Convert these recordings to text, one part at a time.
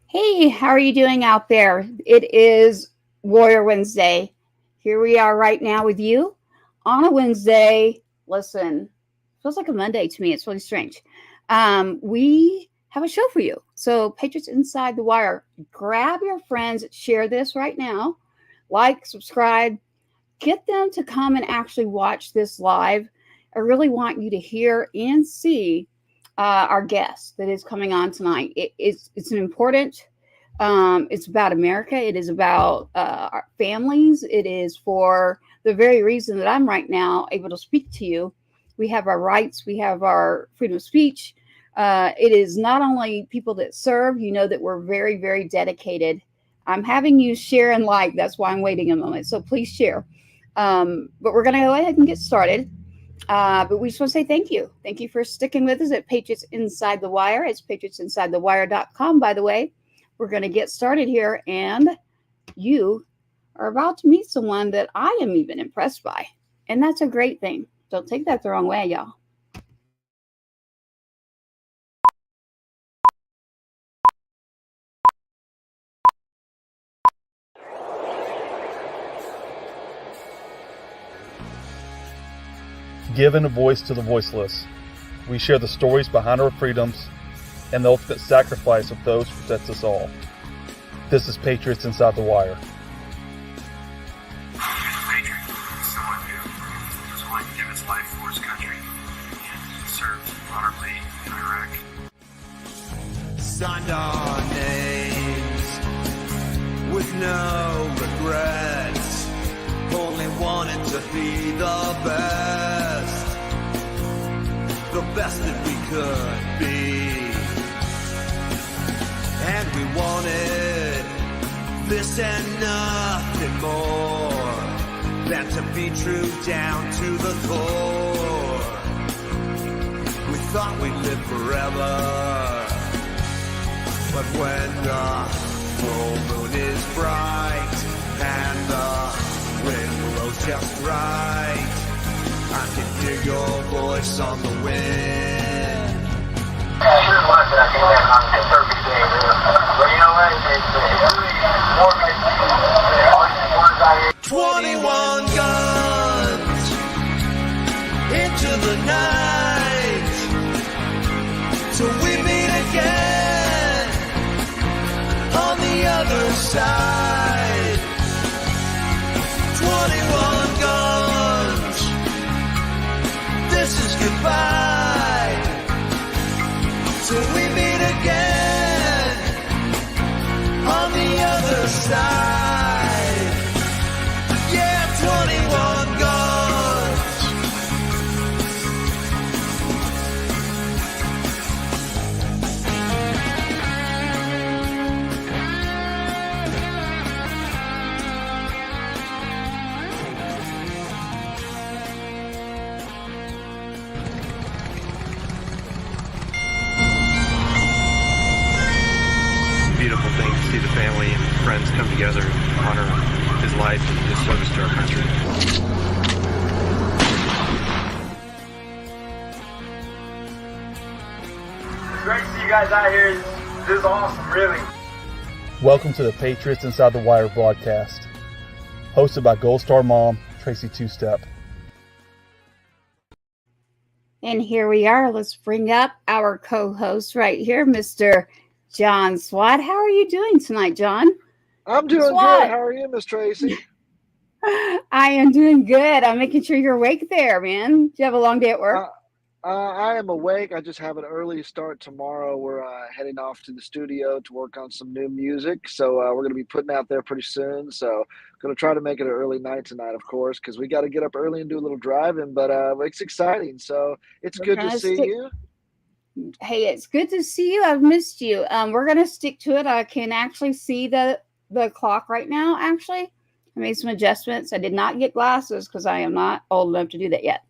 Hey, how are you doing out there? It is Warrior Wednesday. Here we are right now with you on a Wednesday. Listen, feels like a Monday to me. It's really strange. We have a show for you. So, Patriots Inside the Wire, grab your friends, share this right now, like, subscribe, get them to come and actually watch this live. I really want you to hear and see our guest that is coming on tonight. It's an important. It's about America. It is about our families. It is for the very reason that I'm right now able to speak to you. We have our rights. We have our freedom of speech. It is not only people that serve. You know that we're very, very dedicated. I'm having you share and like. That's why I'm waiting a moment. So please share. But we're going to go ahead and get started. But we just want to say thank you. Thank you for sticking with us at Patriots Inside the Wire. It's patriotsinsidethewire.com, by the way. We're going to get started here, and you are about to meet someone that I am even impressed by. And that's a great thing. Don't take that the wrong way, y'all. Giving a voice to the voiceless. We share the stories behind our freedoms and the ultimate sacrifice of those who protect us all. This is Patriots Inside the Wire. Patriot is someone who was willing to give his life for his country and served honorably in Iraq. Signed our names with no regrets. Only wanted to be the best that we could be. And we wanted this and nothing more than to be true down to the core. We thought we'd live forever, but when the full moon is bright and the wind blows just right, I can hear your voice on the wind. Here's one that I think that on the perfect day, really. But you know what? It's really more like 21 guns into the night till we meet again on the other side. 21 guns, this is goodbye till we meet again on the other side. Yeah, 21 guns. beautiful thing to see the family and friends come together and honor his life and his service to our country. It's great to see you guys out here. This is awesome, really. Welcome to the Patriots Inside the Wire broadcast, hosted by Gold Star Mom, Tracy Two-Step. And here we are. Let's bring up our co-host right here, Mr. John Swat. How are you doing tonight, John? I'm doing Swat. good. How are you, Miss Tracy? I am doing good. I'm making sure you're awake there, man. Do you have a long day at work? I am awake. I just have an early start tomorrow. We're heading off to the studio to work on some new music. So we're going to be putting out there pretty soon. So going to try to make it an early night tonight, of course, because we got to get up early and do a little driving. But it's exciting. So it's good to see you. Hey, it's good to see you. I've missed you. We're going to stick to it. I can actually see the clock right now, actually. I made some adjustments. I did not get glasses because I am not old enough to do that yet.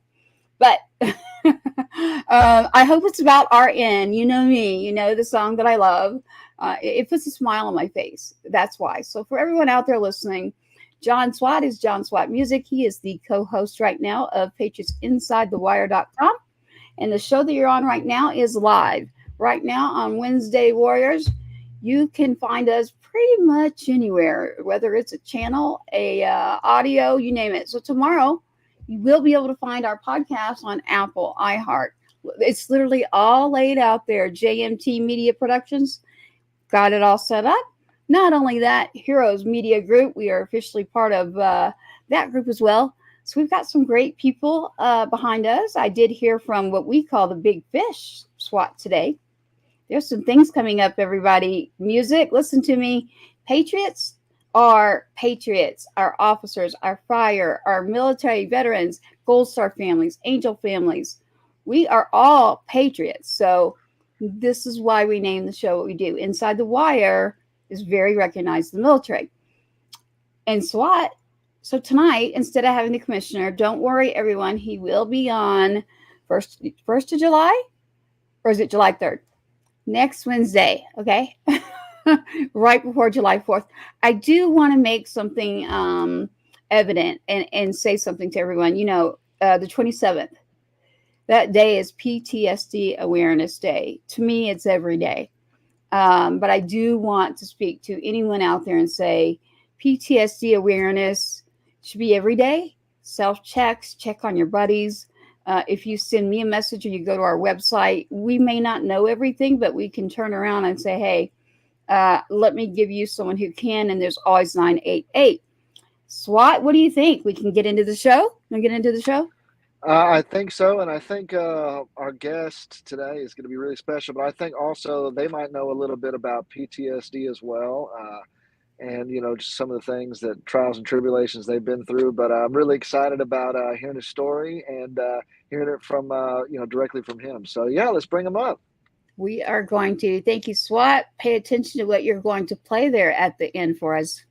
But I hope it's about our end. You know me. You know the song that I love. It puts a smile on my face. That's why. So for everyone out there listening, John Swat is John Swat Music. He is the co-host right now of PatriotsInsideTheWire.com. And the show that you're on right now is live. Right now on Wednesday Warriors, You can find us pretty much anywhere, whether it's a channel, a audio, you name it. So tomorrow, you will be able to find our podcast on Apple, iHeart. It's literally all laid out there. JMT Media Productions got it all set up. Not only that, Heroes Media Group, we are officially part of that group as well. So we've got some great people behind us. I did hear from what we call the Big Fish SWAT today. There's some things coming up, everybody. Music, listen to me. Patriots are patriots, our officers, our fire, our military veterans, Gold Star families, Angel families. We are all patriots. So this is why we name the show what we do. Inside the Wire is very recognized in the military. And SWAT, so tonight, instead of having the commissioner, don't worry, everyone, he will be on 1st of July, or is it July 3rd? Next Wednesday, okay? Right before July 4th. I do want to make something evident and say something to everyone. You know, the 27th, that day is PTSD Awareness Day. To me, it's every day. But I do want to speak to anyone out there and say PTSD awareness should be every day. Self-checks, check on your buddies. If you send me a message or you go to our website, we may not know everything, but we can turn around and say, hey, let me give you someone who can. And there's always 988. SWAT, what do you think? We can get into the show? I think so, and I think our guest today is going to be really special. But I think also they might know a little bit about PTSD as well, and just some of the things that trials and tribulations they've been through. But I'm really excited about hearing his story and hearing it from directly from him. So yeah, let's bring him up. We are going to. Thank you, SWAT. Pay attention to what you're going to play there at the end for us.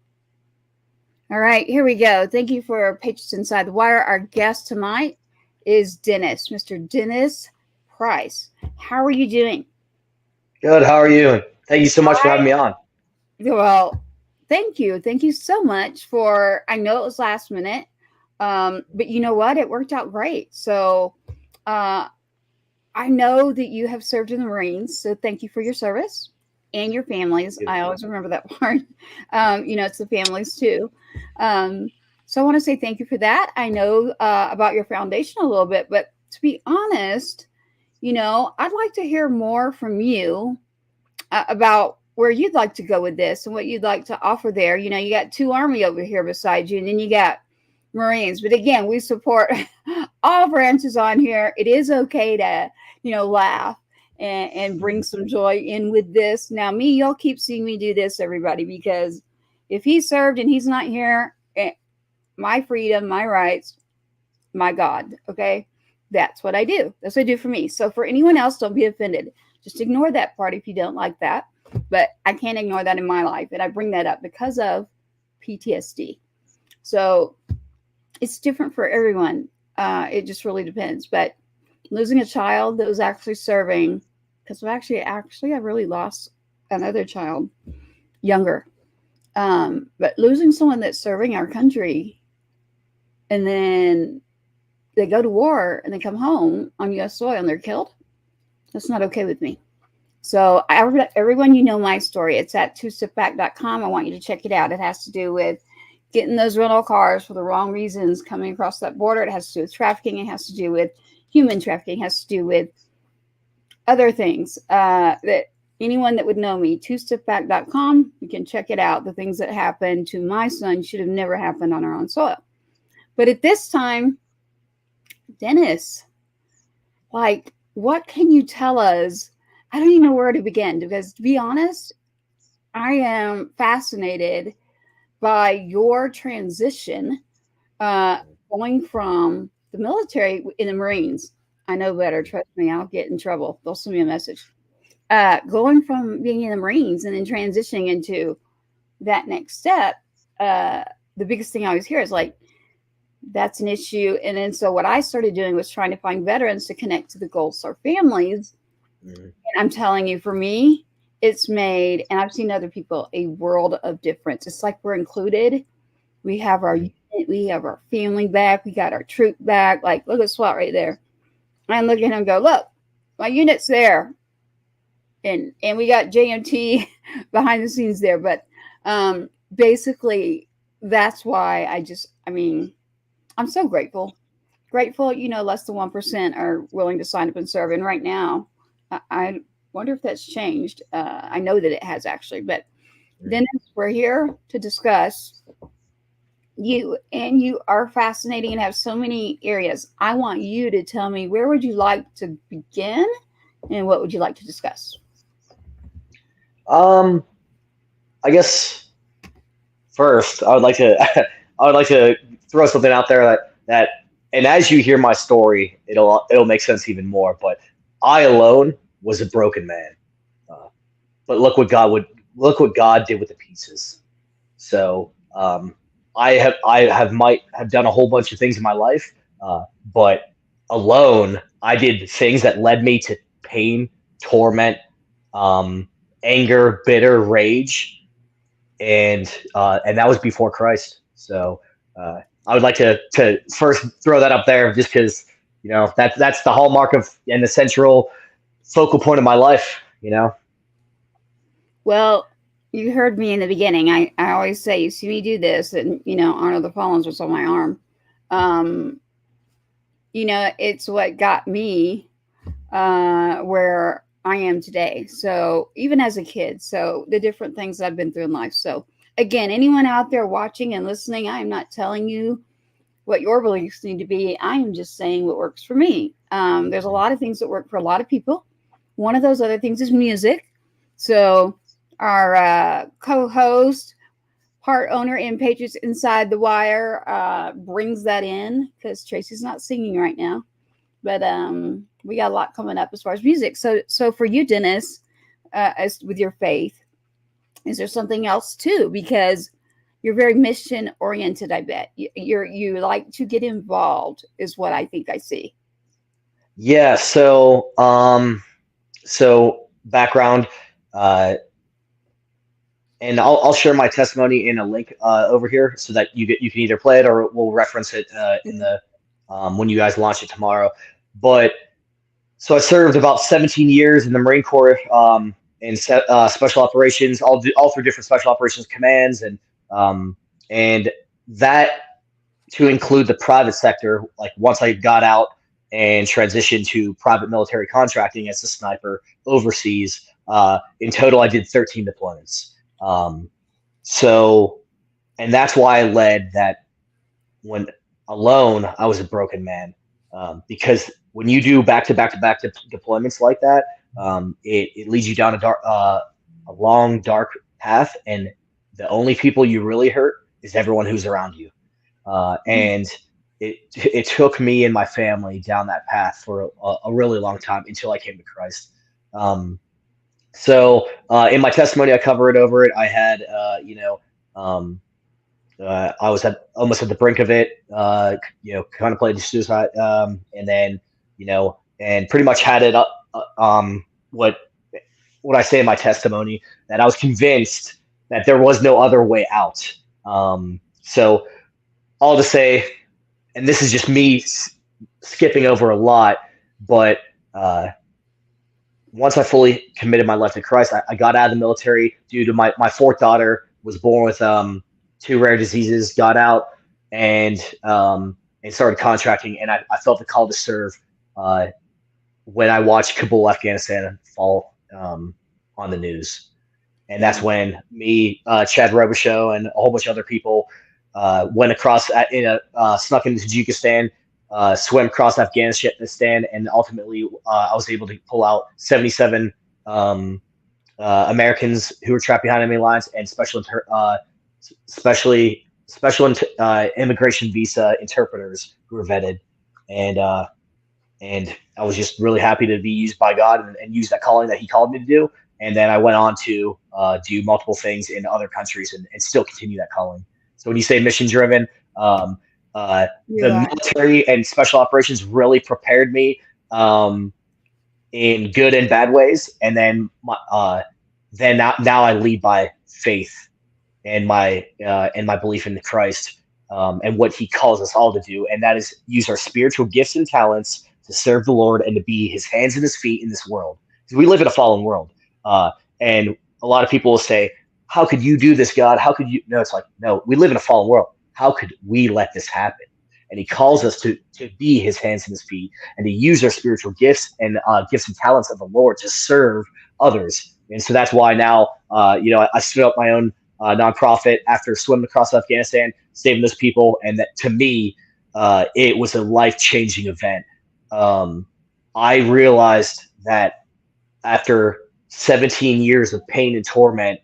All right, here we go. Thank you for Patriots Inside the Wire. Our guest tonight is Dennis, Mr. Dennis Price. How are you doing? Good. How are you? Thank you so much for having me on. Well, thank you. Thank you so much for, I know it was last minute, but you know what? It worked out great. So I know that you have served in the Marines. So thank you for your service and your families. I always remember that part. It's the families too. So I want to say thank you for that. I know about your foundation a little bit, but to be honest, I'd like to hear more from you about where you'd like to go with this and what you'd like to offer there. You got 2 Army over here beside you, and then you got Marines. But again, we support all branches on here. It is okay to, laugh and bring some joy in with this. Now, y'all keep seeing me do this, everybody, because if he served and he's not here, my freedom, my rights, my God, okay? That's what I do. That's what I do for me. So for anyone else, don't be offended. Just ignore that part if you don't like that. But I can't ignore that in my life. And I bring that up because of PTSD. So it's different for everyone. It just really depends. But losing a child that was actually serving, because actually I really lost another child younger. But losing someone that's serving our country, and then they go to war and they come home on U.S. soil and they're killed, that's not okay with me. So everyone, my story. It's at twostepback.com. I want you to check it out. It has to do with getting those rental cars for the wrong reasons coming across that border. It has to do with trafficking. It has to do with human trafficking. It has to do with other things that anyone that would know me, twostepback.com, you can check it out. The things that happened to my son should have never happened on our own soil. But at this time, Dennis, what can you tell us? I don't even know where to begin, because to be honest, I am fascinated by your transition going from the military in the Marines. I know better. Trust me, I'll get in trouble. They'll send me a message. Going from being in the Marines and then transitioning into that next step, the biggest thing I always hear is that's an issue. And then so what I started doing was trying to find veterans to connect to the Gold Star families. Mm-hmm. And I'm telling you, for me, it's made, and I've seen other people, a world of difference. It's like we're included. We have our unit, we have our family back, we got our troop back. Look at SWAT right there. And look at him go, look, my unit's there. and we got JMT behind the scenes there, but basically that's why I mean, I'm so grateful. Grateful, less than 1% are willing to sign up and serve. And right now, I wonder if that's changed. I know that it has actually, but Dennis, we're here to discuss you, and you are fascinating and have so many areas. I want you to tell me, where would you like to begin and what would you like to discuss? I guess first I would like to I would like to throw something out there that and as you hear my story, it'll make sense even more. But I alone was a broken man, but look what God did with the pieces. So I might have done a whole bunch of things in my life, but alone I did things that led me to pain, torment, anger, bitter rage, and that was before Christ. So I would like to first throw that up there, just because that's the hallmark of and the central focal point of my life. Well, you heard me in the beginning. I always say, you see me do this, and honor the fallens was on my arm. It's what got me where I am today. So even as a kid, so the different things I've been through in life. So again, anyone out there watching and listening, I am not telling you what your beliefs need to be. I am just saying what works for me. There's a lot of things that work for a lot of people. One of those other things is music. So our co-host, part owner in Patriots Inside the Wire, brings that in because Tracy's not singing right now. But we got a lot coming up as far as music. So for you, Dennis, as with your faith, is there something else too? Because you're very mission oriented. I bet you like to get involved, is what I think I see. Yeah. So background, and I'll share my testimony in a link over here so that you can either play it or we'll reference it in the when you guys launch it tomorrow. But so I served about 17 years in the Marine Corps in special operations, all through different special operations commands, and that to include the private sector. Like once I got out and transitioned to private military contracting as a sniper overseas, in total I did 13 deployments. And that's why I led that. When alone, I was a broken man, because when you do back-to-back deployments like that, it leads you down a long, dark path, and the only people you really hurt is everyone who's around you. And it took me and my family down that path for a really long time until I came to Christ. So in my testimony, I cover it over it. I had, I was almost at the brink of it, contemplated suicide, and then, and pretty much had it up, what I say in my testimony, that I was convinced that there was no other way out. So all to say, and this is just me skipping over a lot, but once I fully committed my life to Christ, I got out of the military due to my fourth daughter was born with 2 rare diseases, got out and started contracting. And I felt the call to serve when I watched Kabul, Afghanistan fall on the news. And that's when me, Chad Robichaux, and a whole bunch of other people went across snuck into Tajikistan, swam across Afghanistan, and ultimately I was able to pull out 77 Americans who were trapped behind enemy lines, and special immigration visa interpreters who were vetted. And I was just really happy to be used by God and use that calling that He called me to do. And then I went on to do multiple things in other countries and still continue that calling. So when you say mission driven, the military and special operations really prepared me in good and bad ways. And then now I lead by faith and my belief in Christ and what He calls us all to do, and that is use our spiritual gifts and talents to serve the Lord and to be His hands and His feet in this world. Because we live in a fallen world. And a lot of people will say, how could you do this, God? How could you? No, it's like, no, we live in a fallen world. How could we let this happen? And he calls us to be his hands and his feet, and to use our spiritual gifts and gifts and talents of the Lord to serve others. And so that's why now, I stood up my own nonprofit after swimming across Afghanistan, saving those people. And that, to me, it was a life-changing event. I realized that after 17 years of pain and torment,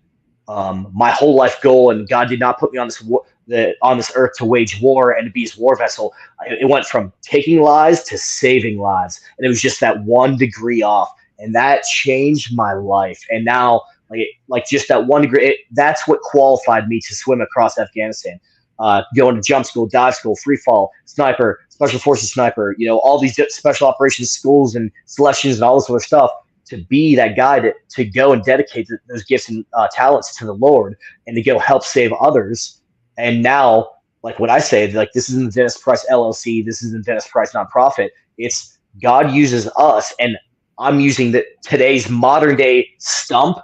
my whole life goal, and God did not put me on this earth to wage war and to be his war vessel. It went from taking lives to saving lives, and it was just that 1 degree off, and that changed my life. And now, like just that 1 degree, that's what qualified me to swim across Afghanistan. Going to jump school, dive school, free fall, sniper, special forces sniper, all these special operations schools and selections and all this other stuff, to be that guy to go and dedicate those gifts and talents to the Lord, and to go help save others. And now, like when I say, like, this isn't Dennis Price LLC, this isn't Dennis Price nonprofit, it's God uses us, and I'm using today's modern day stump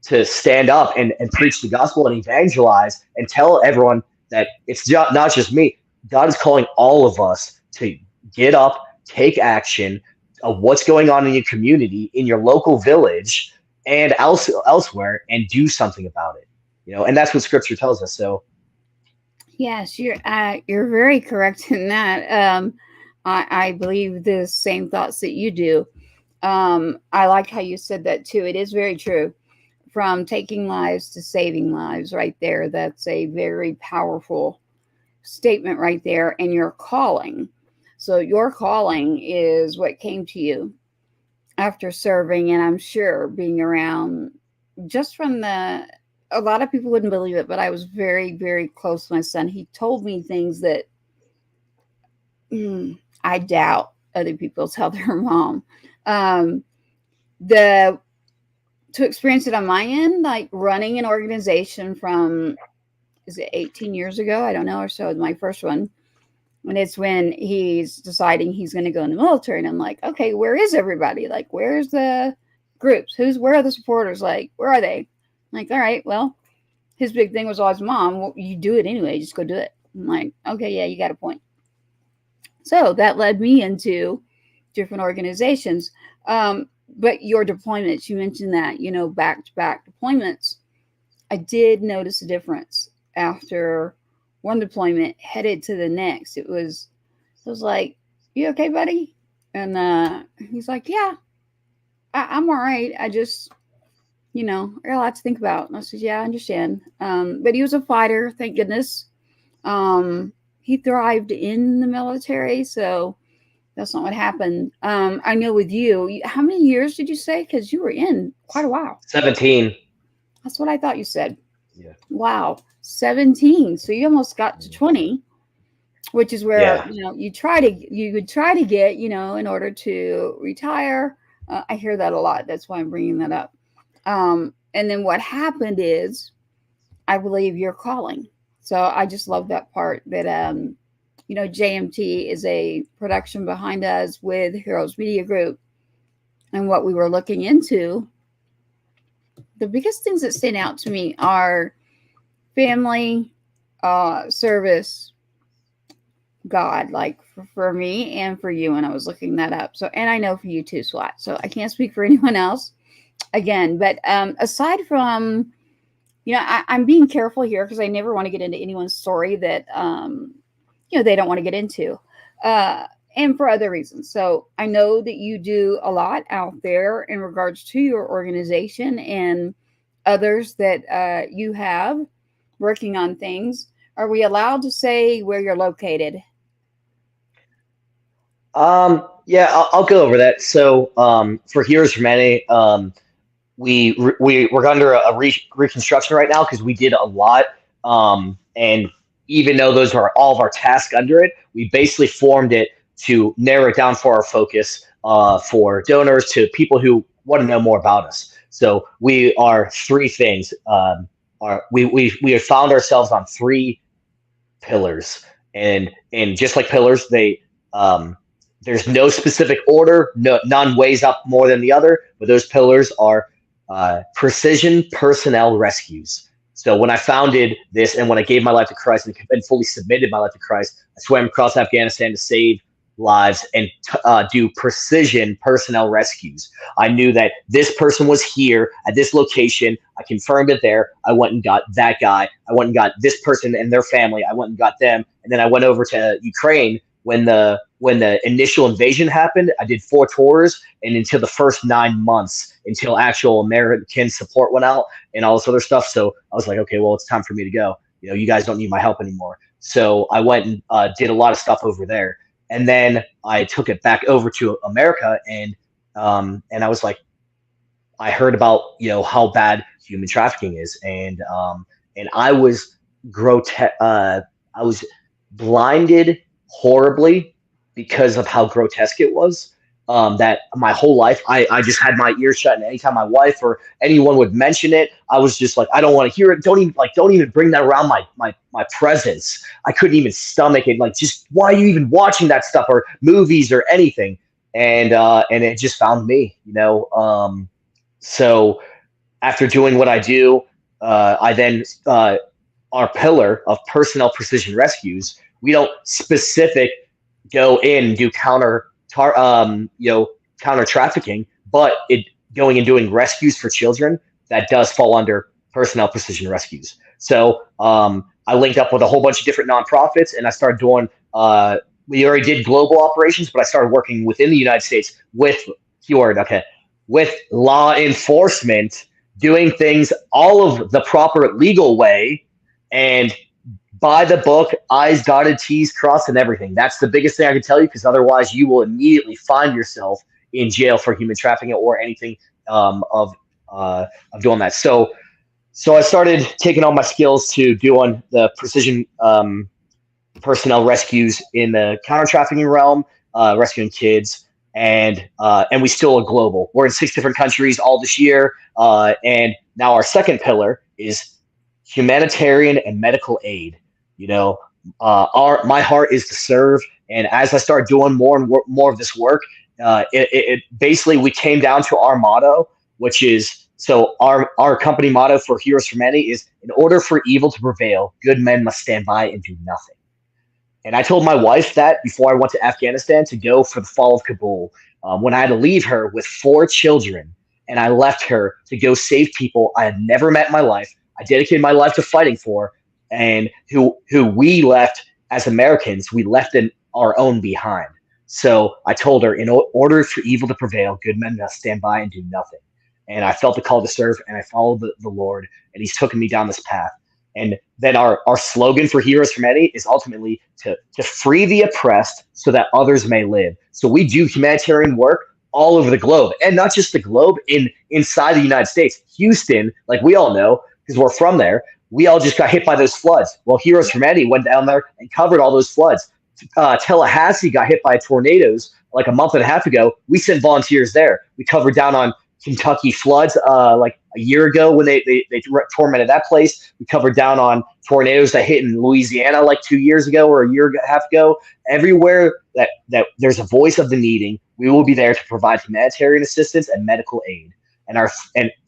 to stand up and preach the gospel and evangelize and tell everyone that it's not just me. God is calling all of us to get up, take action of what's going on in your community, in your local village, and elsewhere, and do something about it. And that's what Scripture tells us. So, yes, you're very correct in that. I believe the same thoughts that you do. I like how you said that too. It is very true. From taking lives to saving lives, right there. That's a very powerful statement right there. And your calling. So your calling is what came to you after serving, and I'm sure being around, just from a lot of people wouldn't believe it, but I was very, very close to my son. He told me things that I doubt other people tell their mom. To experience it on my end, like running an organization from, is it 18 years ago? I don't know, or so, my first one. And it's when he's deciding he's going to go in the military. And I'm like, okay, where is everybody? Like, where's the groups? Where are the supporters? Like, where are they? I'm like, all right, well, his big thing was always, Mom, well, you do it anyway. Just go do it. I'm like, okay, yeah, you got a point. So that led me into different organizations. But your deployments, you mentioned that, back-to-back deployments. I did notice a difference after one deployment headed to the next. It was like, you okay, buddy? And he's like, yeah, I'm all right. I just, I got a lot to think about. And I said, yeah, I understand. But he was a fighter, thank goodness. He thrived in the military, so that's not what happened. I know with you, how many years did you say? Because you were in quite a while. 17. That's what I thought you said. Yeah. Wow. 17. So you almost got to 20, which is where, you would try to get, in order to retire. I hear that a lot. That's why I'm bringing that up. And then what happened is, I believe you're calling. So I just love that part that, JMT is a production behind us with Heroes Media Group. And what we were looking into, the biggest things that stand out to me are family, service, God, like for me and for you. And I was looking that up. So, and I know for you too, Swat. So I can't speak for anyone else again, but aside from, I'm being careful here because I never want to get into anyone's story that, they don't want to get into, and for other reasons. So I know that you do a lot out there in regards to your organization and others that you have working on things. Are we allowed to say where you're located? Yeah, I'll go over that. So, for Heroes for Many, we're under a reconstruction right now because we did a lot. And even though those are all of our tasks under it, we basically formed it to narrow it down for our focus, for donors, to people who want to know more about us. So we are three things. We have found ourselves on three pillars, and just like pillars, there's no specific order, none weighs up more than the other, but those pillars are Precision Personnel Rescues. So when I founded this and when I gave my life to Christ and fully submitted my life to Christ, I swam across Afghanistan to save lives and do precision personnel rescues. I knew that this person was here at this location. I confirmed it there. I went and got that guy. I went and got this person and their family. I went and got them. And then I went over to Ukraine when the initial invasion happened. I did 4 tours, and until the first 9 months, until actual American support went out and all this other stuff. So I was like, okay, well, it's time for me to go. You guys don't need my help anymore. So I went and did a lot of stuff over there. And then I took it back over to America, and I was like, I heard about how bad human trafficking is, and I was I was blinded horribly because of how grotesque it was. That my whole life I just had my ears shut, and anytime my wife or anyone would mention it, I was just like, I don't want to hear it. Don't even bring that around my presence. I couldn't even stomach it. Like, just why are you even watching that stuff or movies or anything? And it just found me, so after doing what I do, I then our pillar of personnel precision rescues, we don't go in and do counter trafficking, but going and doing rescues for children, that does fall under personnel precision rescues. So I linked up with a whole bunch of different nonprofits, and I started doing. We already did global operations, but I started working within the United States with law enforcement, doing things all of the proper legal way, and by the book, I's dotted, T's crossed, and everything. That's the biggest thing I can tell you, because otherwise you will immediately find yourself in jail for human trafficking or anything of doing that. So I started taking all my skills to doing the precision personnel rescues in the counter trafficking realm, rescuing kids, and we still are global. We're in 6 different countries all this year, and now our second pillar is humanitarian and medical aid. My heart is to serve, and as I start doing more and more of this work, it basically, we came down to our motto, which is, so our company motto for Heroes for Many is, in order for evil to prevail, good men must stand by and do nothing. And I told my wife that before I went to Afghanistan to go for the fall of Kabul, when I had to leave her with 4 children, and I left her to go save people I had never met in my life. I dedicated my life to fighting for, and who we left as Americans, we left in our own behind. So I told her, in order for evil to prevail, good men must stand by and do nothing. And I felt the call to serve, and I followed the Lord, and he's taken me down this path. And then our slogan for Heroes for Many is ultimately to free the oppressed so that others may live. So we do humanitarian work all over the globe, and not just the globe, inside the United States. Houston, like we all know, because we're from there, we all just got hit by those floods. Well, Heroes for Many went down there and covered all those floods. Tallahassee got hit by tornadoes like a month and a half ago. We sent volunteers there. We covered down on Kentucky floods like a year ago when they tormented that place. We covered down on tornadoes that hit in Louisiana like 2 years ago or a year and a half ago. Everywhere that there's a voice of the needing, we will be there to provide humanitarian assistance and medical aid. And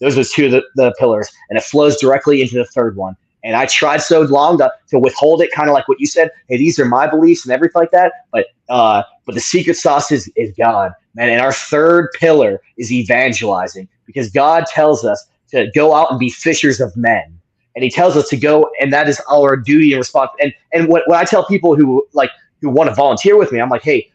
those are 2 of the pillars, and it flows directly into the third one. And I tried so long to withhold it, kind of like what you said. Hey, these are my beliefs and everything like that. But the secret sauce is God, man. And our third pillar is evangelizing, because God tells us to go out and be fishers of men, and He tells us to go, and that is our duty and response. And when I tell people who want to volunteer with me, I'm like, hey,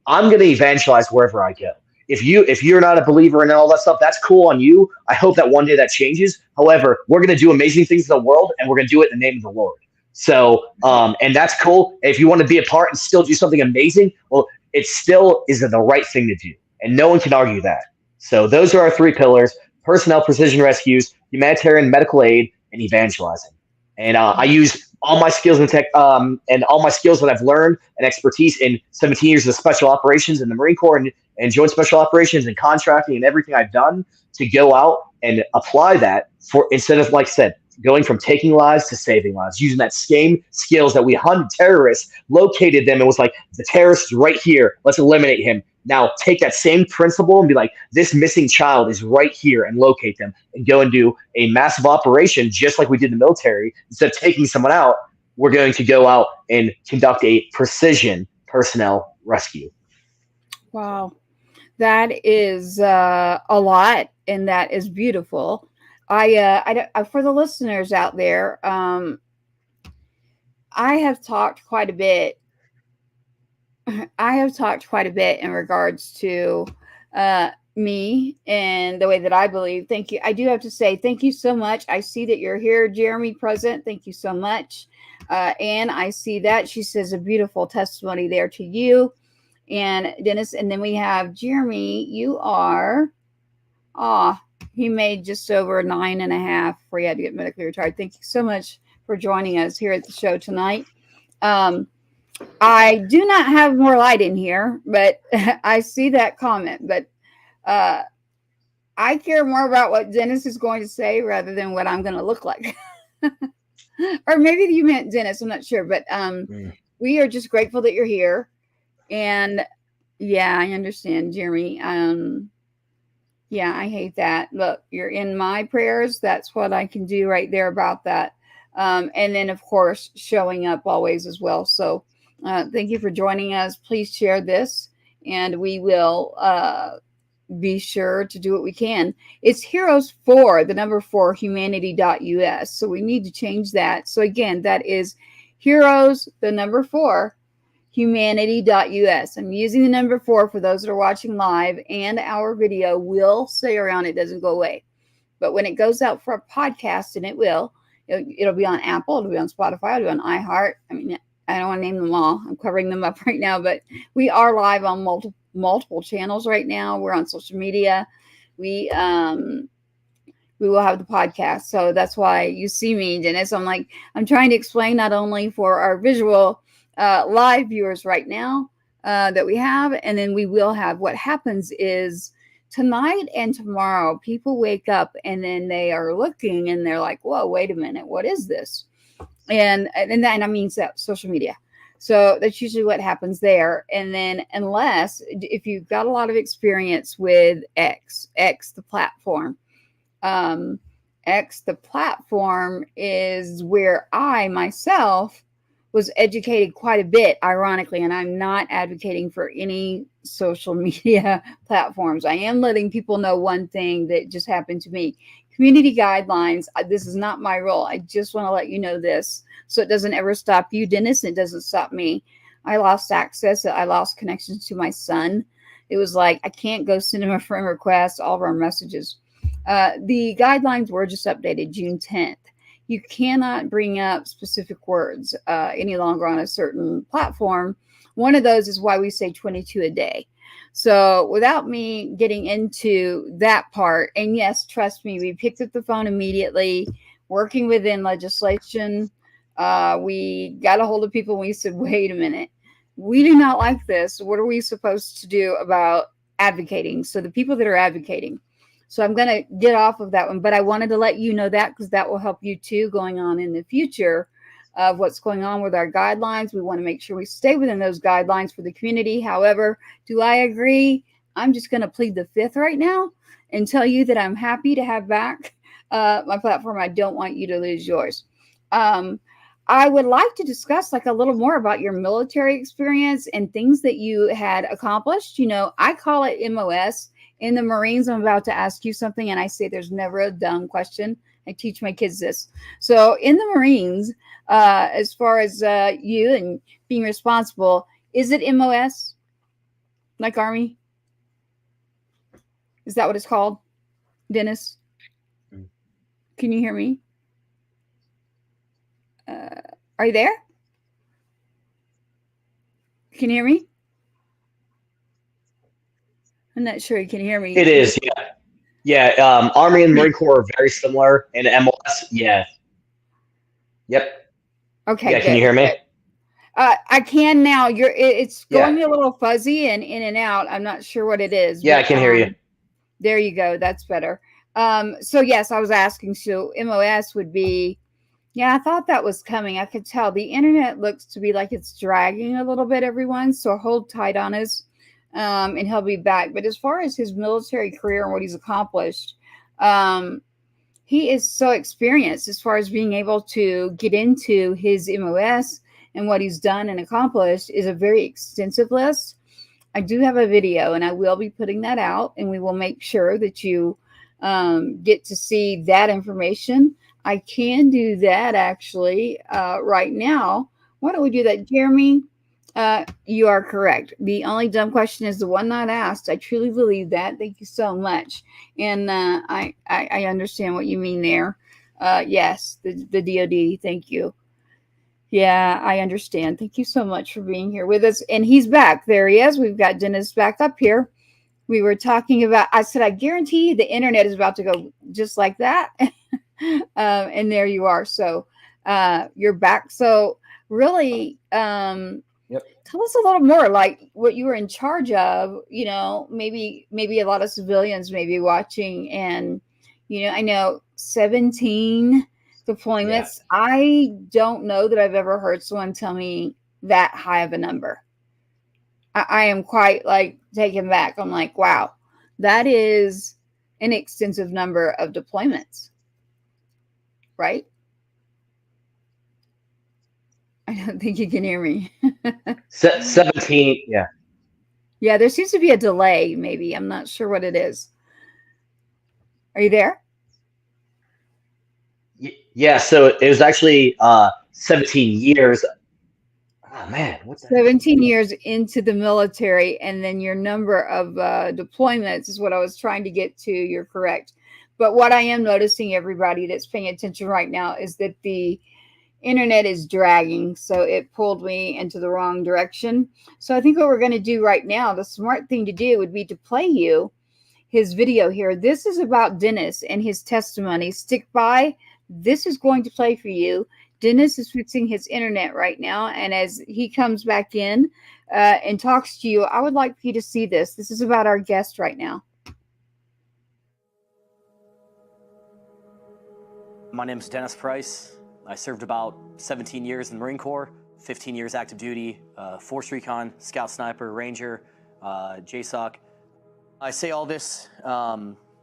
I'm going to evangelize wherever I go. If you're not a believer and all that stuff, that's cool on you. I hope that one day that changes. However, we're going to do amazing things in the world, and we're going to do it in the name of the Lord. So, and that's cool. If you want to be a part and still do something amazing, well, it still is the right thing to do, and no one can argue that. So those are our 3 pillars: personnel precision rescues, humanitarian medical aid, and evangelizing. And I use all my skills and tech, and all my skills that I've learned and expertise in 17 years of special operations in the Marine Corps and joint special operations and contracting and everything I've done, to go out and apply that for, instead of, like I said, going from taking lives to saving lives, using that same skills that we hunted terrorists, located them, and was like, the terrorist is right here, let's eliminate him. now take that same principle and be like, this missing child is right here, and locate them and go and do a massive operation just like we did in the military. Instead of taking someone out, we're going to go out and conduct a precision personnel rescue. Wow. That is a lot, and that is beautiful. For the listeners out there, I have talked quite a bit. I have talked quite a bit in regards to me and the way that I believe. Thank you. I do have to say thank you so much. I see that you're here, Jeremy, present. Thank you so much. And I see that she says a beautiful testimony there to you. And Dennis, and then we have Jeremy. You are, he made just over 9.5 before he had to get medically retired. Thank you so much for joining us here at the show tonight. I do not have more light in here, but I see that comment. But I care more about what Dennis is going to say rather than what I'm going to look like. Or maybe you meant Dennis. I'm not sure. But we are just grateful that you're here. And yeah, I understand, Jeremy. Yeah, I hate that. Look, you're in my prayers. That's what I can do right there about that. And then, of course, showing up always as well. So thank you for joining us. Please share this, and we will be sure to do what we can. It's Heroes 4, the number 4, humanity.us. So we need to change that. So again, that is Heroes, the number 4, humanity.us. I'm using the number 4 for those that are watching live, and our video will stay around. It doesn't go away. But when it goes out for a podcast, and it'll be on Apple, it'll be on Spotify, it'll be on iHeart. I mean, I don't want to name them all. I'm covering them up right now, but we are live on multiple channels right now. We're on social media. We will have the podcast. So that's why you see me, Dennis. I'm trying to explain not only for our visual live viewers right now that we have, and then we will have. What happens is tonight and tomorrow, people wake up and then they are looking and they're like, whoa, wait a minute, what is this? And then I mean social media. So that's usually what happens there. And then if you've got a lot of experience with X the platform, X the platform is where I myself was educated quite a bit, ironically, and I'm not advocating for any social media platforms. I am letting people know one thing that just happened to me. Community guidelines, this is not my role. I just want to let you know this so it doesn't ever stop you, Dennis, and it doesn't stop me. I lost access. I lost connections to my son. It was like, I can't go send him a friend request, all of our messages. The guidelines were just updated June 10th. You cannot bring up specific words any longer on a certain platform. One of those is why we say 22 a day. So without me getting into that part, and yes, trust me, we picked up the phone immediately, working within legislation. We got a hold of people and we said, wait a minute, we do not like this. What are we supposed to do about advocating? So the people that are advocating. So I'm going to get off of that one, but I wanted to let you know that because that will help you too going on in the future of what's going on with our guidelines. We want to make sure we stay within those guidelines for the community. However, do I agree? I'm just going to plead the fifth right now and tell you that I'm happy to have back my platform. I don't want you to lose yours. I would like to discuss a little more about your military experience and things that you had accomplished. I call it MOS. In the Marines, I'm about to ask you something, and I say there's never a dumb question. I teach my kids this. So in the Marines, as far as you and being responsible, is it MOS? Like Army? Is that what it's called? Dennis? Can you hear me? Are you there? Can you hear me? I'm not sure you can hear me. It is, yeah. Yeah, Army and Marine Corps are very similar. And MOS, yeah. Yep. Okay. Yeah, can you hear me? I can now. It's going a little fuzzy and in and out. I'm not sure what it is. Yeah, I can hear you. There you go. That's better. So yes, I was asking. So MOS would be. Yeah, I thought that was coming. I could tell the internet looks to be like it's dragging a little bit, everyone. So hold tight on us. and he'll be back. But as far as his military career and what he's accomplished, um, he is so experienced as far as being able to get into his MOS, and what he's done and accomplished is a very extensive list. I do have a video, and I will be putting that out, and we will make sure that you get to see that information. I can do that actually right now. Why don't we do that, Jeremy? You are correct. The only dumb question is the one not asked. I truly believe that. Thank you so much. And I understand what you mean there. Yes, the DOD. Thank you. Yeah, I understand. Thank you so much for being here with us. And he's back. There he is. We've got Dennis back up here. We were talking about, I said, I guarantee you the internet is about to go just like that. And there you are. So you're back. So really, Yep. tell us a little more, like what you were in charge of. Maybe a lot of civilians may be watching, and I know 17 deployments. Yeah. I don't know that I've ever heard someone tell me that high of a number. I am quite like taken back. I'm like, wow, that is an extensive number of deployments, right? I don't think you can hear me. 17. Yeah. Yeah, there seems to be a delay, maybe. I'm not sure what it is. Are you there? Yeah. So it was actually 17 years. Oh man, what the 17 years into the military, and then your number of deployments is what I was trying to get to. You're correct. But what I am noticing, everybody that's paying attention right now, is that the internet is dragging. So it pulled me into the wrong direction. So I think what we're going to do right now, the smart thing to do would be to play you his video here. This is about Dennis and his testimony. Stick by. This is going to play for you. Dennis is fixing his internet right now, and as he comes back in and talks to you, I would like for you to see this. This is about our guest right now. My name is Dennis Price. I served about 17 years in the Marine Corps, 15 years active duty, Force Recon, Scout Sniper, Ranger, JSOC. I say all this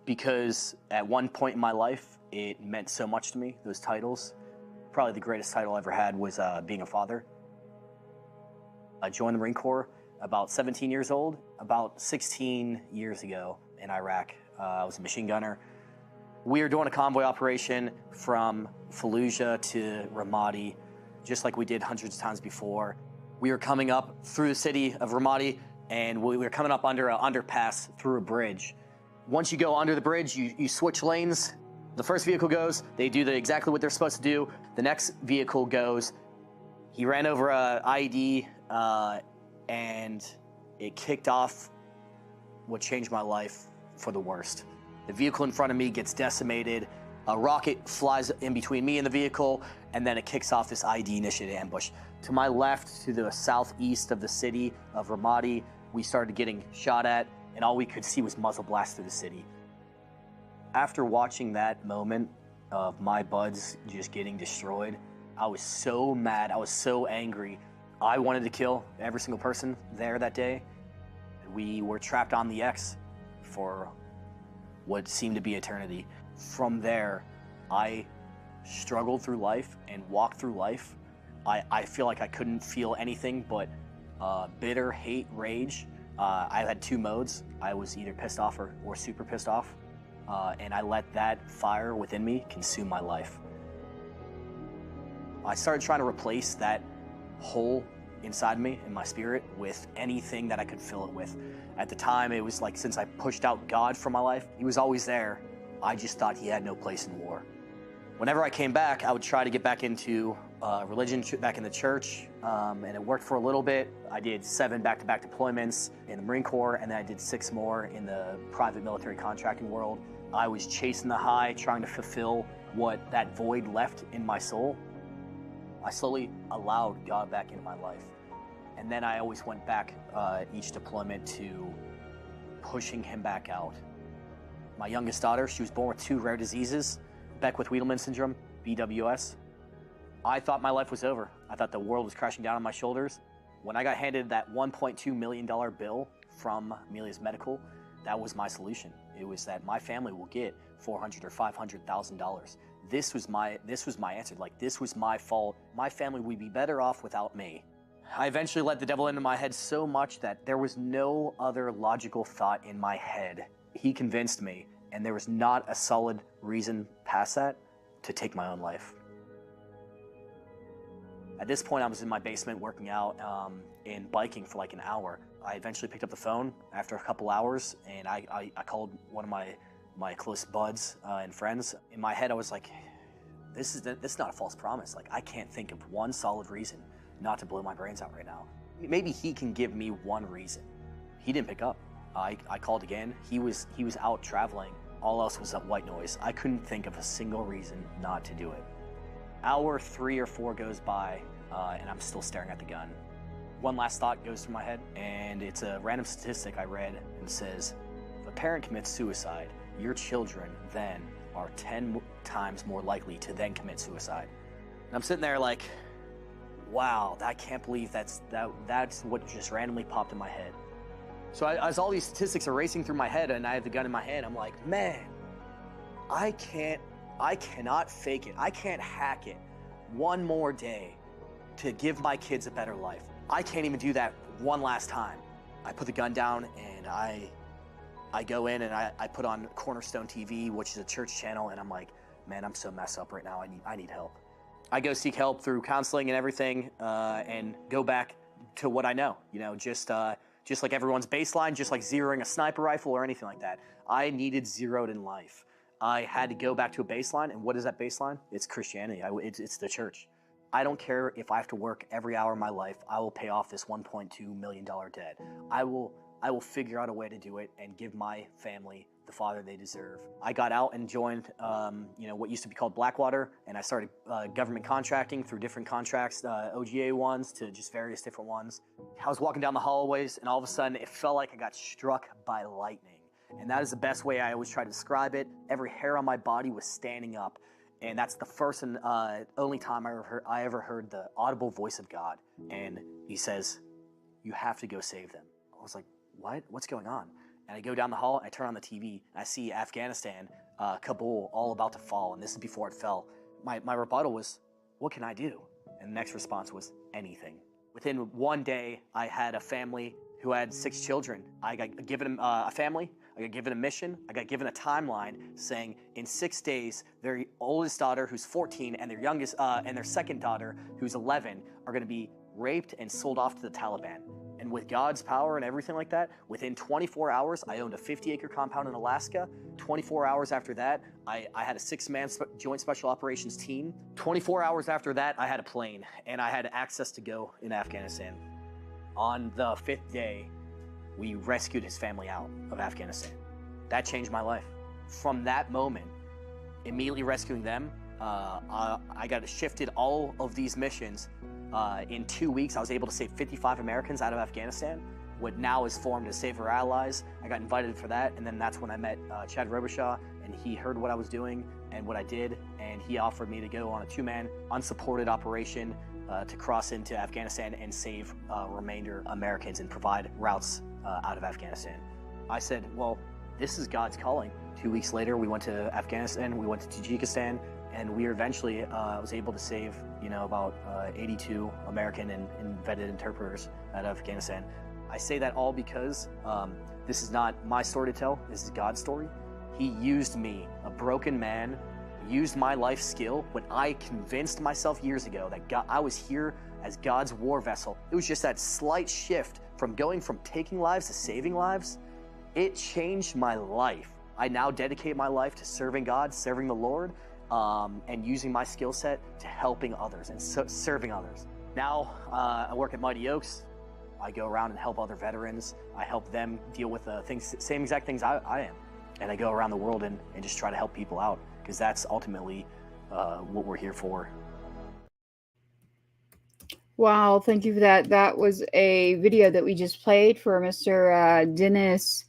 because at one point in my life, it meant so much to me, those titles. Probably the greatest title I ever had was being a father. I joined the Marine Corps about 17 years old. About 16 years ago in Iraq, I was a machine gunner. We were doing a convoy operation from Fallujah to Ramadi, just like we did hundreds of times before. We were coming up through the city of Ramadi, and we were coming up under an underpass through a bridge. Once you go under the bridge, you switch lanes. The first vehicle goes, they do exactly what they're supposed to do. The next vehicle goes, he ran over a IED, and it kicked off what changed my life for the worst. The vehicle in front of me gets decimated, a rocket flies in between me and the vehicle, and then it kicks off this IED initiated ambush. To my left, to the southeast of the city of Ramadi, we started getting shot at, and all we could see was muzzle blast through the city. After watching that moment of my buds just getting destroyed, I was so mad, I was so angry. I wanted to kill every single person there that day. We were trapped on the X for what seemed to be eternity. From there, I struggled through life and walked through life. I feel like I couldn't feel anything but bitter hate, rage. I had two modes. I was either pissed off or super pissed off. And I let that fire within me consume my life. I started trying to replace that hole inside me in my spirit with anything that I could fill it with. At the time, it was like since I pushed out God from my life, he was always there. I just thought he had no place in war. Whenever I came back, I would try to get back into religion, back in the church, and it worked for a little bit. I did 7 back-to-back deployments in the Marine Corps, and then I did 6 more in the private military contracting world. I was chasing the high, trying to fulfill what that void left in my soul. I slowly allowed God back into my life. And then I always went back each deployment to pushing him back out. My youngest daughter, she was born with 2 rare diseases, Beckwith-Wiedemann syndrome, BWS. I thought my life was over. I thought the world was crashing down on my shoulders. When I got handed that $1.2 million bill from Amelia's Medical, that was my solution. It was that my family will get $400,000 or $500,000. This was my answer. Like, this was my fault. My family would be better off without me. I eventually let the devil into my head so much that there was no other logical thought in my head. He convinced me, and there was not a solid reason past that to take my own life. At this point, I was in my basement working out and biking for like an hour. I eventually picked up the phone after a couple hours, and I called one of my close buds and friends. In my head, I was like, this is not a false promise. Like, I can't think of one solid reason not to blow my brains out right now. Maybe he can give me one reason. He didn't pick up. I called again. He was out traveling. All else was white noise. I couldn't think of a single reason not to do it. Hour 3 or 4 goes by, and I'm still staring at the gun. One last thought goes through my head, and it's a random statistic I read, and it says, if a parent commits suicide, your children then are 10 times more likely to then commit suicide. And I'm sitting there like, wow, I can't believe that's what just randomly popped in my head. So as all these statistics are racing through my head and I have the gun in my hand, I'm like, man, I cannot fake it. I can't hack it one more day to give my kids a better life. I can't even do that one last time. I put the gun down and I go in and I put on Cornerstone TV, which is a church channel, and I'm like, man, I'm so messed up right now. I need help. I go seek help through counseling and everything, and go back to what I know. You know, just like everyone's baseline, just like zeroing a sniper rifle or anything like that. I needed zeroed in life. I had to go back to a baseline, and what is that baseline? It's Christianity. It's the church. I don't care if I have to work every hour of my life. I will pay off this $1.2 million debt. I will figure out a way to do it and give my family the father they deserve. I got out and joined, what used to be called Blackwater, and I started government contracting through different contracts, OGA ones to just various different ones. I was walking down the hallways, and all of a sudden, it felt like I got struck by lightning. And that is the best way I always try to describe it. Every hair on my body was standing up. And that's the first and only time I ever heard the audible voice of God. And he says, you have to go save them. I was like, what? What's going on? And I go down the hall, and I turn on the TV, and I see Afghanistan, Kabul, all about to fall. And this is before it fell. My rebuttal was, what can I do? And the next response was, anything. Within one day, I had a family who had 6 children. I got given a family. I got given a mission. I got given a timeline saying in 6 days, their oldest daughter, who's 14, and their youngest, and their second daughter, who's 11, are going to be raped and sold off to the Taliban. And with God's power and everything like that, within 24 hours, I owned a 50-acre compound in Alaska. 24 hours after that, I had a 6-man joint special operations team. 24 hours after that, I had a plane, and I had access to go in Afghanistan. On the 5th day, we rescued his family out of Afghanistan. That changed my life. From that moment, immediately rescuing them, I got shifted all of these missions. In 2 weeks, I was able to save 55 Americans out of Afghanistan. What now is formed as Save Our Allies. I got invited for that, and then that's when I met Chad Robichaud, and he heard what I was doing and what I did, and he offered me to go on a 2-man unsupported operation to cross into Afghanistan and save remainder Americans and provide routes out of Afghanistan. I said, well, this is God's calling. 2 weeks later, we went to Afghanistan, we went to Tajikistan, and we eventually was able to save, about 82 American and vetted interpreters out of Afghanistan. I say that all because this is not my story to tell, this is God's story. He used me, a broken man, used my life skill when I convinced myself years ago that I was here as God's war vessel. It was just that slight shift from going from taking lives to saving lives. It changed my life. I now dedicate my life to serving God, serving the Lord, and using my skill set to helping others and serving others. Now I work at Mighty Oaks. I go around and help other veterans. I help them deal with same exact things I am. And I go around the world and just try to help people out, because that's ultimately what we're here for. Wow, thank you for that. That was a video that we just played for Mr. Dennis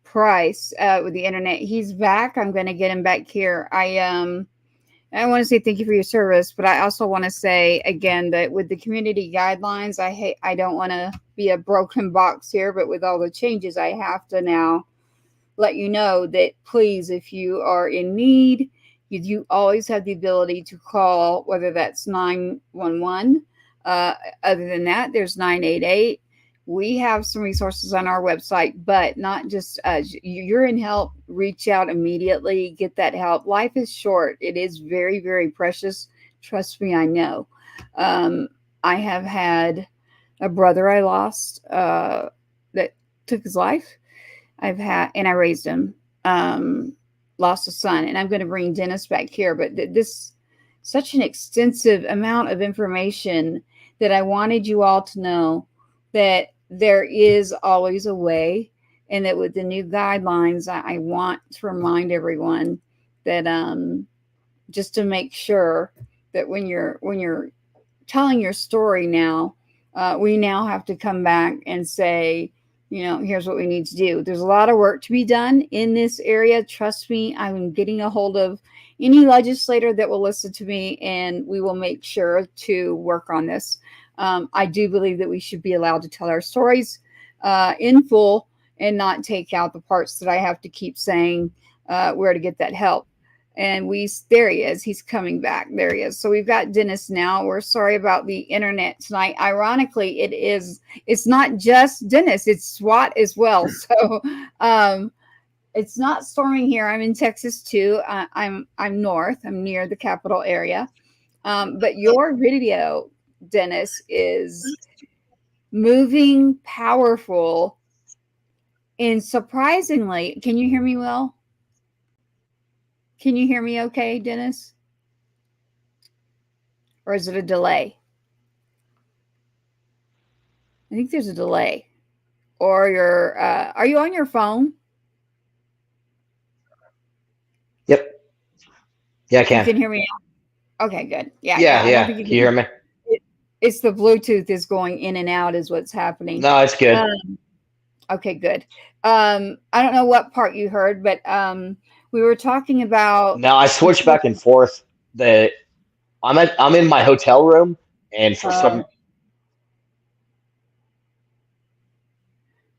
Price with the internet. He's back. I'm going to get him back here. I want to say thank you for your service, but I also want to say again that with the community guidelines, I don't want to be a broken box here, but with all the changes, I have to now let you know that please, if you are in need, you always have the ability to call, whether that's 911. Other than that, there's 988. We have some resources on our website, but not just us. You're in help, reach out immediately, get that help. Life is short. It is very, very precious. Trust me, I know. I have had a brother I lost that took his life. And I raised him. Lost a son, and I'm going to bring Dennis back here. But this such an extensive amount of information that I wanted you all to know that there is always a way, and that with the new guidelines, I want to remind everyone that just to make sure that when you're telling your story now, we now have to come back and say, here's what we need to do. There's a lot of work to be done in this area. Trust me, I'm getting a hold of any legislator that will listen to me, and we will make sure to work on this. I do believe that we should be allowed to tell our stories in full and not take out the parts that I have to keep saying where to get that help. And there he is. He's coming back. There he is. So we've got Dennis now. We're sorry about the internet tonight. Ironically, it's not just Dennis, it's SWAT as well. So it's not storming here. I'm in Texas too. I'm north. I'm near the capital area. But your video, Dennis, is moving, powerful, and surprisingly, can you hear me well? Can you hear me okay, Dennis? Or is it a delay? I think there's a delay. Or are you on your phone? Yep. Yeah, I can. You can hear me now? Okay, good. Yeah. Yeah. Can you hear me? It's the Bluetooth is going in and out is what's happening. No, it's good. Okay, good. I don't know what part you heard, but we were talking about. No, I switched back and forth. I'm in my hotel room, and for some.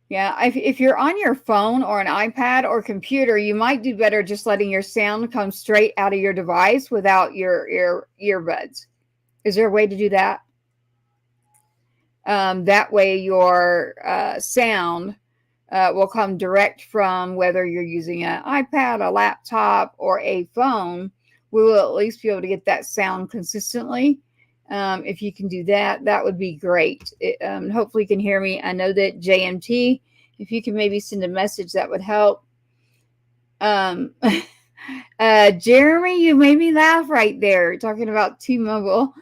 Yeah, if you're on your phone or an iPad or computer, you might do better just letting your sound come straight out of your device without your earbuds. Is there a way to do that? That way your sound will come direct from whether you're using an iPad, a laptop, or a phone. We will at least be able to get that sound consistently. If you can do that, that would be great. Hopefully you can hear me. I know that JMT, if you can maybe send a message, that would help. Jeremy, you made me laugh right there talking about T-Mobile.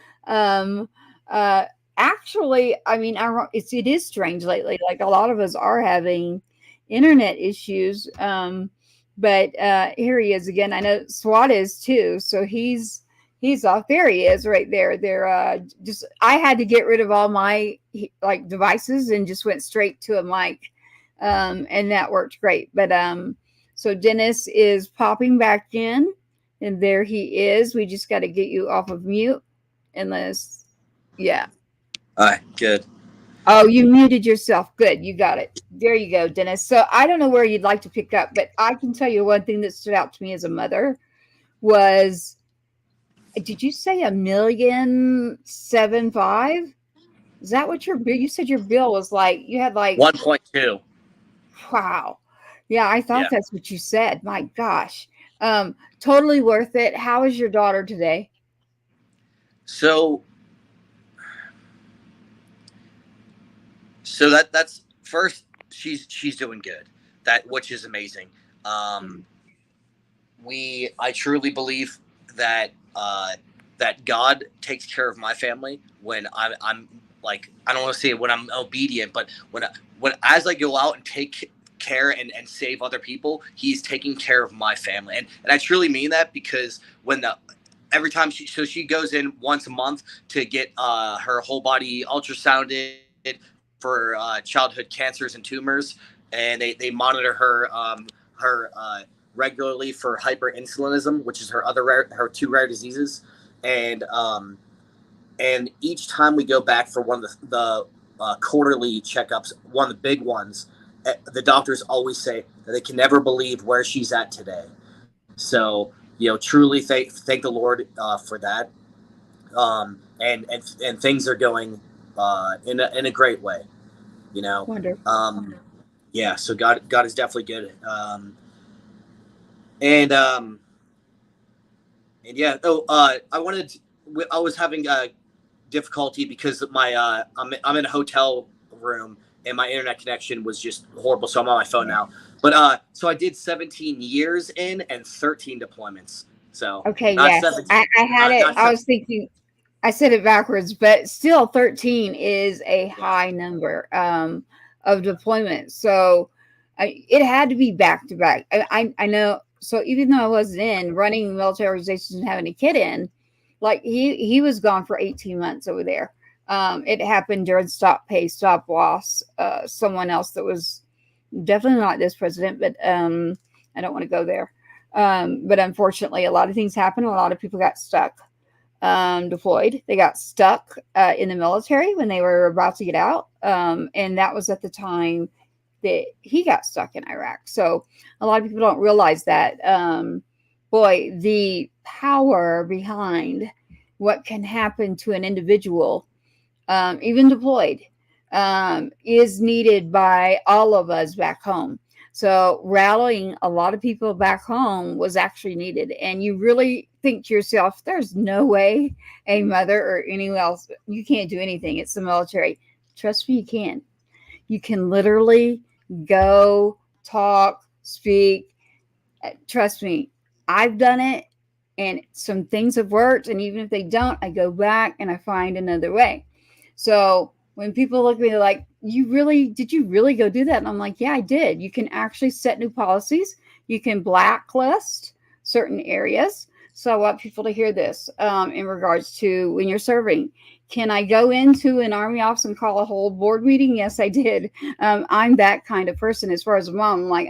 Actually, I mean, it is strange lately. Like a lot of us are having internet issues. But here he is again. I know SWAT is too. So he's off. There he is right there. I had to get rid of all my devices and just went straight to a mic. And that worked great. But so Dennis is popping back in, and there he is. We just got to get you off of mute. Yeah. All right, good. Oh, you muted yourself. Good. You got it. There you go, Dennis. So I don't know where you'd like to pick up, but I can tell you one thing that stood out to me as a mother was, did you say $1,000,750? Is that what your bill? You said your bill was like, you had like 1.2. Wow. Yeah, I thought that's what you said. My gosh. Totally worth it. How is your daughter today? So that's first, she's doing good. Which is amazing. I truly believe that that God takes care of my family when I'm like, I don't want to say when I'm obedient, but when as I go out and take care and save other people, he's taking care of my family. And I truly mean that, because every time she goes in once a month to get her whole body ultrasounded for childhood cancers and tumors, and they monitor her regularly for hyperinsulinism, which is her two rare diseases, and each time we go back for one of the quarterly checkups, one of the big ones, the doctors always say that they can never believe where she's at today. So, truly thank the Lord for that. And things are going in a great way, Wonderful. yeah. So God is definitely good. And yeah. I was having difficulty because I'm in a hotel room and my internet connection was just horrible. So I'm on my phone now. But so I did 17 years in and 13 deployments. So Okay, not yes. 17. I had it. Not I 17. was thinking I said it backwards, but still 13 is a Yeah. high number of deployments. So it had to be back to back. I know. So even though I wasn't in running military organizations and having a kid in, like he was gone for 18 months over there. It happened during stop pay, stop loss. Someone else that was definitely not this president, but I don't want to go there. But unfortunately, a lot of things happened. A lot of people got stuck, deployed. They got stuck in the military when they were about to get out. And that was at the time that he got stuck in Iraq. So a lot of people don't realize that. Boy, the power behind what can happen to an individual, even deployed, is needed by all of us back home. So rallying a lot of people back home was actually needed. And you really think to yourself, there's no way a mother or anyone else, you can't do anything. It's the military. Trust me, you can. You can literally go, talk, speak. Trust me, I've done it and some things have worked. And even if they don't, I go back and I find another way. So when people look at me like, did you really go do that? And I'm like, yeah, I did. You can actually set new policies. You can blacklist certain areas. So I want people to hear this in regards to when you're serving. Can I go into an Army office and call a whole board meeting? Yes, I did. I'm that kind of person as far as a mom. I'm like,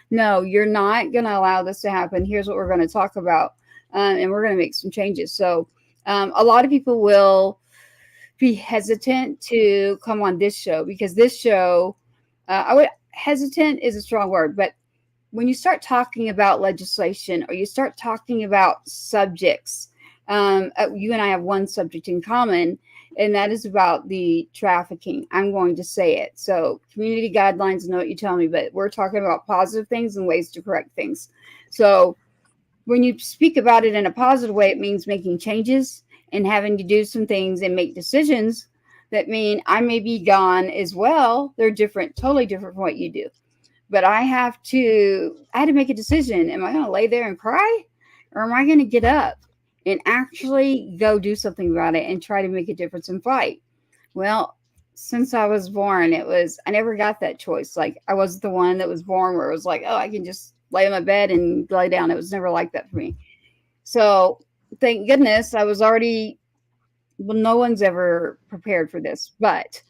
no, you're not going to allow this to happen. Here's what we're going to talk about. And we're going to make some changes. So a lot of people will be hesitant to come on this show because this show, hesitant is a strong word, but when you start talking about legislation or you start talking about subjects, you and I have one subject in common, and that is about the trafficking. I'm going to say it. So community guidelines, know what you tell me, but we're talking about positive things and ways to correct things. So when you speak about it in a positive way, it means making changes and having to do some things and make decisions that mean I may be gone as well. They're different, totally different from what you do. But I had to make a decision. Am I going to lay there and cry? Or am I going to get up and actually go do something about it and try to make a difference and fight? Well, since I was born, I never got that choice. Like I wasn't the one that was born where it was like, oh, I can just lay on my bed and lay down. It was never like that for me. So thank goodness I was already, no one's ever prepared for this, but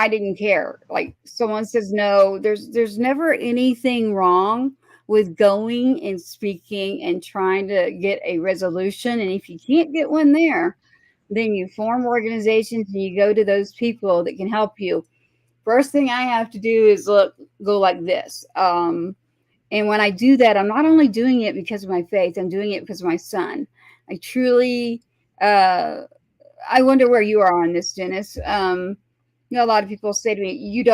I didn't care. Like someone says, no, there's never anything wrong with going and speaking and trying to get a resolution. And if you can't get one there, then you form organizations and you go to those people that can help you. First thing I have to do is go like this. And when I do that, I'm not only doing it because of my faith, I'm doing it because of my son. I truly, I wonder where you are on this, Dennis. A lot of people say to me, you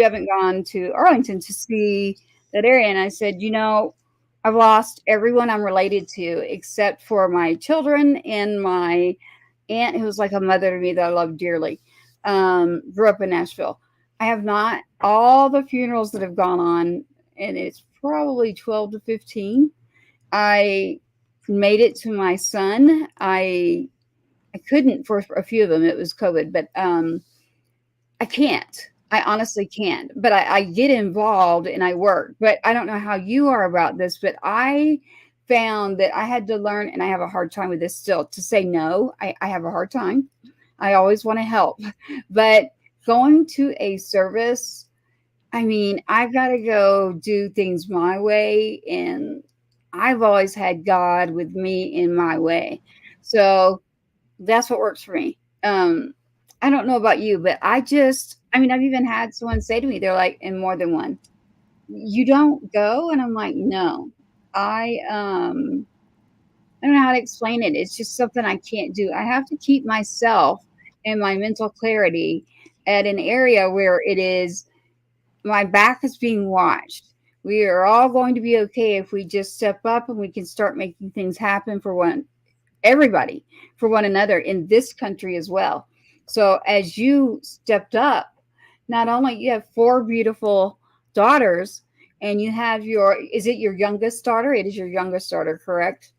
haven't gone to Arlington to see that area. And I said, I've lost everyone I'm related to except for my children and my aunt, who was like a mother to me that I love dearly. Grew up in Nashville. I have not, all the funerals that have gone on, and it's probably 12 to 15. I made it to my son. I couldn't for a few of them. It was COVID, but I can't. I honestly can't. But I get involved and I work. But I don't know how you are about this, but I found that I had to learn, and I have a hard time with this still, to say no. I have a hard time. I always want to help. But going to a service, I mean, I've got to go do things my way, and I've always had God with me in my way. So that's what works for me. I don't know about you, but I mean, I've even had someone say to me, they're like, and more than one, you don't go? And I'm like, no, I don't know how to explain it. It's just something I can't do. I have to keep myself and my mental clarity at an area where it is my back is being watched. We are all going to be okay if we just step up and we can start making things happen for everybody, for one another in this country as well. So as you stepped up, not only you have four beautiful daughters and you have is it your youngest daughter? It is your youngest daughter, correct?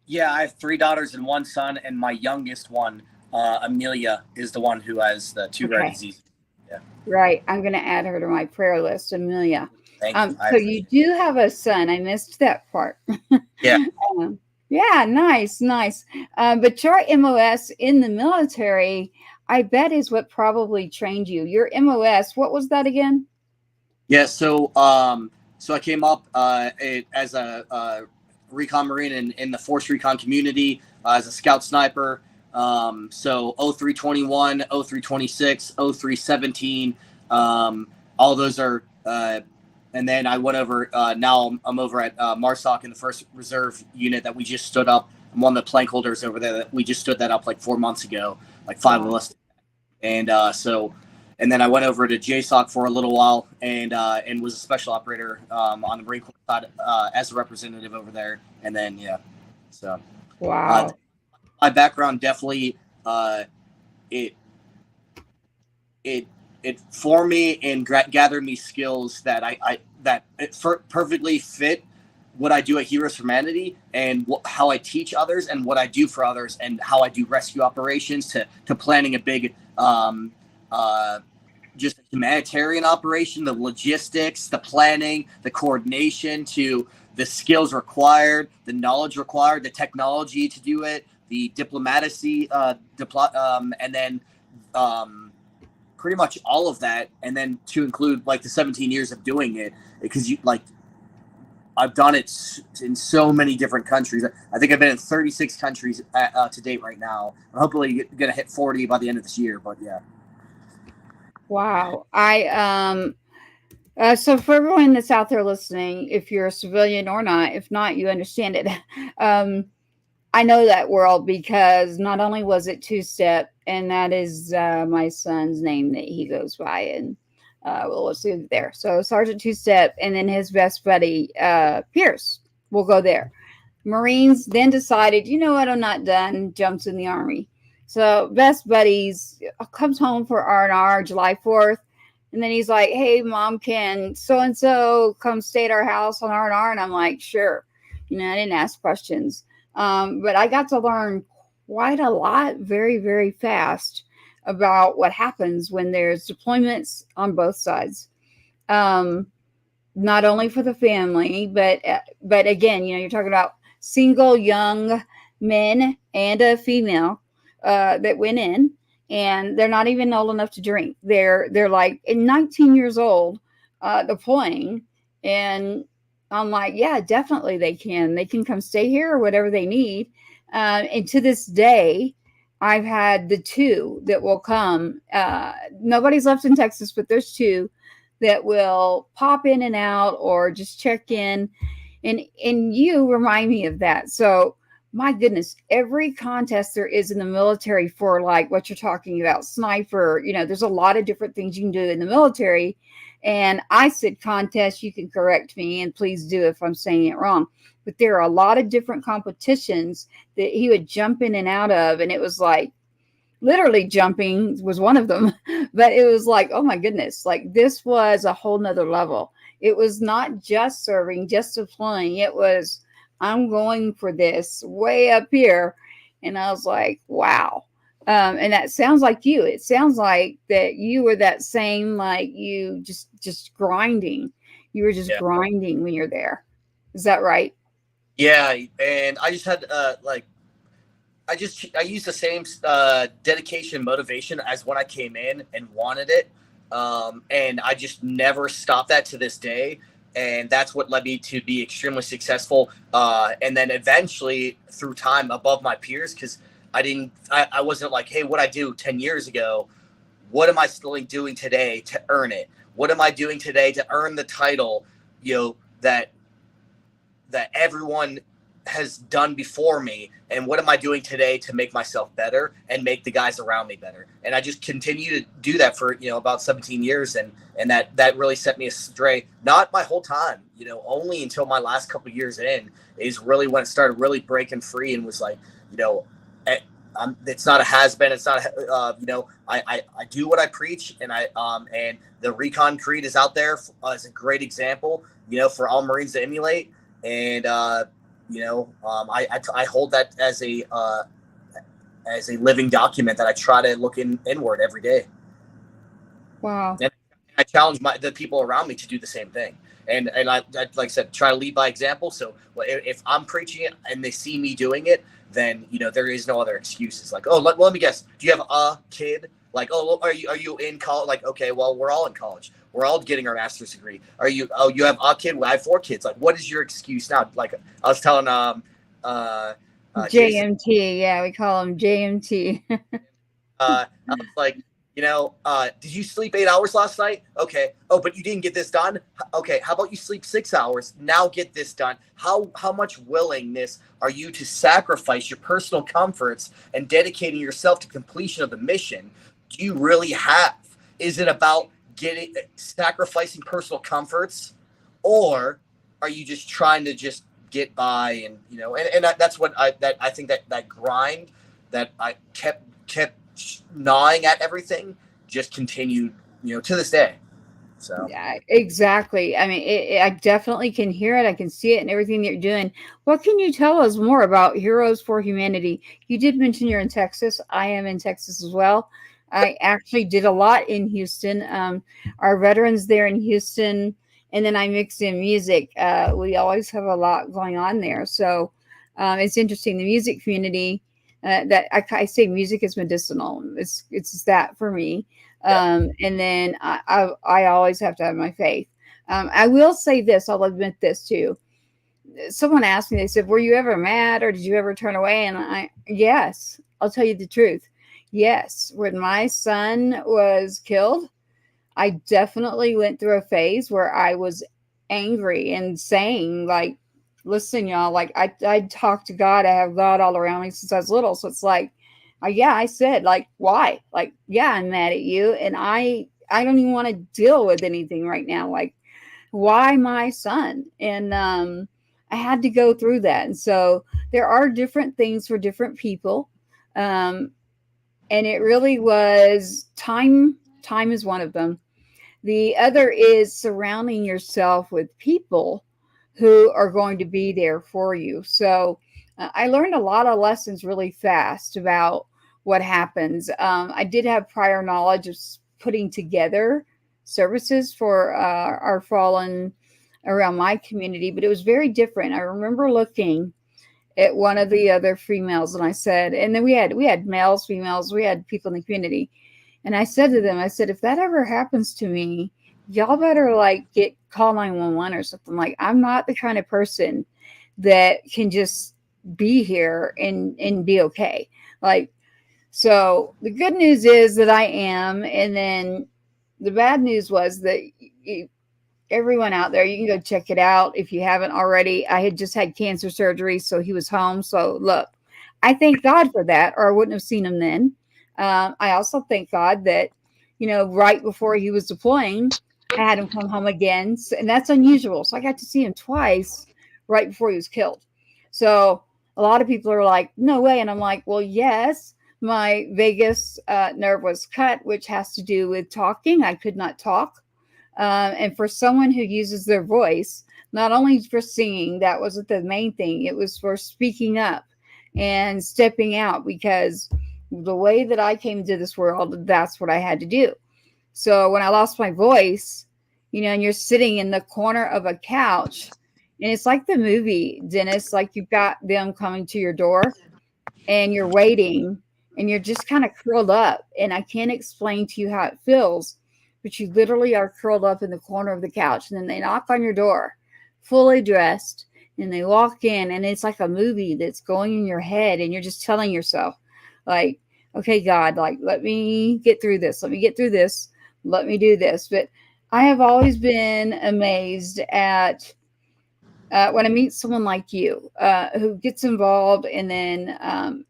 Yeah, I have 3 daughters and 1 son, and my youngest one, Amelia, is the one who has the two rare Okay. diseases. Yeah. Right. I'm going to add her to my prayer list, Amelia. Thank you. So you do have a son. I missed that part. Yeah. Yeah, nice. But your MOS in the military, I bet is what probably trained you. Your MOS, what was that again? Yeah. So I came up as a recon Marine in the Force Recon community as a scout sniper. So 0321, 0326, 0317, all those are, and then I went over, now I'm over at MARSOC in the 1st Reserve Unit that we just stood up. I'm one of the plank holders over there that we just stood that up like 4 months ago, like 5 of us. And and then I went over to JSOC for a little while and was a special operator on the Marine Corps side as a representative over there. And then, yeah, so. Wow. My background definitely, it formed me and gathered me skills that perfectly fit what I do at Heroes for Humanity and how I teach others and what I do for others and how I do rescue operations to planning a big, just a humanitarian operation, the logistics, the planning, the coordination, to the skills required, the knowledge required, the technology to do it, the diplomacy, and then pretty much all of that, and then to include like the 17 years of doing it, because I've done it in so many different countries. I think I've been in 36 countries to date right now. I'm hopefully going to hit 40 by the end of this year, but yeah. Wow. So for everyone that's out there listening, if you're a civilian or not, if not, you understand it. I know that world because not only was it two-step, and that is my son's name that he goes by, and let's leave it there. So Sergeant Two-Step, and then his best buddy, Pierce, will go there. Marines then decided, you know what, I'm not done, jumps in the Army. So best buddies comes home for R&R July 4th. And then he's like, hey, Mom, can so-and-so come stay at our house on R&R? And I'm like, sure. I didn't ask questions. But I got to learn quite a lot very, very fast about what happens when there's deployments on both sides. Not only for the family, but again, you're talking about single young men and a female that went in, and they're not even old enough to drink. They're like 19 years old, deploying, and I'm like, yeah, definitely they can. They can come stay here or whatever they need. And to this day, I've had the two that will come. Nobody's left in Texas, but there's two that will pop in and out or just check in. And you remind me of that. So my goodness, every contest there is in the military for like what you're talking about, sniper, there's a lot of different things you can do in the military. And I said contest, you can correct me and please do if I'm saying it wrong. But there are a lot of different competitions that he would jump in and out of. And it was like, literally jumping was one of them. But it was like, oh my goodness, like this was a whole nother level. It was not just serving, just deploying. It was, I'm going for this way up here. And I was like, wow. And that sounds like you. It sounds like that you were that same, like you just grinding. You were just grinding when you're there. Is that right? Yeah. And I just had I used the same dedication, motivation as when I came in and wanted it. And I just never stopped that to this day. And that's what led me to be extremely successful. And then eventually through time above my peers, because I wasn't like, hey, what I do 10 years ago what am I still doing today to earn it? What am I doing today to earn the title, that everyone has done before me, and what am I doing today to make myself better and make the guys around me better? And I just continue to do that for about 17 years, and that really set me astray. Not my whole time, only until my last couple of years in is really when it started really breaking free and was like, it's not a has-been. It's not I do what I preach, and and the Recon Creed is out there as a great example, for all Marines to emulate. And I hold that as a living document that I try to look inward every day. Wow. And I challenge the people around me to do the same thing. And I, like I said, try to lead by example. So if I'm preaching it and they see me doing it, then there is no other excuses. Like, oh, let me guess. Do you have a kid? Like, oh, are you in college? Like, okay, well, we're all in college. We're all getting our master's degree. You have a kid? Well, I have 4 kids. Like, what is your excuse now? Like, I was telling JMT, yeah, we call him JMT. I was like, did you sleep 8 hours last night? Okay. Oh, but you didn't get this done? Okay. How about you sleep 6 hours? Now get this done. How much willingness are you to sacrifice your personal comforts and dedicating yourself to completion of the mission do you really have? Is it about sacrificing personal comforts, or are you just trying to just get by? And that's what I think that grind that I kept gnawing at everything just continued to this day. So yeah, exactly. I mean, I definitely can hear it. I can see it in everything that you're doing. What can you tell us more about Heroes for Humanity? You did mention you're in Texas. I am in Texas as well. I actually did a lot in Houston. Our veterans there in Houston, and then I mixed in music. We always have a lot going on there. So it's interesting. The music community, that I say music is medicinal. It's that for me. And then I always have to have my faith. I will say this. I'll admit this too. Someone asked me, they said, were you ever mad or did you ever turn away? And yes, I'll tell you the truth. Yes. When my son was killed, I definitely went through a phase where I was angry and saying, like, listen, y'all, like I talk to God. I have God all around me since I was little. So it's like, I said, like, why? Like, yeah, I'm mad at you. And I don't even want to deal with anything right now. Like, why my son? And I had to go through that. And so there are different things for different people. And it really was time. Time is one of them. The other is surrounding yourself with people who are going to be there for you. So I learned a lot of lessons really fast about what happens. I did have prior knowledge of putting together services for our fallen around my community, but it was very different. I remember looking at one of the other females and I said, and then we had males, females, we had people in the community. And I said to them, I said, if that ever happens to me, y'all better like call 911 or something. Like, I'm not the kind of person that can just be here and be okay. Like, so the good news is that I am. And then the bad news was that everyone out there, you can go check it out if you haven't already. I had just had cancer surgery, so he was home. So look, I thank God for that, or I wouldn't have seen him then. I also thank God that, right before he was deploying, I had him come home again. And that's unusual. So I got to see him twice right before he was killed. So a lot of people are like, no way. And I'm like, well, yes, my vagus nerve was cut, which has to do with talking. I could not talk. And for someone who uses their voice, not only for singing, that wasn't the main thing. It was for speaking up and stepping out, because the way that I came into this world, that's what I had to do. So when I lost my voice, and you're sitting in the corner of a couch, and it's like the movie, Dennis, like you've got them coming to your door and you're waiting and you're just kind of curled up. And I can't explain to you how it feels, but you literally are curled up in the corner of the couch. And then they knock on your door, fully dressed, and they walk in, and it's like a movie that's going in your head, and you're just telling yourself, like, okay, God, like, let me get through this. Let me get through this. Let me do this. But I have always been amazed at when I meet someone like you who gets involved, and then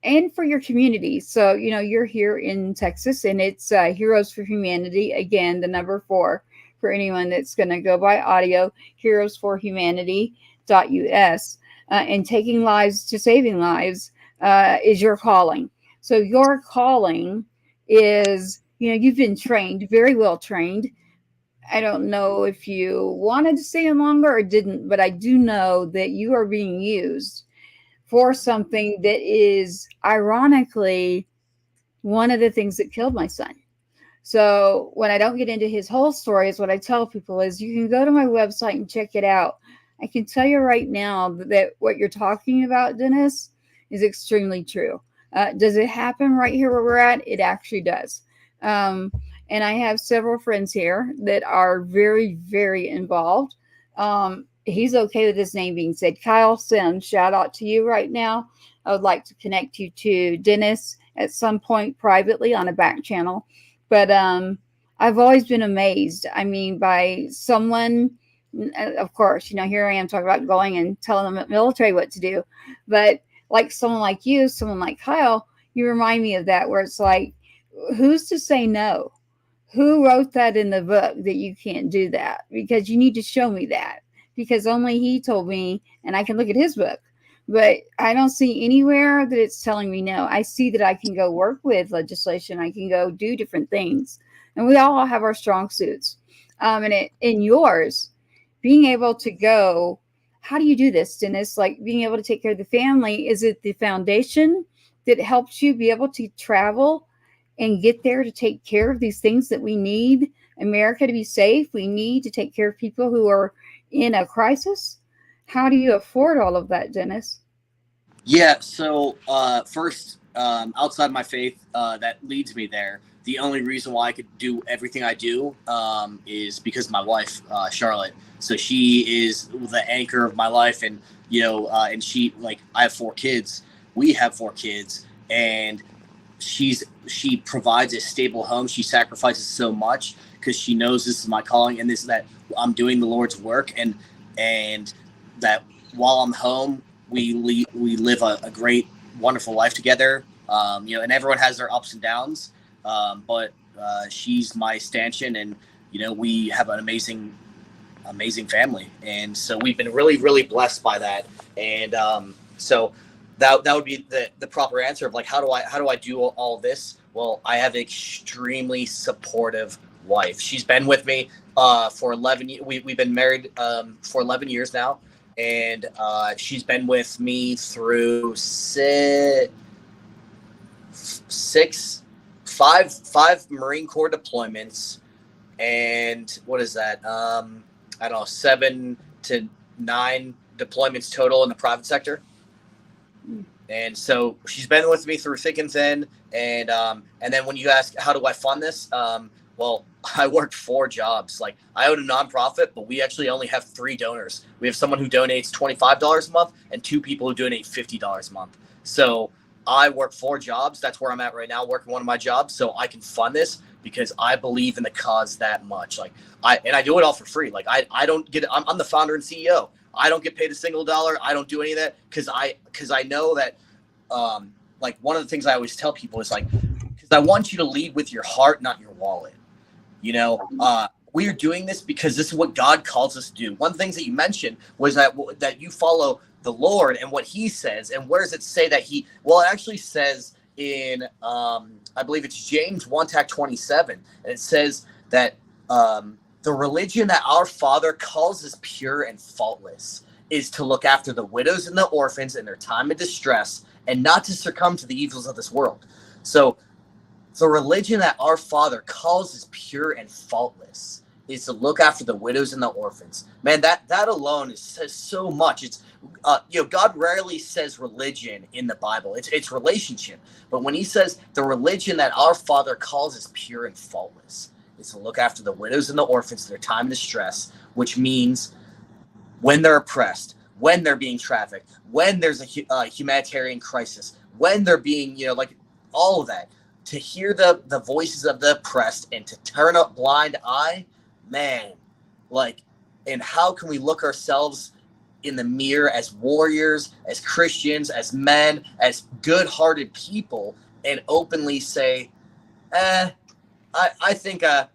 and for your community. So you're here in Texas, and it's Heroes for Humanity. Again, the number 4 for anyone that's going to go by audio. Heroes for Humanity.us, and taking lives to saving lives is your calling. So your calling is, you've been trained, very well trained. I don't know if you wanted to stay in longer or didn't, but I do know that you are being used for something that is ironically one of the things that killed my son. So when I don't get into his whole story, is what I tell people is you can go to my website and check it out. I can tell you right now that what you're talking about, Dennis, is extremely true. Does it happen right here where we're at? It actually does. And I have several friends here that are very, very involved. He's okay with his name being said. Kyle Sims, shout out to you right now. I would like to connect you to Dennis at some point privately on a back channel. But I've always been amazed. I mean, by someone, of course, here I am talking about going and telling the military what to do. But like someone like you, someone like Kyle, you remind me of that, where it's like, who's to say no? Who wrote that in the book that you can't do that? Because you need to show me that. Because only he told me, and I can look at his book. But I don't see anywhere that it's telling me no. I see that I can go work with legislation. I can go do different things. And we all have our strong suits. In yours, being able to go, how do you do this, Dennis? Like being able to take care of the family. Is it the foundation that helps you be able to travel and get there to take care of these things that we need America to be safe? We need to take care of people who are in a crisis. How do you afford all of that, Dennis? Yeah, so first, outside my faith that leads me there, the only reason why I could do everything I do is because of my wife, Charlotte. So she is the anchor of my life, and and she, like, I have 4 kids. We have 4 kids, and she provides a stable home. She sacrifices so much because she knows this is my calling, and that I'm doing the Lord's work, and that while I'm home, we live a great, wonderful life together. And everyone has their ups and downs, but she's my stanchion, and we have an amazing family, and so we've been really, really blessed by that. And so that would be the proper answer of, like, how do I do all this? Well, I have an extremely supportive wife. She's been with me for 11 years. We've been married for 11 years now, and she's been with me through five Marine Corps deployments, and what is that? I don't know, 7 to 9 deployments total in the private sector. And so she's been with me through thick and thin. And then when you ask, how do I fund this? Well, I worked 4 jobs. Like, I own a nonprofit, but we actually only have 3 donors. We have someone who donates $25 a month and 2 people who donate $50 a month. So I work 4 jobs. That's where I'm at right now, working one of my jobs, so I can fund this because I believe in the cause that much. Like, I do it all for free. Like, I don't get. I'm the founder and CEO. I don't get paid a single dollar. I don't do any of that because I know that. Like, one of the things I always tell people is, like, because I want you to lead with your heart, not your wallet. We are doing this because this is what God calls us to do. One of the things that you mentioned was that you follow the Lord and what He says. And where does it say that He? Well, it actually says in I believe it's James 1:27, and it says that the religion that our Father calls us pure and faultless is to look after the widows and the orphans in their time of distress, and not to succumb to the evils of this world. So the religion that our Father calls us pure and faultless is to look after the widows and the orphans. Man, that alone says so much. It's God rarely says religion in the Bible. It's relationship. But when He says the religion that our Father calls us pure and faultless is to look after the widows and the orphans in their time of distress, which means when they're oppressed, when they're being trafficked, when there's a humanitarian crisis, when they're being, like, all of that. to hear the voices of the oppressed and to turn a blind eye, man, like, and how can we look ourselves in the mirror as warriors, as Christians, as men, as good-hearted people, and openly say, I think I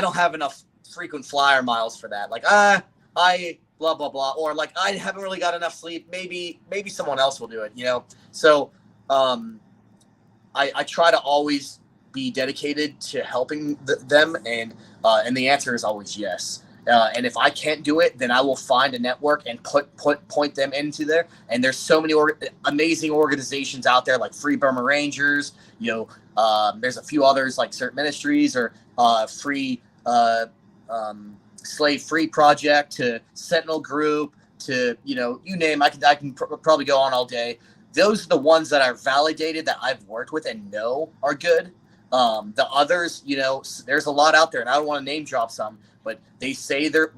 don't have enough frequent flyer miles for that. Like, I blah blah blah, or like I haven't really got enough sleep. Maybe someone else will do it. So I try to always be dedicated to helping them, and the answer is always yes. And if I can't do it, then I will find a network and point them into there. And there's so many amazing organizations out there, like Free Burma Rangers. There's a few others like certain ministries, or Free Slave Free Project, to Sentinel Group, to you name. I can probably go on all day. Those are the ones that are validated, that I've worked with and know are good. The others, there's a lot out there, and I don't want to name drop some, but they say they're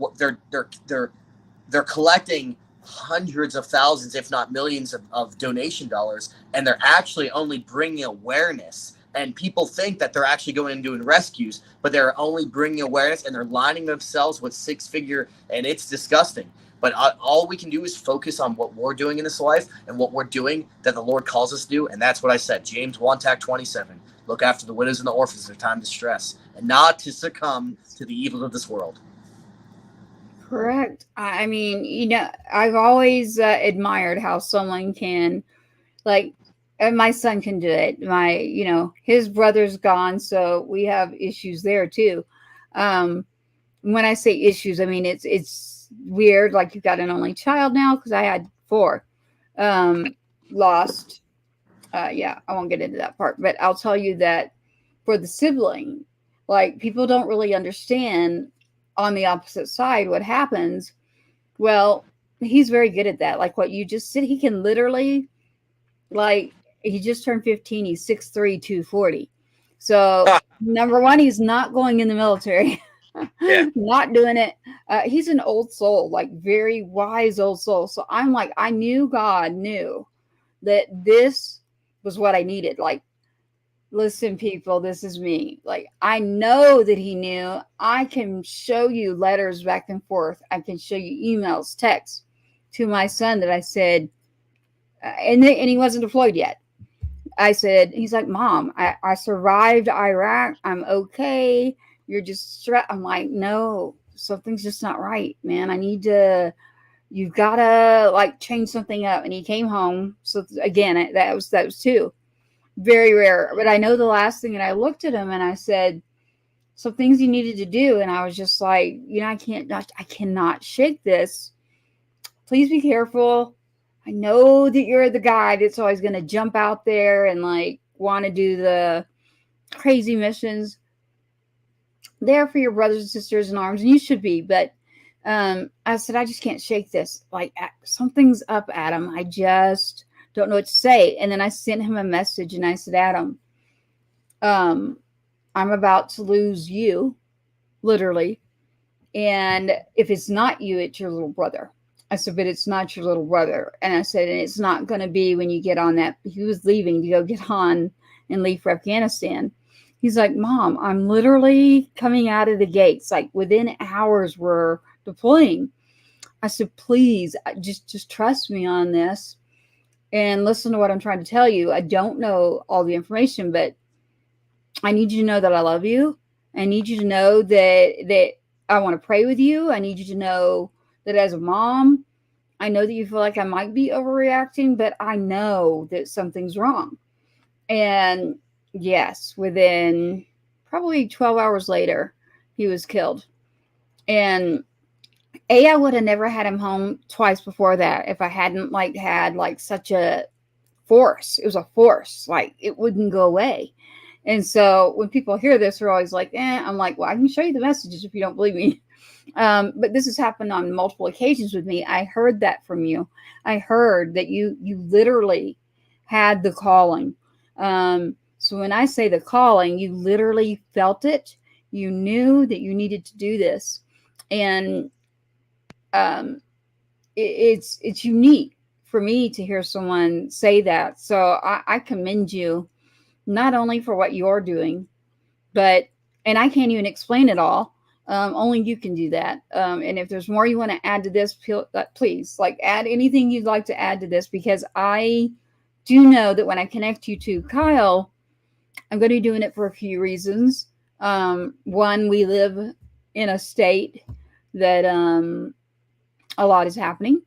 collecting hundreds of thousands, if not millions of donation dollars, and they're actually only bringing awareness. And people think that they're actually going and doing rescues, but they're only bringing awareness, and they're lining themselves with six-figure, and it's disgusting. But all we can do is focus on what we're doing in this life and what we're doing that the Lord calls us to do. And that's what I said. James 1:27. Look after the widows and the orphans in their time of distress, and not to succumb to the evils of this world. Correct. I mean, I've always admired how someone can, like, and my son can do it. His brother's gone, so we have issues there too. When I say issues, I mean it's weird. Like, you've got an only child now, because I had 4 lost. I won't get into that part, but I'll tell you that for the sibling, like, people don't really understand on the opposite side what happens. Well, he's very good at that. Like what you just said, he can literally, like, he just turned 15. He's 6'3", 240. So number one, he's not going in the military. Yeah. Not doing it. He's an old soul, like very wise old soul. So I'm like, I knew God knew that this was what I needed. Like, listen, people, this is me. Like, I know that he knew. I can show you letters back and forth. I can show you emails, texts to my son that I said, and he wasn't deployed yet. I said, he's like, Mom, I survived Iraq. I'm okay. You're just stressed. I'm like, no, something's just not right, man. You've got to like change something up. And he came home. So again, that was 2. Very rare. But I know the last thing, and I looked at him and I said, some things you needed to do. And I was just like, I cannot shake this. Please be careful. I know that you're the guy that's always going to jump out there and like want to do the crazy missions. There for your brothers and sisters in arms, and you should be. But I said, I just can't shake this. Like, something's up, Adam. I just don't know what to say. And then I sent him a message, and I said, Adam, I'm about to lose you, literally. And if it's not you, it's your little brother. I said, but it's not your little brother. And I said, and it's not going to be when you get on that. He was leaving to go get on and leave for Afghanistan. He's like, Mom, I'm literally coming out of the gates. Like, within hours, we're deploying. I said, please, just trust me on this and listen to what I'm trying to tell you. I don't know all the information, but I need you to know that I love you. I need you to know that I want to pray with you. I need you to know that as a mom, I know that you feel like I might be overreacting, but I know that something's wrong. And yes, within probably 12 hours later, he was killed. And I would have never had him home twice before that if I hadn't had such a force. It was a force. Like, it wouldn't go away. And so when people hear this, they're always like, I'm like, well, I can show you the messages if you don't believe me. But this has happened on multiple occasions with me. I heard that from you. I heard that you literally had the calling. So when I say the calling, you literally felt it. You knew that you needed to do this. And it's unique for me to hear someone say that. So I commend you not only for what you're doing, but, and I can't even explain it all. Only you can do that. And if there's more you want to add to this, please, like, add anything you'd like to add to this, because I do know that when I connect you to Kyle, I'm going to be doing it for a few reasons. One, we live in a state that a lot is happening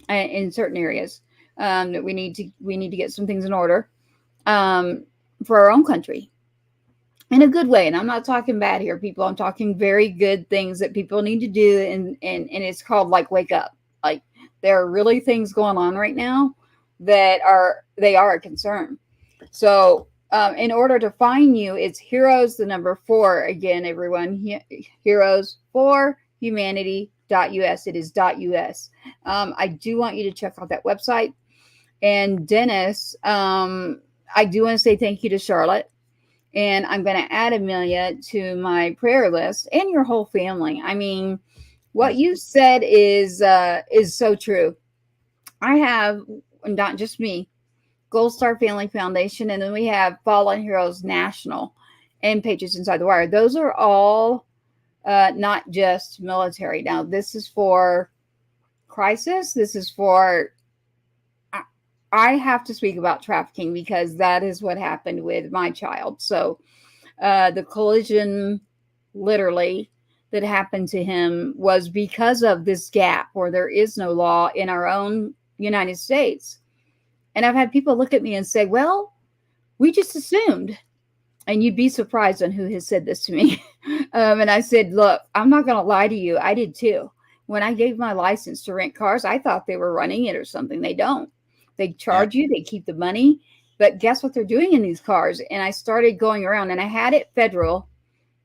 in certain areas, that we need to get some things in order for our own country, in a good way. And I'm not talking bad here, people. I'm talking very good things that people need to do. And it's called, like, wake up. Like, there are really things going on right now that are a concern. So in order to find you, it's heroes, the number 4. Again, everyone, heroes for humanity.us. It is .us. I do want you to check out that website. And Dennis, I do want to say thank you to Charlotte. And I'm going to add Amelia to my prayer list, and your whole family. I mean, what you said is so true. I have, not just me, Gold Star Family Foundation, and then we have Fallen Heroes National and Patriots Inside the Wire. Those are all not just military. Now, this is for crisis. This is for, I have to speak about trafficking, because that is what happened with my child. So the collision, literally, that happened to him was because of this gap where there is no law in our own United States. And I've had people look at me and say, well, we just assumed. And you'd be surprised on who has said this to me. And I said, look, I'm not going to lie to you. I did too. When I gave my license to rent cars, I thought they were running it or something. They don't. They charge you, they keep the money, but guess what they're doing in these cars? And I started going around, and I had it federal,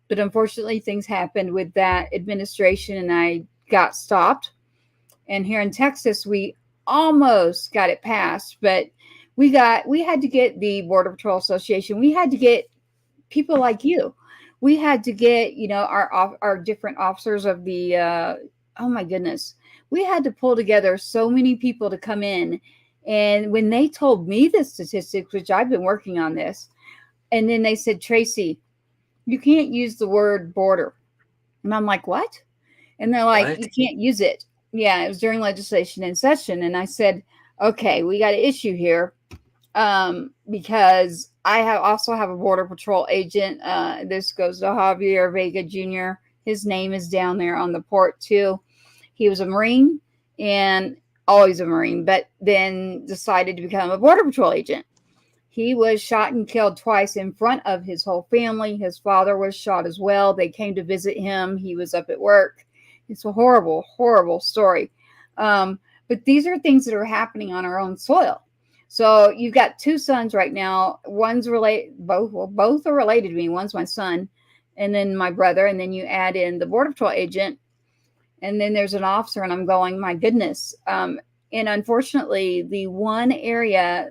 but unfortunately things happened with that administration and I got stopped. And here in Texas, we almost got it passed, but we had to get the Border Patrol Association. We had to get people like you. We had to get, our different officers of the, oh my goodness, we had to pull together so many people to come in. And when they told me the statistics, which I've been working on this, and then they said, Tracy, you can't use the word border. And I'm like, what? And they're like, what? You can't use it. Yeah, it was during legislation in session. And I said, okay, we got an issue here, because I also have a Border Patrol agent. This goes to Javier Vega Jr. His name is down there on the port too. He was a Marine, and always a Marine, but then decided to become a Border Patrol agent. He was shot and killed twice in front of his whole family. His father was shot as well. They came to visit him. He was up at work. It's a horrible, horrible story. But these are things that are happening on our own soil. So you've got 2 sons right now. One's related, both are related to me. One's my son, and then my brother, and then you add in the Border Patrol agent. And then there's an officer, and I'm going, my goodness. And unfortunately, the one area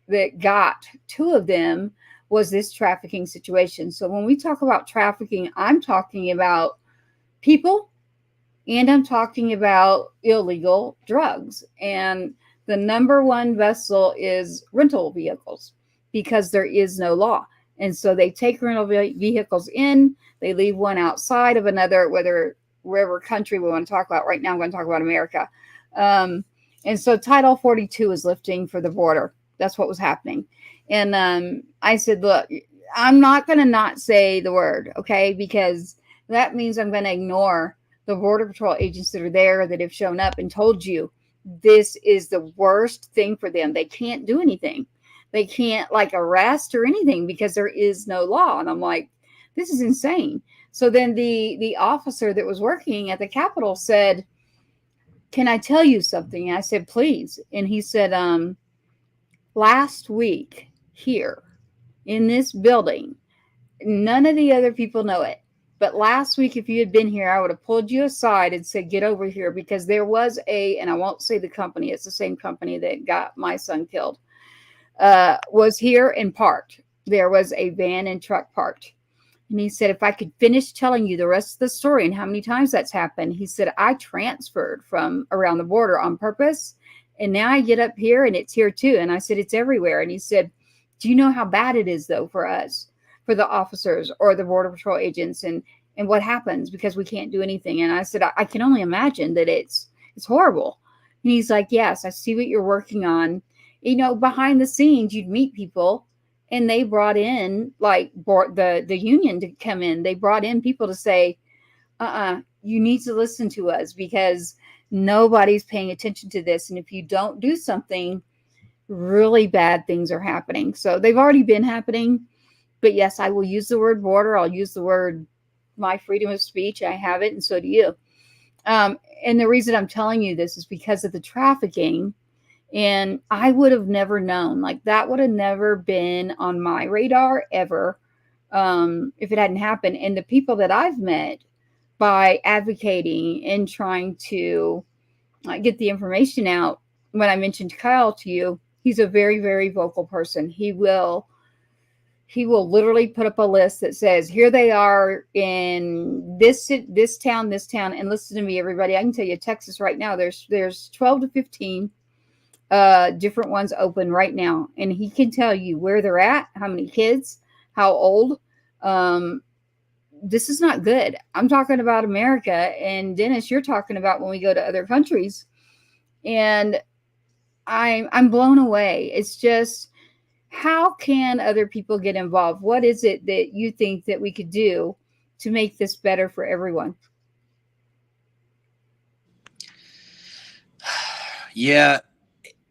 that got 2 of them was this trafficking situation. So when we talk about trafficking, I'm talking about people, and I'm talking about illegal drugs. And the number one vessel is rental vehicles, because there is no law. And so they take rental vehicles in, they leave one outside of another, wherever country we want to talk about. Right now, I'm going to talk about America. And so Title 42 is lifting for the border. That's what was happening. And I said, look, I'm not going to not say the word, okay? Because that means I'm going to ignore the Border Patrol agents that are there, that have shown up and told you this is the worst thing for them. They can't do anything. They can't, like, arrest or anything, because there is no law. And I'm like, this is insane. So then the officer that was working at the Capitol said, can I tell you something? And I said, please. And he said, last week here in this building, none of the other people know it, but last week, if you had been here, I would have pulled you aside and said, get over here, because there was and I won't say the company, it's the same company that got my son killed, was here and parked. There was a van and truck parked. And he said, if I could finish telling you the rest of the story and how many times that's happened, he said, I transferred from around the border on purpose. And now I get up here and it's here too. And I said, it's everywhere. And he said, Do you know how bad it is though for us, for the officers or the Border Patrol agents, and what happens because we can't do anything? And I said, I can only imagine that it's horrible. And he's like, yes, I see what you're working on. You know, behind the scenes, you'd meet people, and they brought in like the union to come in. They brought in people to say, you need to listen to us because nobody's paying attention to this. And if you don't do something, really bad things are happening. So they've already been happening. But yes, I will use the word border. I'll use the word my freedom of speech. I have it, and so do you. And the reason I'm telling you this is because of the trafficking. And I would have never known. Like, that would have never been on my radar ever if it hadn't happened. And the people that I've met by advocating and trying to get the information out, when I mentioned Kyle to you, he's a very, very vocal person. He will literally put up a list that says, here they are in this town, and listen to me, everybody. I can tell you, Texas right now, there's 12 to 15 different ones open right now, and he can tell you where they're at, how many kids, how old. This is not good. I'm talking about America, and Dennis, you're talking about when we go to other countries, and I'm blown away. It's just, how can other people get involved? What is it that you think that we could do to make this better for everyone? Yeah,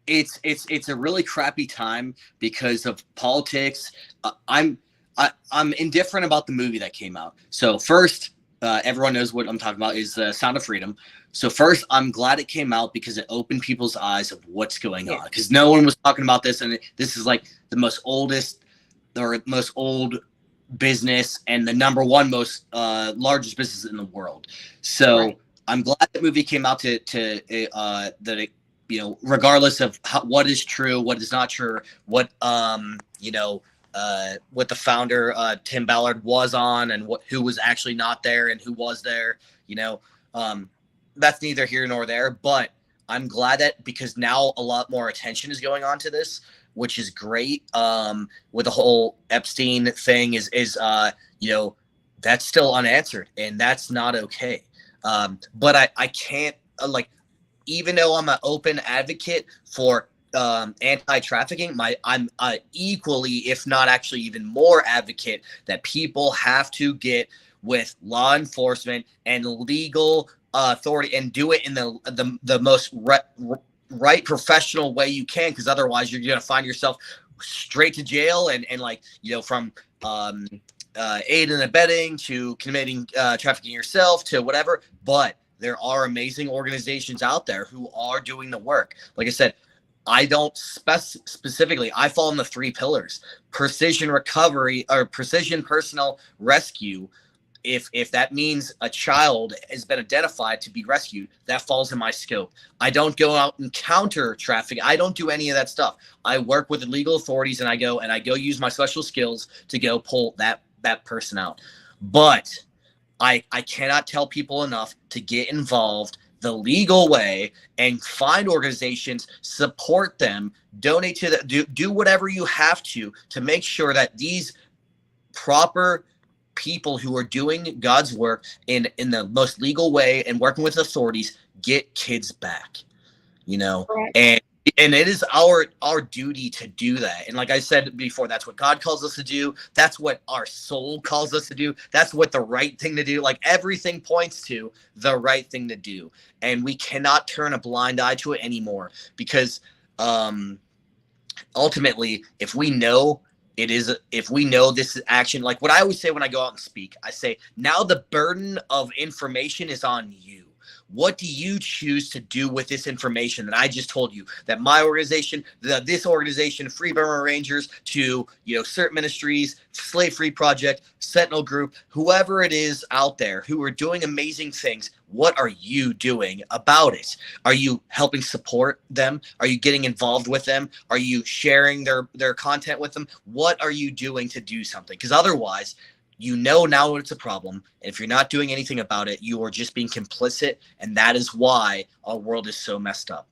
it's a really crappy time because of politics. I'm indifferent about the movie that came out. So first, everyone knows what I'm talking about is the Sound of Freedom. So first, I'm glad it came out because it opened people's eyes of what's going on. Because no one was talking about this, and this is like the most old business and the number one most largest business in the world. So right. I'm glad the movie came out to that it, you know, regardless of what is true, what is not true, what what the founder Tim Ballard was on, and who was actually not there and who was there. You know, that's neither here nor there. But I'm glad that, because now a lot more attention is going on to this, which is great. With the whole Epstein thing is that's still unanswered, and that's not okay. But I can't even though I'm an open advocate for anti-trafficking, I'm equally, if not actually even more, advocate that people have to get with law enforcement and legal authority and do it in the most right professional way you can, because otherwise you're going to find yourself straight to jail and from aid and abetting to committing trafficking yourself to whatever. But there are amazing organizations out there who are doing the work. Like I said, I don't specifically, I fall in the 3 pillars: precision recovery or precision personal rescue. If that means a child has been identified to be rescued, that falls in my scope. I don't go out and counter trafficking. I don't do any of that stuff. I work with the legal authorities, and I go use my special skills to go pull that person out. But I cannot tell people enough to get involved the legal way and find organizations, support them, donate to them, do whatever you have to make sure that these proper people who are doing God's work in the most legal way and working with authorities get kids back, Correct. And it is our duty to do that. And like I said before, that's what God calls us to do. That's what our soul calls us to do. That's what the right thing to do. Like, everything points to the right thing to do. And we cannot turn a blind eye to it anymore, because ultimately, if we know this is action, like what I always say when I go out and speak, I say, now the burden of information is on you. What do you choose to do with this information that I just told you? That my organization, this organization, Free Burma Rangers, to CERT Ministries, Slave Free Project, Sentinel Group, whoever it is out there who are doing amazing things, what are you doing about it? Are you helping support them? Are you getting involved with them? Are you sharing their content with them? What are you doing to do something? Because otherwise, now it's a problem. And if you're not doing anything about it, you are just being complicit. And that is why our world is so messed up.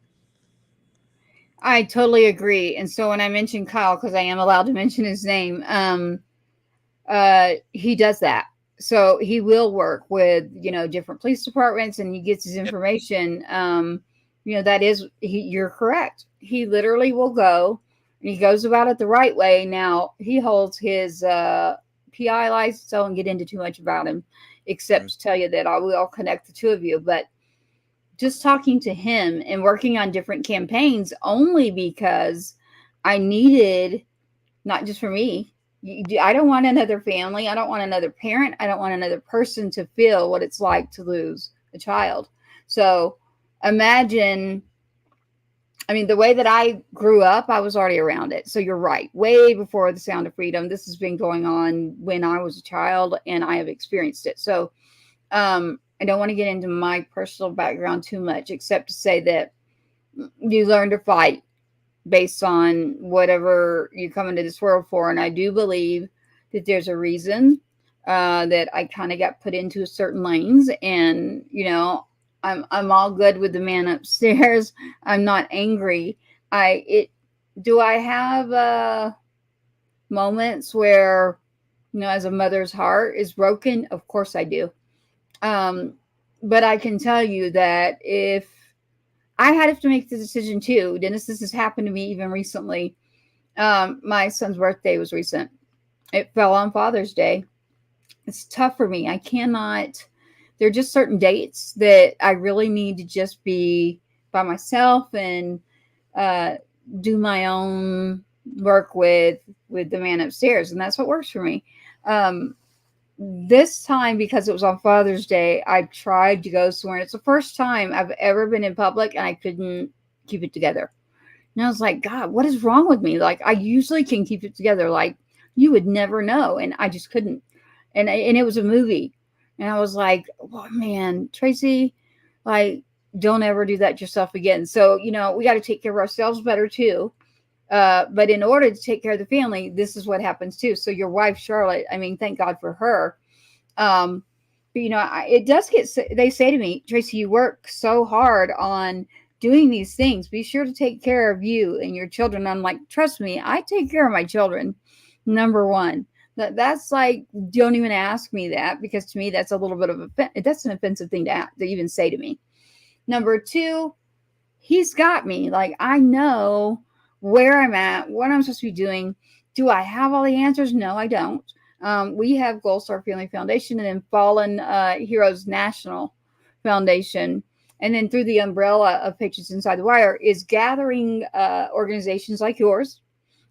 I totally agree. And so when I mentioned Kyle, because I am allowed to mention his name, he does that. So he will work with, different police departments, and he gets his information. That is, you're correct. He literally will go, and he goes about it the right way. Now he holds his PI license, so I won't get into too much about him, except to tell you that I will connect the two of you. But just talking to him and working on different campaigns only because I needed, not just for me, I don't want another family. I don't want another parent. I don't want another person to feel what it's like to lose a child. So imagine, the way that I grew up, I was already around it. So you're right. Way before the Sound of Freedom, this has been going on when I was a child, and I have experienced it. So I don't want to get into my personal background too much, except to say that you learn to fight based on whatever you come into this world for. And I do believe that there's a reason that I kind of got put into certain lanes. And, I'm all good with the man upstairs. I'm not angry. Do I have moments where, as a mother's heart is broken? Of course I do. But I can tell you that if I had to make the decision too, Dennis, this has happened to me even recently. My son's birthday was recent. It fell on Father's Day. It's tough for me. I cannot, there are just certain dates that I really need to just be by myself and do my own work with the man upstairs. And that's what works for me. This time, because it was on Father's Day, I tried to go somewhere. It's the first time I've ever been in public and I couldn't keep it together. And I was like, God, what is wrong with me? Like, I usually can keep it together. Like, you would never know. And I just couldn't. And it was a movie. And I was like, oh, man, Tracy, like, don't ever do that yourself again. So, we got to take care of ourselves better, too. But in order to take care of the family, this is what happens too. So your wife, Charlotte, thank God for her. But it does they say to me, Tracy, you work so hard on doing these things. Be sure to take care of you and your children. I'm like, trust me, I take care of my children. Number one, that's like, don't even ask me that, because to me, that's a little bit of that's an offensive thing to even say to me. Number two, he's got me. Like, I know where I'm at, what I'm supposed to be doing. Do I have all the answers? No, I don't. We have Gold Star Family Foundation and then Fallen Heroes National Foundation. And then through the umbrella of Patriots Inside the Wire is gathering organizations like yours,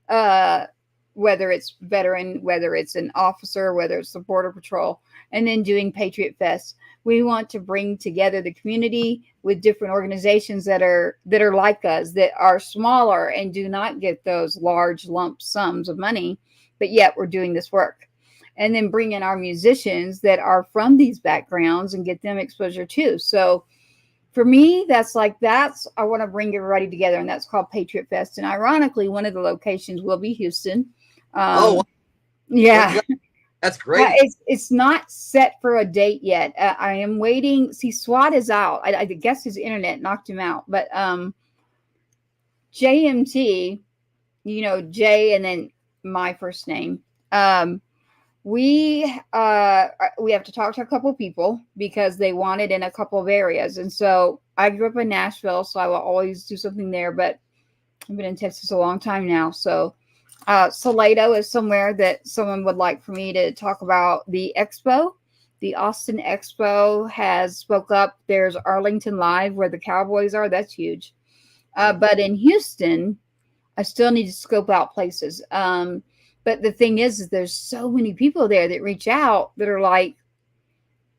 whether it's veteran, whether it's an officer, whether it's the Border Patrol, and then doing Patriot Fest. We want to bring together the community with different organizations that are like us, that are smaller and do not get those large lump sums of money, but yet we're doing this work. And then bring in our musicians that are from these backgrounds and get them exposure too. So for me, I want to bring everybody together, and that's called Patriot Fest. And ironically, one of the locations will be Houston. Yeah. That's great. It's not set for a date yet. I am waiting. See, SWAT is out. I guess his internet knocked him out. But JMT, Jay and then my first name. We have to talk to a couple of people because they want it in a couple of areas. And so I grew up in Nashville, so I will always do something there. But I've been in Texas a long time now, so. Salado is somewhere that someone would like for me to talk about the expo. The Austin Expo has spoke up. There's Arlington Live where the Cowboys are. That's huge. But in Houston, I still need to scope out places. But the thing is there's so many people there that reach out that are like,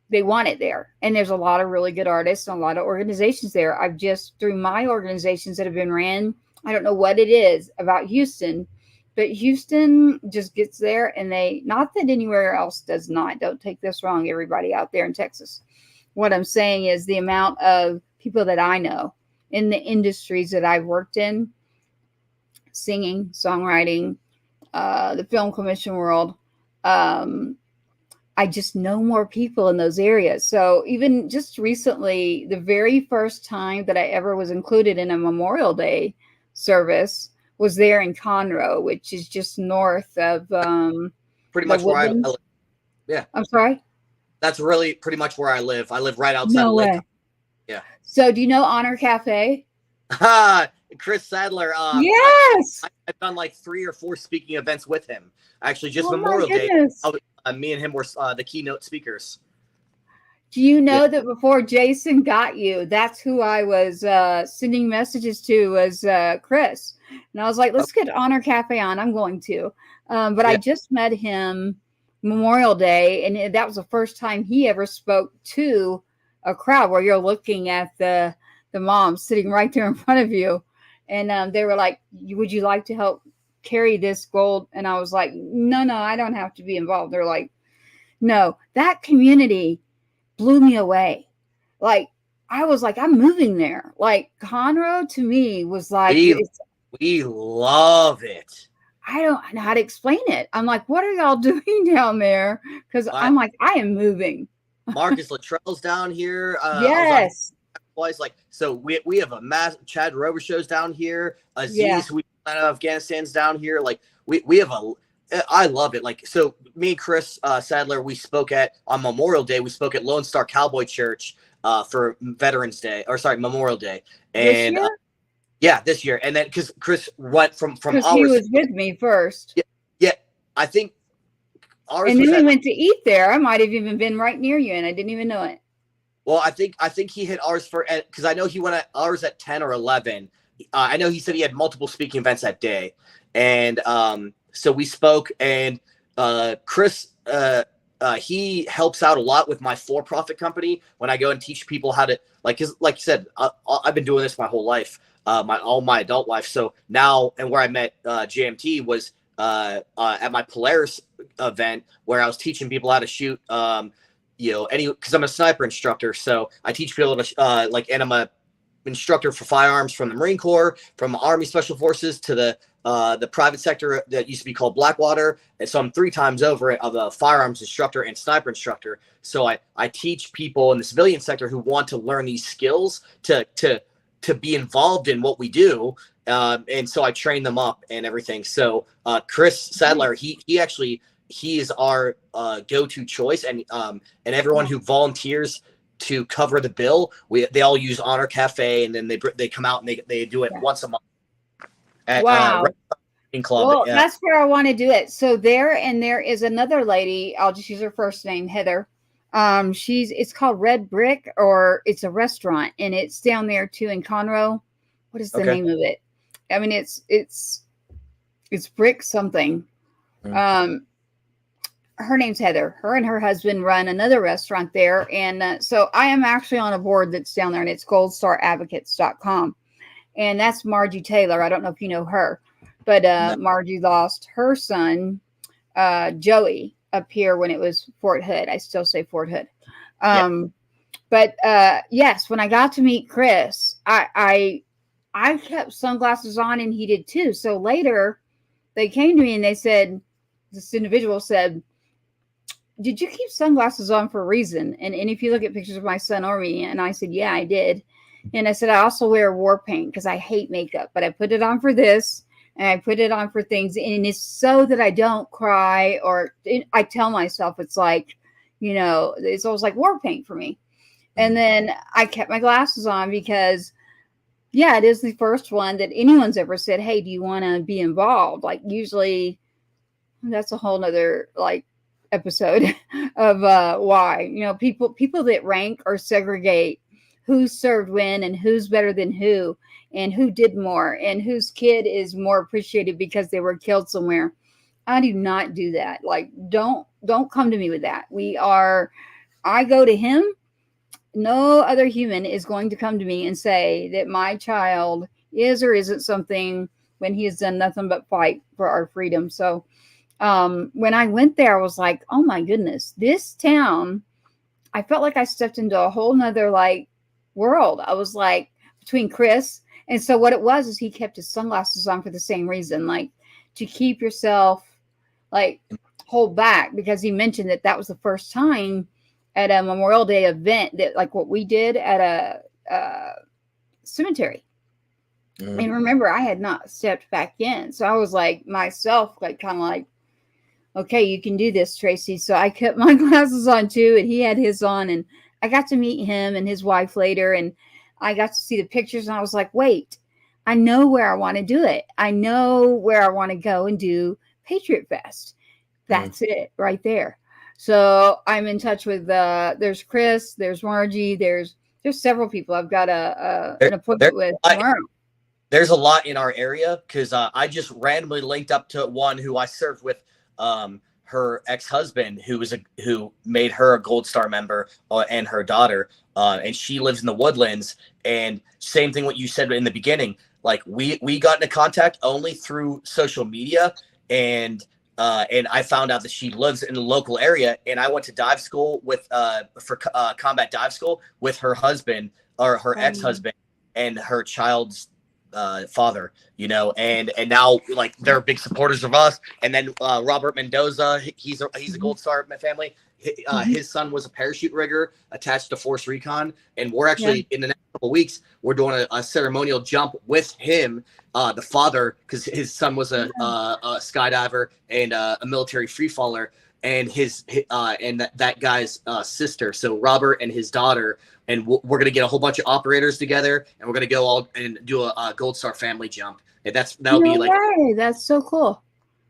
they want it there. And there's a lot of really good artists and a lot of organizations there. I've just, through my organizations that have been ran, I don't know what it is about Houston, but Houston just gets there, and not that anywhere else does not. Don't take this wrong, everybody out there in Texas. What I'm saying is the amount of people that I know in the industries that I've worked in, singing, songwriting, the film commission world, I just know more people in those areas. So even just recently, the very first time that I ever was included in a Memorial Day service was there in Conroe, which is just north of Pretty the much where I Woodlands. live. Yeah. I'm sorry? That's really pretty much where I live. I live right outside No of Lake. way. Yeah. So do you know Honor Cafe? Chris Sadler. Yes. I've done like 3 or 4 speaking events with him. Actually, just Oh my Memorial Day, goodness. me and him were the keynote speakers. Do you know that before Jason got you, that's who I was sending messages to was Chris. And I was like, let's get Honor Cafe on. I'm going to. But I just met him Memorial Day, and that was the first time he ever spoke to a crowd where you're looking at the mom sitting right there in front of you. And they were like, would you like to help carry this gold? And I was like, no, I don't have to be involved. They're like, no, that community blew me away. Like, I was like, I'm moving there. Like, Conroe to me was like, we love it. I don't know how to explain it. I'm like, what are y'all doing down there? Because I'm like, I am moving. Marcus Luttrell's down here. Yes. Like, so we have a mass Chad Rover shows down here. Aziz, who we out of Afghanistan's down here. Like, we have I love it. Like, so me and Chris Sadler, we spoke on Memorial Day. We spoke at Lone Star Cowboy Church for Veterans Day, Memorial Day. And this year. And then because Chris went from ours. He was with me first. Yeah, I think ours. And then we went to eat there. I might have even been right near you, and I didn't even know it. Well, I think he hit ours because I know he went at ours at 10 or 11. I know he said he had multiple speaking events that day, and so we spoke. And Chris, he helps out a lot with my for-profit company when I go and teach people how to like you said. I've been doing this my whole life, all my adult life. So now, and where I met JMT was at my Polaris event where I was teaching people how to shoot. Because I'm a sniper instructor, so I teach people to and I'm a instructor for firearms from the Marine Corps, from Army Special Forces to the private sector that used to be called Blackwater. And so I'm 3 times over of a firearms instructor and sniper instructor. So I teach people in the civilian sector who want to learn these skills to be involved in what we do. And so I train them up and everything. So Chris Sadler, he is our go-to choice, and everyone who volunteers to cover the bill, they all use Honor Cafe, and then they come out and they do it once a month. At, Club. Well, that's where I want to do it. So there is another lady. I'll just use her first name, Heather. It's called Red Brick, or it's a restaurant, and it's down there too in Conroe. What is the name of it? I mean, it's Brick something. Her name's Heather. Her and her husband run another restaurant there. And so I am actually on a board that's down there, and it's goldstaradvocates.com. And that's Margie Taylor. I don't know if you know her, but Margie lost her son, Joey, up here when it was Fort Hood. I still say Fort Hood. But yes, when I got to meet Chris, I kept sunglasses on, and he did too. So later they came to me and they said, this individual said, did you keep sunglasses on for a reason? And if you look at pictures of my son or me, and I said, yeah, I did. And I said, I also wear war paint because I hate makeup, but I put it on for this, and I put it on for things. And it's so that I don't cry, or I tell myself it's like, it's always like war paint for me. And then I kept my glasses on because, it is the first one that anyone's ever said, hey, do you want to be involved? Like, usually that's a whole nother episode of why people that rank or segregate who served when and who's better than who and who did more and whose kid is more appreciated because they were killed somewhere. I do not do that. Like, don't come to me with that. I go to him. No other human is going to come to me and say that my child is or isn't something when he has done nothing but fight for our freedom. So when I went there, I was like, oh my goodness, this town, I felt like I stepped into a whole nother world. I was like between Chris. And so what it was is he kept his sunglasses on for the same reason, to keep yourself hold back, because he mentioned that was the first time at a Memorial Day event that what we did at a cemetery. And remember, I had not stepped back in. So I was like myself, like kind of like, okay, you can do this, Tracy. So I kept my glasses on too, and he had his on, and I got to meet him and his wife later, and I got to see the pictures, and I was like, wait, I know where I want to do it. I know where I want to go and do Patriot Fest. That's it right there. So I'm in touch with there's Chris, there's Margie, there's several people I've got an appointment with tomorrow. There's a lot in our area because I just randomly linked up to one who I served with, her ex-husband, who made her a Gold Star member, and her daughter, and she lives in the Woodlands. And same thing what you said in the beginning, like we got into contact only through social media, and I found out that she lives in the local area, and I went to dive school with for combat dive school with her husband, or her ex-husband, and her child's father, you know, and now like they're big supporters of us. And then Robert Mendoza, he's a Gold Star in my family. His son was a parachute rigger attached to Force Recon, and we're actually in the next couple of weeks we're doing a ceremonial jump with him, the father, because his son was a skydiver and a military free faller, and that guy's sister. So Robert and his daughter, and we're gonna get a whole bunch of operators together, and we're gonna go all and do a Gold Star family jump. And that'll be like, that's so cool.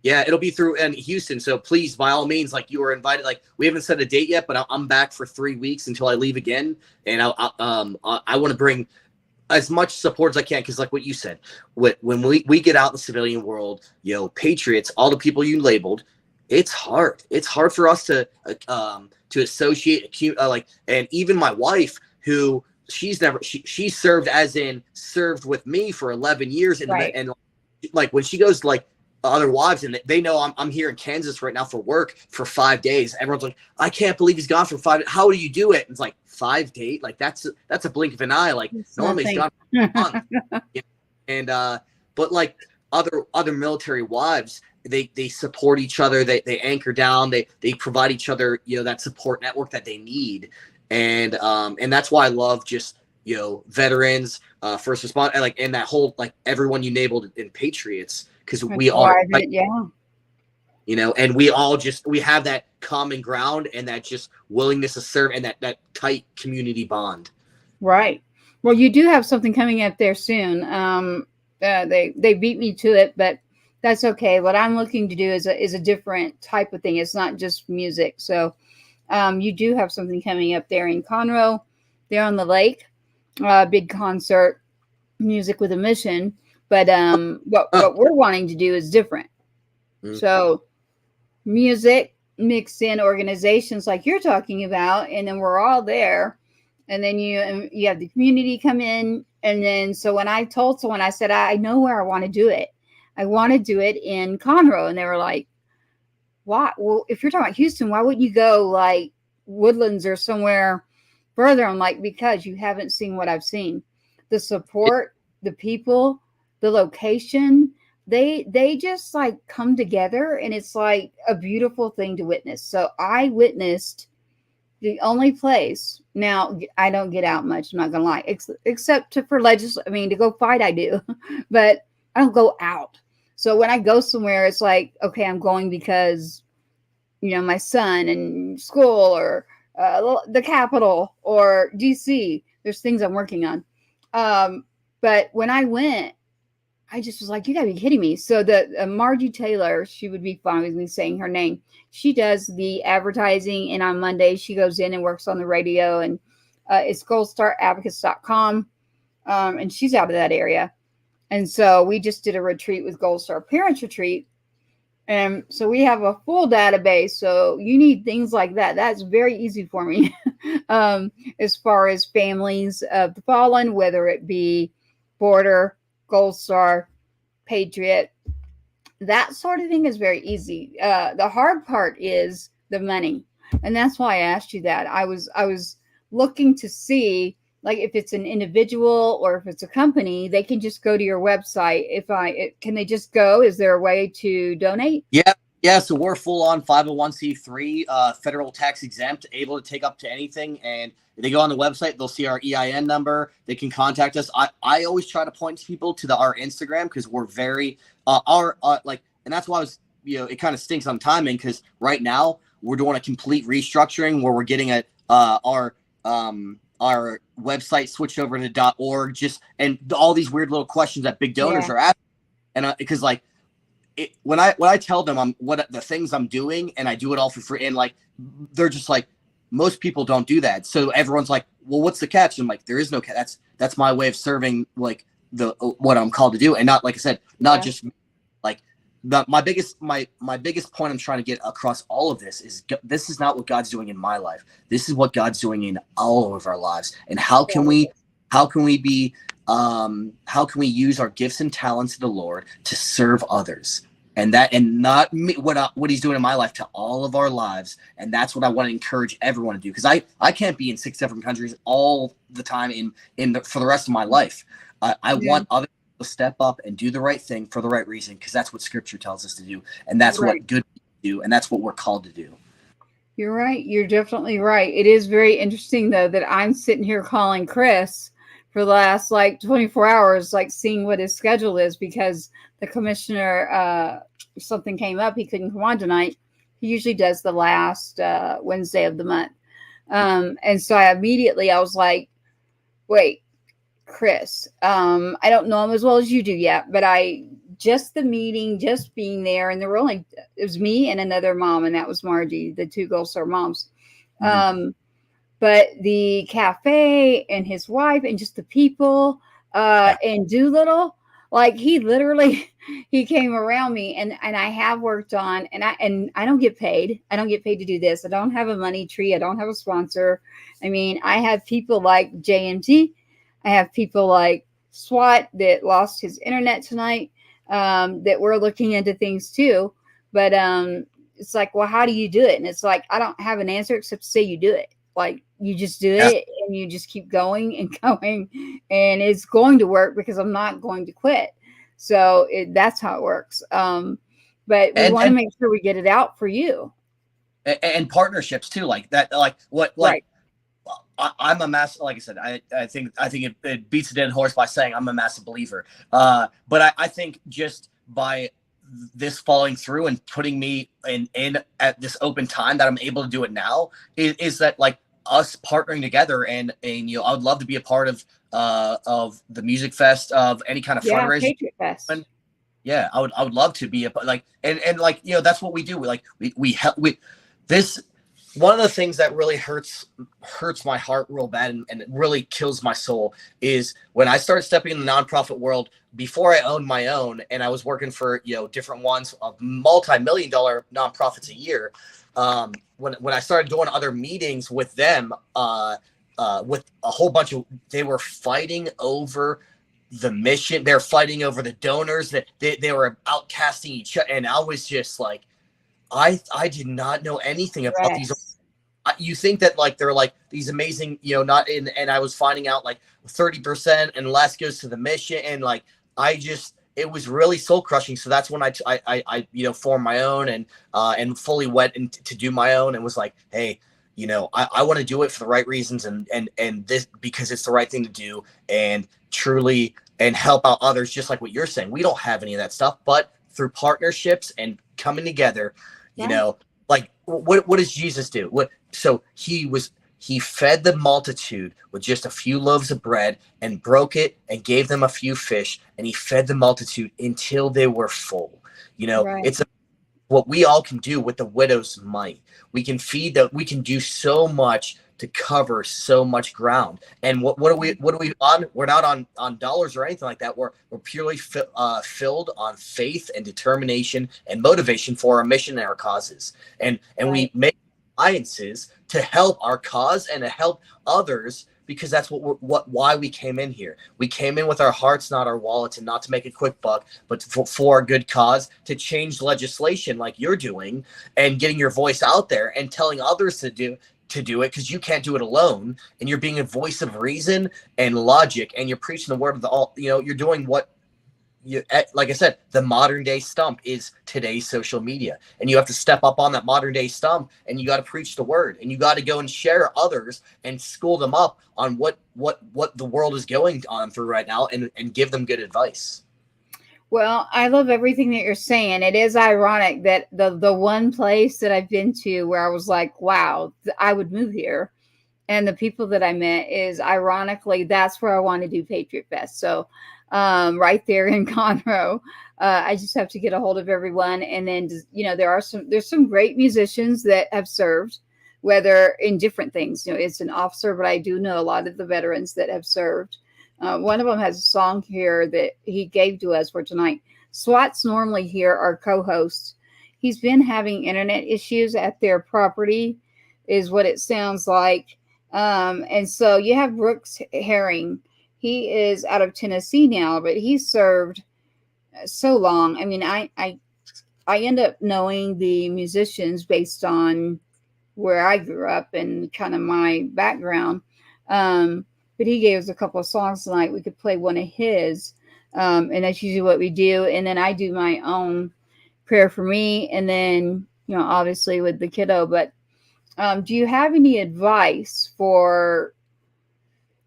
Yeah, it'll be through in Houston. So please, by all means, like, you are invited. Like, we haven't set a date yet, but I'm back for 3 weeks until I leave again, and I want to bring as much support as I can, because like what you said, when we get out in the civilian world, Patriots, all the people you labeled, it's hard. It's hard for us to associate, and even my wife, who she served with me for 11 years, and like when she goes like other wives, and they know I'm here in Kansas right now for work for 5 days, everyone's like, I can't believe he's gone for 5 days. How do you do it? And it's like 5 days, like that's a blink of an eye. Like normally he's gone for a month. And but like other military wives, they support each other, they anchor down, they provide each other that support network that they need. And that's why I love just veterans, first responders, and that whole everyone you labeled in Patriots, because we are, and we all we have that common ground and that just willingness to serve, and that tight community bond. Right. Well, you do have something coming up there soon. They beat me to it, but that's okay. What I'm looking to do is a different type of thing. It's not just music. So you do have something coming up there in Conroe, there on the lake, big concert, music with a mission. But what we're wanting to do is different. Mm-hmm. So music mixed in organizations like you're talking about, and then we're all there. And then you have the community come in. And then so when I told someone, I said, I know where I want to do it. I want to do it in Conroe. And they were like, why? Well, if you're talking about Houston, why wouldn't you go like Woodlands or somewhere further? I'm like, because you haven't seen what I've seen. The support, the people, the location, they just like come together, and it's like a beautiful thing to witness. So I witnessed the only place. Now I don't get out much, I'm not gonna lie, except to go fight, I do, but I don't go out. So when I go somewhere, it's like, okay, I'm going because my son and school, or the Capitol, or DC. There's things I'm working on. But when I went, I just was like, you gotta be kidding me. So the Margie Taylor, she would be fine with me saying her name. She does the advertising, and on Monday she goes in and works on the radio, and it's goldstaradvocates.com. And she's out of that area. And so we just did a retreat with Gold Star Parents Retreat. And so we have a full database. So you need things like that. That's very easy for me. As far as families of the fallen, whether it be Border, Gold Star, Patriot, that sort of thing is very easy. The hard part is the money. And that's why I asked you that. I was looking to see, like, if it's an individual or if it's a company, they can just go to your website. Can they just go? Is there a way to donate? Yeah, Yeah, so we're full on 501c3, federal tax exempt, able to take up to anything. And if they go on the website, they'll see our EIN number. They can contact us. I always try to point people to our Instagram because we're very and that's why I was, it kind of stinks on timing because right now we're doing a complete restructuring where we're getting our website switched over to .org, and all these weird little questions that big donors are asking, and because when I tell them what the things I'm doing and I do it all for free, and like they're just like, most people don't do that, so everyone's like, well, what's the catch? I'm like, there is no catch. That's my way of serving like what I'm called to do, and not, like I said, not just like my biggest point I'm trying to get across all of this is not what God's doing in my life. This is what God's doing in all of our lives, and how can we use our gifts and talents to the Lord to serve others, and not me, what he's doing in my life to all of our lives. And that's what I want to encourage everyone to do, because I can't be in 6 different countries all the time for the rest of my life. I want others to step up and do the right thing for the right reason, because that's what Scripture tells us to do, and that's what good people do, and that's what we're called to do. You're right. You're definitely right. It is very interesting, though, that I'm sitting here calling Chris for the last 24 hours, seeing what his schedule is, because the commissioner, something came up. He couldn't come on tonight. He usually does the last Wednesday of the month. And so I was like, wait, Chris, I don't know him as well as you do yet, but the meeting, just being there, and it was me and another mom, and that was Margie, the 2 Gold Star moms. Mm-hmm. But the cafe and his wife and just the people and Doolittle, he came around me, and I have worked on, and I don't get paid. I don't get paid to do this. I don't have a money tree. I don't have a sponsor. I mean, I have people like JMT. I have people like SWAT that lost his internet tonight, that we're looking into things too. But it's like, well, how do you do it? And it's like, I don't have an answer except to say you do it. You just do it, and you just keep going and going, and it's going to work, because I'm not going to quit. So that's how it works. But we want to make sure we get it out for you. And partnerships too, like that. I'm a massive, like I said, I think it beats a dead horse by saying I'm a massive believer. But I think just by this falling through and putting me in at this open time that I'm able to do it now is that us partnering together, and I would love to be a part of the music fest, of any kind of fundraising. Patriot Fest. Yeah, I would love to be that's what we do. We help. This one of the things that really hurts my heart real bad, and it really kills my soul, is when I started stepping in the nonprofit world before I owned my own, and I was working for different ones of multi-million-dollar nonprofits a year. When I started doing other meetings with them, with a whole bunch of, they were fighting over the mission. They're fighting over the donors, that they were outcasting each other. And I was just like, I did not know anything about these. You think that they're these amazing, and I was finding out 30% and less goes to the mission. And it was really soul crushing. So that's when I formed my own and fully went to do my own, and was like, hey, I want to do it for the right reasons, and this, because it's the right thing to do, and truly, and help out others, just like what you're saying. We don't have any of that stuff, but through partnerships and coming together, what does Jesus do? So he fed the multitude with just a few loaves of bread, and broke it and gave them a few fish, and he fed the multitude until they were full. It's what we all can do with the widow's mite. We can we can do so much to cover so much ground. And what are we on? We're not on dollars or anything like that. We're purely filled on faith and determination and motivation for our mission and our causes. And we make alliances to help our cause and to help others, because that's why we came in here. We came in with our hearts, not our wallets, and not to make a quick buck, but for a good cause, to change legislation like you're doing, and getting your voice out there and telling others to do it, because you can't do it alone. And you're being a voice of reason and logic, and you're preaching the word of you're doing what like I said, the modern day stump is today's social media, and you have to step up on that modern day stump, and you got to preach the word, and you got to go and share others and school them up on what the world is going on through right now, and give them good advice. Well, I love everything that you're saying. It is ironic that the one place that I've been to where I was like, wow, I would move here, and the people that I met is ironically that's where I want to do Patriot Fest. So right there in Conroe, I just have to get a hold of everyone, and then there's some great musicians that have served, whether in different things. It's an officer, but I do know a lot of the veterans that have served. One of them has a song here that he gave to us for tonight. SWAT's normally here, our co-host. He's been having internet issues at their property, is what it sounds like. And so you have Brooks Herring. He is out of Tennessee now, but he served so long. I mean, I end up knowing the musicians based on where I grew up and kind of my background. But he gave us a couple of songs tonight. We could play one of his. And that's usually what we do. And then I do my own prayer for me. And then, obviously with the kiddo. But do you have any advice for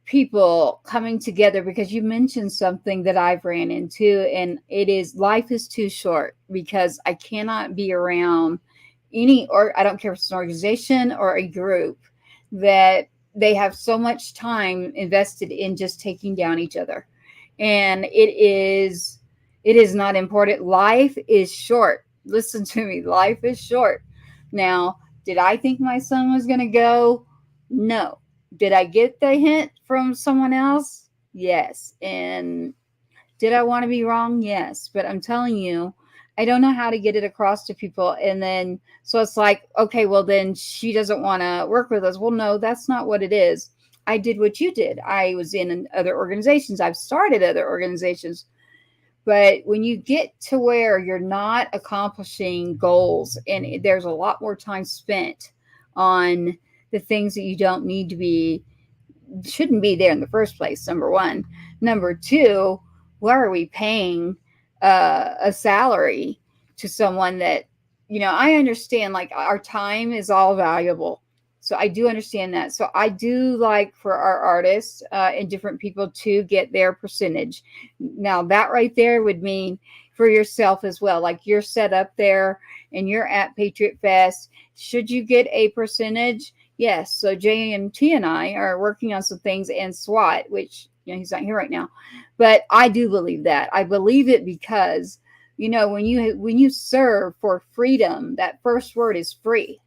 people coming together? Because you mentioned something that I've ran into, and it is life is too short, because I cannot be around I don't care if it's an organization or a group, that they have so much time invested in just taking down each other. And it is not important. Life is short. Listen to me. Life is short. Now, did I think my son was going to go? No. Did I get the hint from someone else? Yes. And did I want to be wrong? Yes. But I'm telling you, I don't know how to get it across to people. And then, so it's like, okay, well then she doesn't want to work with us. Well, no, that's not what it is. I did what you did. I was in other organizations. I've started other organizations. But when you get to where you're not accomplishing goals, and there's a lot more time spent on the things that you don't need to be, shouldn't be there in the first place, number one. Number two, why are we paying a salary to someone that, I understand, like, our time is all valuable. So I do understand that. So I do like for our artists and different people to get their percentage. Now that right there would mean for yourself as well. Like, you're set up there and you're at Patriot Fest. Should you get a percentage? Yes. So JMT and I are working on some things, and SWAT, which, he's not here right now, but I do believe that. I believe it because, when you serve for freedom, that first word is free.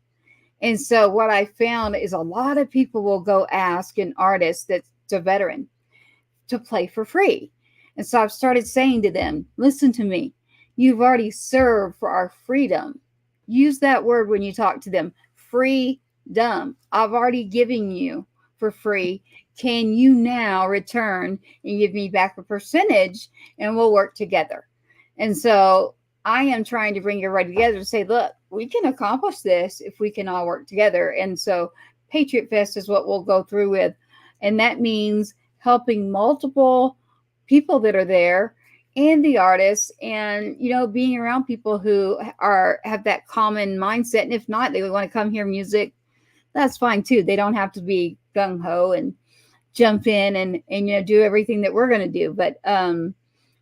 And so what I found is a lot of people will go ask an artist that's a veteran to play for free. And so I've started saying to them, listen to me, you've already served for our freedom. Use that word when you talk to them, freedom. I've already given you for free. Can you now return and give me back a percentage, and we'll work together? And so I am trying to bring everybody together to say, look, we can accomplish this if we can all work together. And so Patriot Fest is what we'll go through with. And that means helping multiple people that are there and the artists, and, being around people who have that common mindset. And if not, they want to come hear music, that's fine too. They don't have to be gung-ho and jump in and do everything that we're going to do. But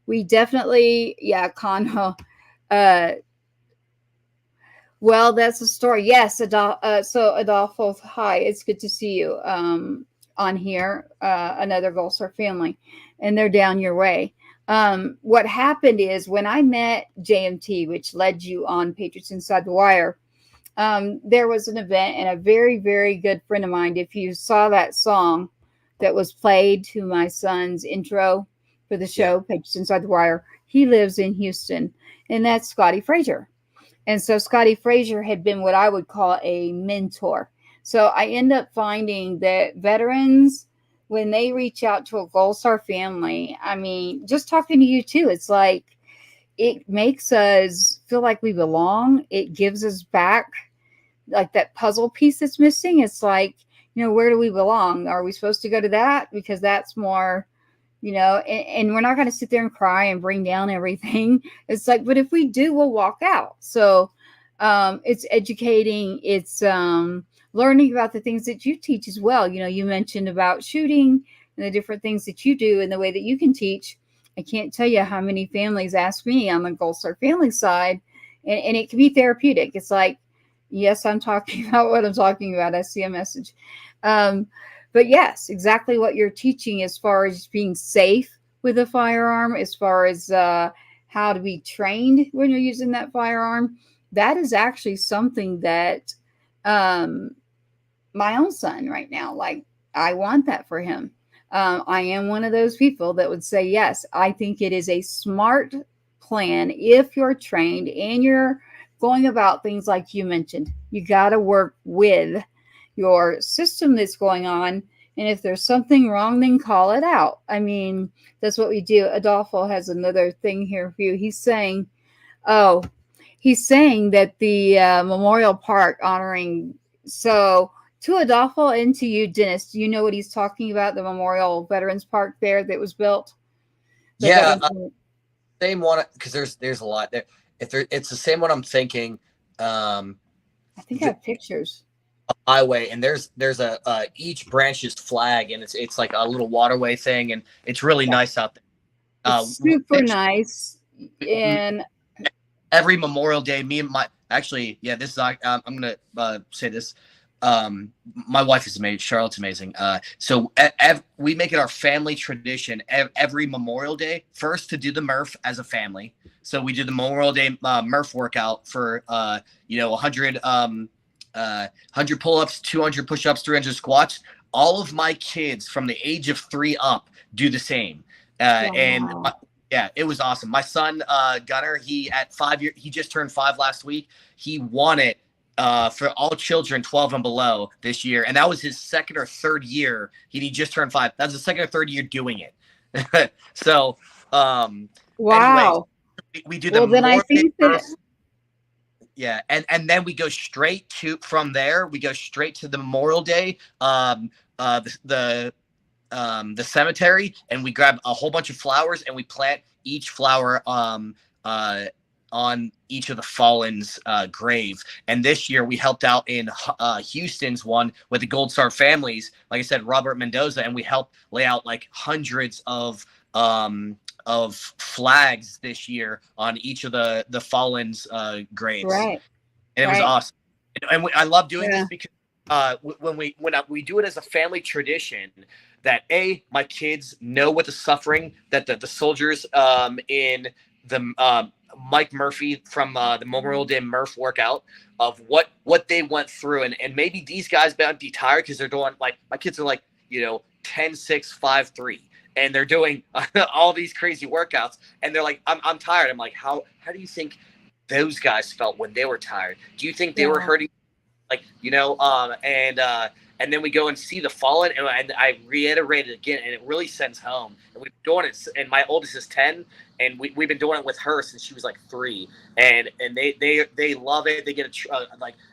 we definitely, Conho. Well, that's a story. Yes, so Adolfo, hi, it's good to see you on here. Another Gold Star family, and they're down your way. What happened is, when I met JMT, which led you on Patriots Inside the Wire, there was an event, and a very, very good friend of mine, if you saw that song that was played to my son's intro for the show, Patriots Inside the Wire, he lives in Houston, and that's Scotty Frazier. And so Scotty Frazier had been what I would call a mentor. So I end up finding that veterans, when they reach out to a Gold Star family, I mean, just talking to you too, it's like, it makes us feel like we belong. It gives us back like that puzzle piece that's missing. It's like, where do we belong? Are we supposed to go to that? Because that's more, and we're not going to sit there and cry and bring down everything. It's like, but if we do, we'll walk out. So it's educating, it's learning about the things that you teach as well. You mentioned about shooting and the different things that you do and the way that you can teach. I can't tell you how many families ask me on the Gold Star family side, and it can be therapeutic. It's like, yes, I'm talking about what I'm talking about. I see a message. But yes, exactly what you're teaching as far as being safe with a firearm, as far as how to be trained when you're using that firearm. That is actually something that my own son right now, like, I want that for him. I am one of those people that would say, yes, I think it is a smart plan if you're trained and you're going about things like you mentioned. You got to work with your system that's going on. And if there's something wrong, then call it out. I mean, that's what we do. Adolfo has another thing here for you. He's saying that the Memorial Park honoring, so to Adolfo and to you, Dennis, do you know what he's talking about? The Memorial Veterans Park there that was built? Yeah, same one, because there's a lot there. It's the same one I'm thinking. I think I have pictures. Highway, and there's a each branch's flag, and it's like a little waterway thing, and it's really nice out there. It's super nice. And every Memorial Day, me and this is I'm gonna say this. My wife is amazing. Charlotte's amazing. So we make it our family tradition every Memorial Day first to do the Murph as a family. So we do the Memorial Day Murph workout for 100 pull-ups, 200 push-ups, 300 squats. All of my kids from the age of 3 up do the same. And it was awesome. My son Gunnar, he at 5 years, he just turned 5 last week. He won it for all children 12 and below this year, and that was his second or third year. He just turned 5. That was the second or third year doing it. So wow. Anyways, we do the then I think that yeah, and then we go straight to the Memorial Day the cemetery, and we grab a whole bunch of flowers and we plant each flower on each of the fallen's grave. And this year we helped out in Houston's one with the Gold Star families, like I said, Robert Mendoza, and we helped lay out like hundreds of flags this year on each of the fallen's graves. Right. And it was awesome. And I love doing this because when we do it as a family tradition, that my kids know what the suffering that the soldiers in the Mike Murphy from the Memorial Day Murph workout, of what they went through, and maybe these guys might be tired because they're doing, like, my kids are like 10, 6, 5, 3, and they're doing all these crazy workouts, and they're like, I'm tired. I'm like, how do you think those guys felt when they were tired? Do you think they were hurting, and then we go and see the fallen, and I reiterate it again, and it really sends home. And we've been doing it, and my oldest is 10, and we've been doing it with her since she was like 3, and they love it. They get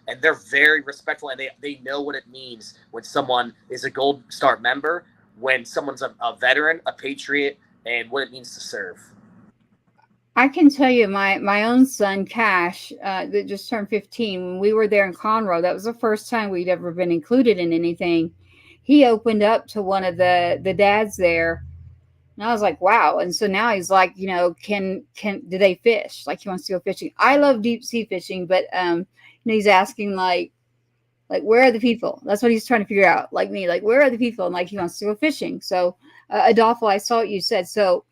and they're very respectful, and they know what it means when someone is a Gold Star member, when someone's a veteran, a patriot, and what it means to serve. I can tell you, my own son, Cash, that just turned 15, when we were there in Conroe, that was the first time we'd ever been included in anything. He opened up to one of the dads there, and I was like, wow. And so now he's like, do they fish? Like, he wants to go fishing. I love deep sea fishing, but he's asking like, where are the people? That's what he's trying to figure out. Like me, like, where are the people? And like, he wants to go fishing. So Adolfo, I saw what you said. So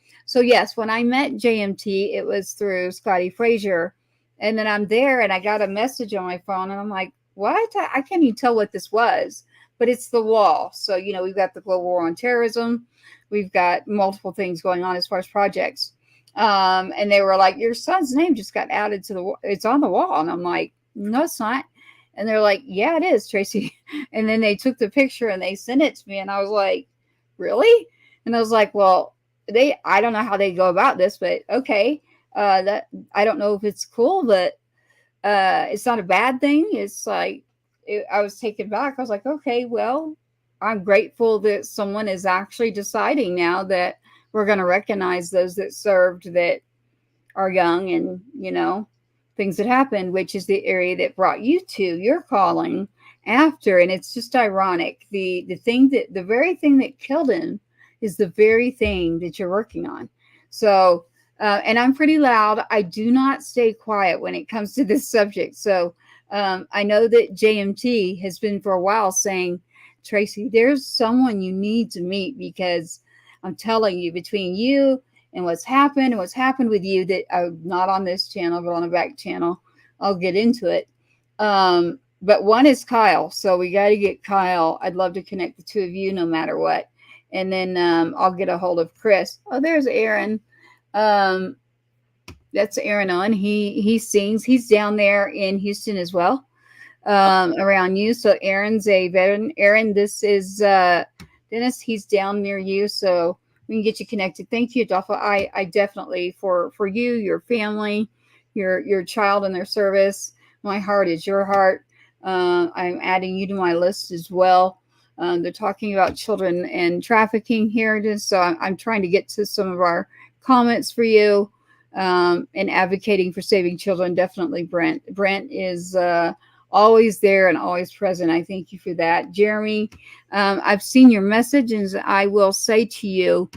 yes, when I met JMT, it was through Scotty Frazier, and then I'm there and I got a message on my phone, and I'm like, what? I can't even tell what this was, but it's the wall. So, we've got the Global War on Terrorism. We've got multiple things going on as far as projects. And they were like, your son's name just got added to it's on the wall. And I'm like, no, it's not. And they're like, yeah, it is, Tracy. And then they took the picture and they sent it to me. And I was like, really? And I was like, well, I don't know how they go about this, but okay. That I don't know if it's cool, but it's not a bad thing. It's like, I was taken back. I was like, okay, well, I'm grateful that someone is actually deciding now that we're going to recognize those that served that are young and, things that happened, which is the area that brought you to your calling after. And it's just ironic. The very thing that killed him is the very thing that you're working on. So, and I'm pretty loud. I do not stay quiet when it comes to this subject. So I know that JMT has been for a while saying, Tracy, there's someone you need to meet, because I'm telling you, between you and what's happened with you, that not on this channel, but on the back channel, I'll get into it. But one is Kyle. So we got to get Kyle. I'd love to connect the two of you no matter what. And then I'll get a hold of Chris. Oh, there's Aaron. That's Aaron on. He sings. He's down there in Houston as well, around you. So Aaron's a veteran. Aaron, this is Dennis. He's down near you, so we can get you connected. Thank you, Adolfo. I definitely, for you, your family, your child in their service. My heart is your heart. I'm adding you to my list as well. They're talking about children and trafficking here, so I'm trying to get to some of our comments for you, and advocating for saving children. Definitely Brent. Brent is always there and always present. I thank you for that. Jeremy, I've seen your message, and I will say to you,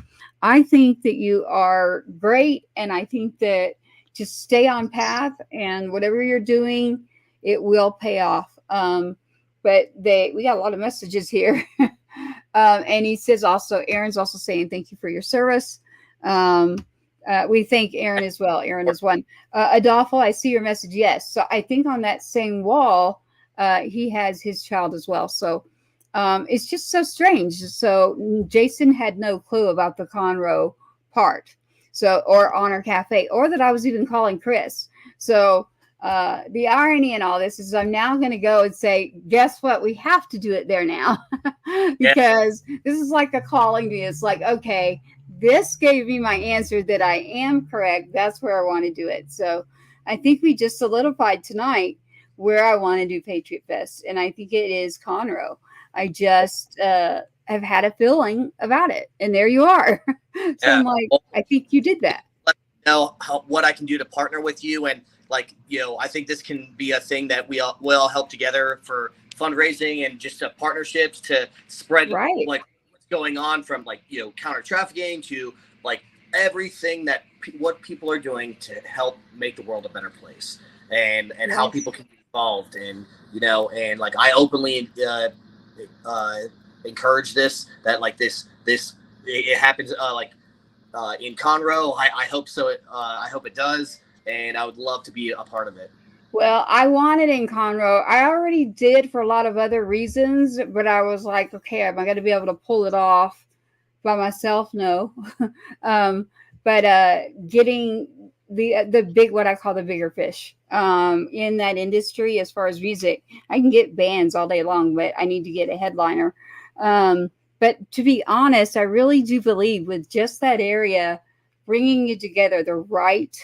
I think that you are great, and I think that just stay on path, and whatever you're doing, it will pay off. But we got a lot of messages here. And he says also, Aaron's also saying, thank you for your service. We thank Aaron as well. Aaron is one. Adolfo, I see your message. Yes. So I think on that same wall, he has his child as well. So it's just so strange. So Jason had no clue about the Conroe part. So, or Honor Cafe, or that I was even calling Chris. So the irony in all this is I'm now going to go and say, guess what? We have to do it there now. Because this is like a calling to me. It's like, okay, this gave me my answer that I am correct. That's where I want to do it. So I think we just solidified tonight where I want to do Patriot Fest. And I think it is Conroe. I just have had a feeling about it. And there you are. So I'm like, I think you did that. Let me know what I can do to partner with you. And I think this can be a thing that we all help together for fundraising and just partnerships to spread what's going on, from counter trafficking to everything that what people are doing to help make the world a better place, and how people can be involved. And I openly encourage this, that it happens in Conroe. I hope so. I hope it does. And I would love to be a part of it. Well, I want it in Conroe. I already did for a lot of other reasons, but I was like, okay, am I going to be able to pull it off by myself? No. But getting the big, what I call the bigger fish in that industry, as far as music, I can get bands all day long, but I need to get a headliner. But to be honest, I really do believe with just that area, bringing you together, the right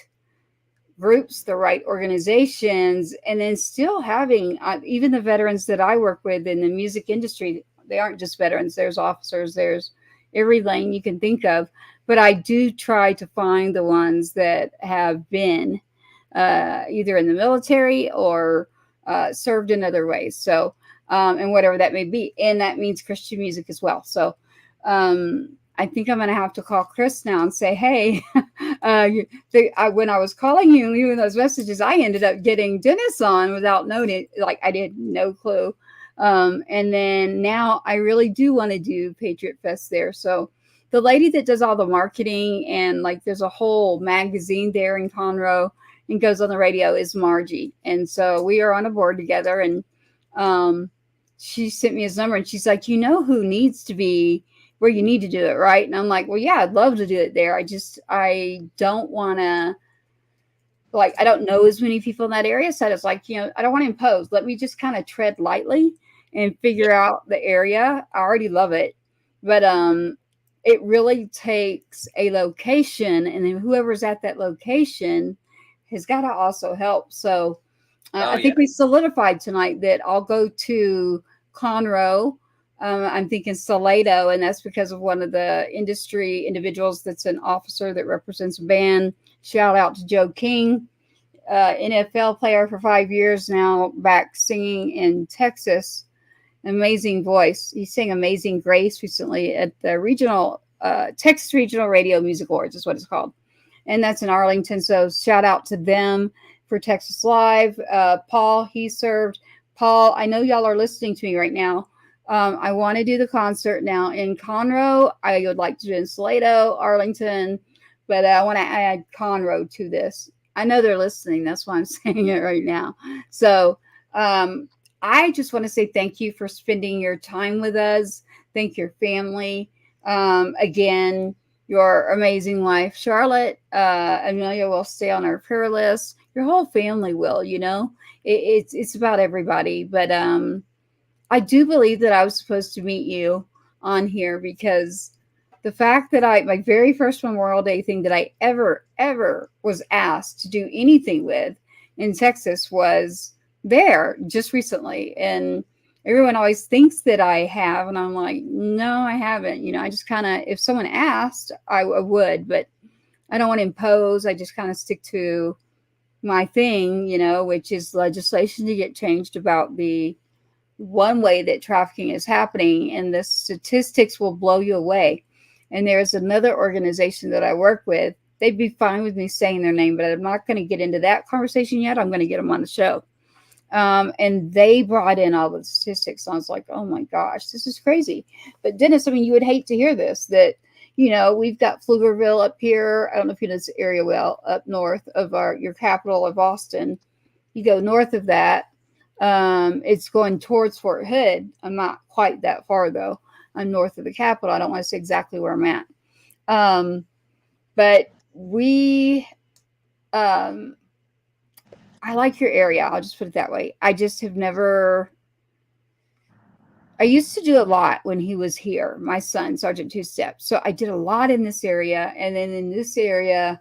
groups, the right organizations, and then still having even the veterans that I work with in the music industry. They aren't just veterans. There's officers. There's every lane you can think of. But I do try to find the ones that have been either in the military or served in other ways. So, and whatever that may be. And that means Christian music as well. So, I think I'm going to have to call Chris now and say, hey, when I was calling you and leaving those messages, I ended up getting Dennis on without knowing it. I did no clue. And then now I really do want to do Patriot Fest there. So the lady that does all the marketing and there's a whole magazine there in Conroe and goes on the radio is Margie. And so we are on a board together, and she sent me his number, and she's like, who needs to be where you need to do it, right? And I'm like, well, yeah, I'd love to do it there. I don't want to, I don't know as many people in that area. So it's I don't want to impose. Let me just kind of tread lightly and figure out the area. I already love it. But it really takes a location, and then whoever's at that location has got to also help. So I think we solidified tonight that I'll go to Conroe. I'm thinking Salado, and that's because of one of the industry individuals that's an officer that represents a band. Shout out to Joe King, NFL player for 5 years now, back singing in Texas. Amazing voice. He sang Amazing Grace recently at the regional Texas Regional Radio Music Awards is what it's called. And that's in Arlington. So shout out to them for Texas Live. Paul, he served. Paul, I know y'all are listening to me right now. I want to do the concert now in Conroe. I would like to do in Salado, Arlington, but I want to add Conroe to this. I know they're listening. That's why I'm saying it right now. So I just want to say thank you for spending your time with us. Thank your family. Again, your amazing wife, Charlotte. Amelia will stay on our prayer list. Your whole family will, you know. It's about everybody. But I do believe that I was supposed to meet you on here because the fact that my very first Memorial Day thing that I ever was asked to do anything with in Texas was there just recently. And everyone always thinks that I have. And I'm like, no, I haven't. You know, I just kind of, if someone asked, I would, but I don't want to impose. I just kind of stick to my thing, you know, which is legislation to get changed about the one way that trafficking is happening. And the statistics will blow you away. And there's another organization that I work with. They'd be fine with me saying their name, but I'm not going to get into that conversation yet. I'm going to get them on the show. And they brought in all the statistics. And I was like, oh my gosh, this is crazy. But Dennis, I mean, you would hate to hear this, that, you know, we've got Pflugerville up here. I don't know if you know this area well, up north of your capital of Austin. You go north of that. It's going towards Fort Hood. I'm not quite that far though. I'm north of the capital. I don't want to say exactly where I'm at. But we, I like your area. I'll just put it that way. I just have never, I used to do a lot when he was here, my son, Sergeant Two Step. So I did a lot in this area. And then in this area,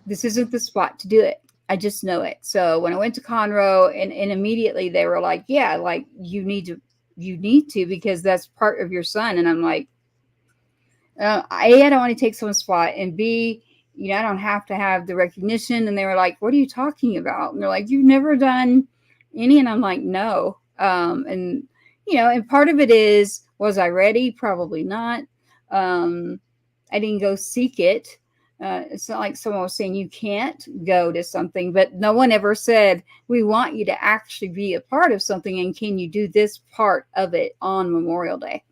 this isn't the spot to do it. I just know it. So when I went to Conroe and immediately they were like, yeah, like you need to, because that's part of your son. And I'm like, A, I don't want to take someone's spot. And B, you know, I don't have to have the recognition. And they were like, what are you talking about? And they're like, you've never done any. And I'm like, no. And, you know, and part of it is, was I ready? Probably not. I didn't go seek it. It's not like someone was saying you can't go to something, but no one ever said, we want you to actually be a part of something. And can you do this part of it on Memorial Day?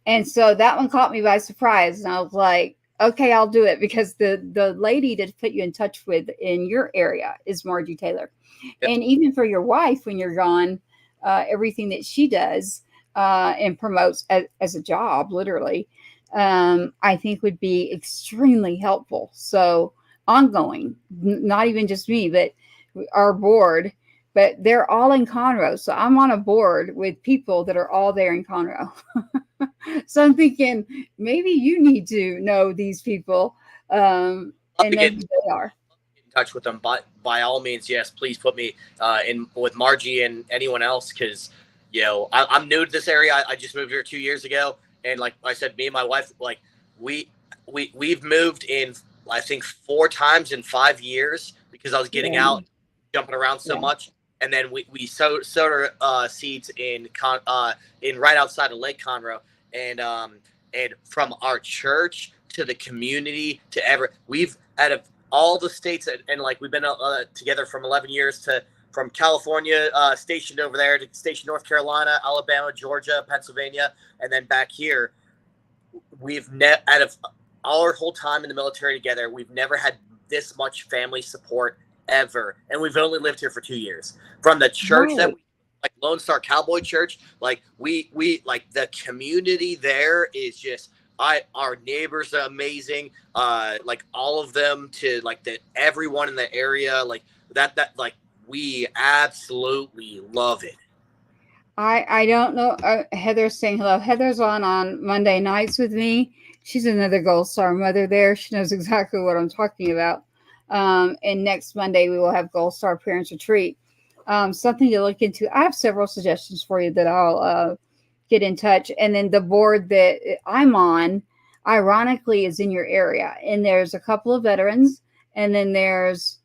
And so that one caught me by surprise. And I was like, okay, I'll do it, because the lady to put you in touch with in your area is Margie Taylor. Yep. And even for your wife, when you're gone, everything that she does and promotes as a job, literally, I think would be extremely helpful. So ongoing, not even just me, but our board, but they're all in Conroe. So I'm on a board with people that are all there in Conroe. So I'm thinking maybe you need to know these people and know who they are. In touch with them, but by all means, yes, please put me in with Margie and anyone else, because you know I'm new to this area. I just moved here 2 years ago, and like I said, me and my wife, like we've moved in I think 4 times in 5 years because I was getting out, jumping around so much. And then we sowed our seeds in right outside of Lake Conroe, and from our church to the community to we've out of all the states and like we've been together from 11 years from California stationed over there to stationed North Carolina, Alabama, Georgia, Pennsylvania, and then back here. We've out of our whole time in the military together, we've never had this much family support ever, and we've only lived here for 2 years. From the church that we like, Lone Star Cowboy Church, like we like the community there is just our neighbors are amazing, like all of them, to like everyone in the area, like that like we absolutely love it. I don't know. Heather's saying hello. Heather's on Monday nights with me. She's another Gold Star mother there. She knows exactly what I'm talking about. And next Monday we will have Gold Star Parents Retreat. something to look into. I have several suggestions for you that I'll get in touch. And then the board that I'm on, ironically, is in your area. And there's a couple of veterans, and then there's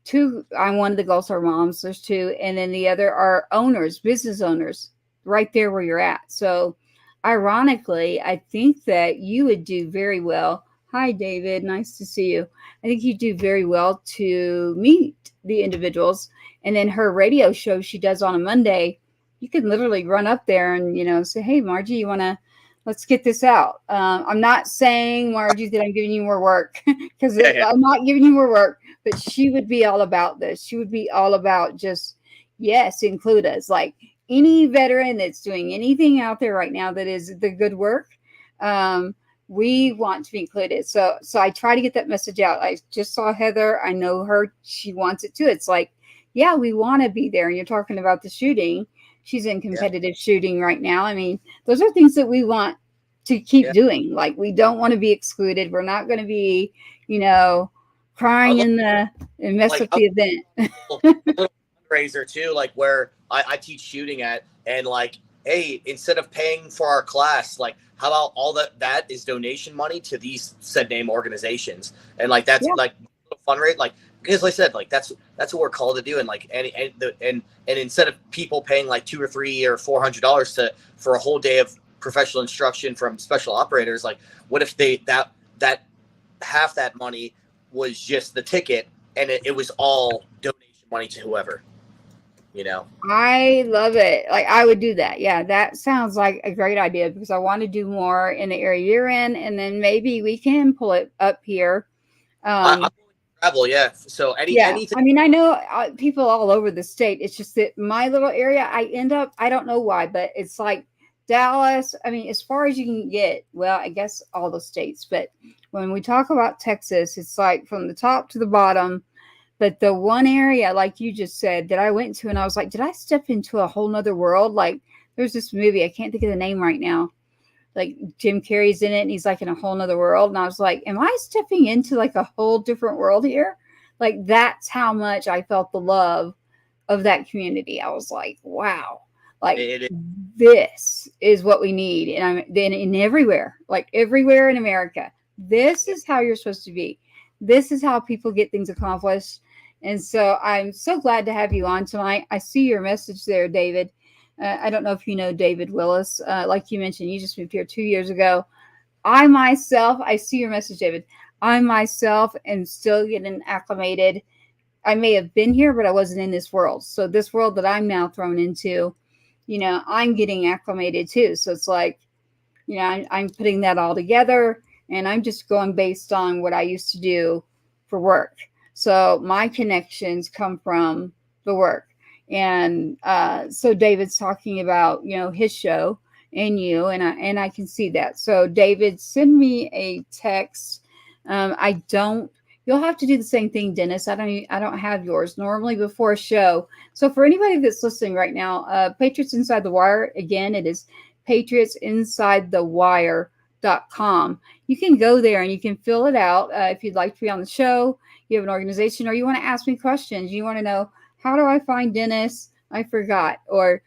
two. I'm one of the Gold Star moms. There's two, and then the other are owners, business owners, right there where you're at. So, ironically, I think that you would do very well. Hi, David. Nice to see you. I think you do very well to meet the individuals. And then her radio show she does on a Monday, you can literally run up there and, say, hey, Margie, you want to, let's get this out. I'm not saying, Margie, that I'm giving you more work because I'm not giving you more work, but she would be all about this. She would be all about just, yes, include us. Like any veteran that's doing anything out there right now that is the good work, we want to be included. So I try to get that message out. I just saw Heather. I know her. She wants it too. It's like, yeah, we want to be there. And you're talking about the shooting. She's in competitive shooting right now. I mean, those are things that we want to keep doing. Like, we don't want to be excluded. We're not going to be, crying and mess like, up the event. a little fundraiser too, like where I teach shooting at, and like, hey, instead of paying for our class, like, how about all that is donation money to these said name organizations, and like that's like fundraise, like, because like I said, like that's what we're called to do, and like and instead of people paying like $200 or $300 or $400 for a whole day of professional instruction from special operators, like what if that half that money was just the ticket, and it was all donation money to whoever, I love it. Like, I would do that. Yeah, that sounds like a great idea because I want to do more in the area you're in, and then maybe we can pull it up here. I'm travel, so anything. I mean, I know people all over the state. It's just that my little area, I don't know why, but it's like Dallas. I mean, as far as you can get, well, I guess all the states, but when we talk about Texas, it's like from the top to the bottom. But the one area, like you just said, that I went to, and I was like, did I step into a whole nother world? Like, there's this movie, I can't think of the name right now. Like, Jim Carrey's in it, and he's like in a whole nother world. And I was like, am I stepping into like a whole different world here? Like, that's how much I felt the love of that community. I was like, wow, like this is what we need. And I'm then in everywhere, like everywhere in America, this is how you're supposed to be. This is how people get things accomplished. And so I'm so glad to have you on tonight. I see your message there, David. I don't know if you know David Willis. Like you mentioned, you just moved here 2 years ago. I see your message, David. I myself am still getting acclimated. I may have been here, but I wasn't in this world. So this world that I'm now thrown into, I'm getting acclimated too. So it's like, I'm putting that all together, and I'm just going based on what I used to do for work. So my connections come from the work. And so David's talking about, his show and you, and I can see that. So David, send me a text. You'll have to do the same thing, Dennis. I don't have yours normally before a show. So for anybody that's listening right now, Patriots Inside the Wire, again, it is patriotsinsidethewire.com. You can go there and you can fill it out. If you'd like to be on the show, you have an organization, or you want to ask me questions, you want to know, how do I find Dennis? I forgot. Or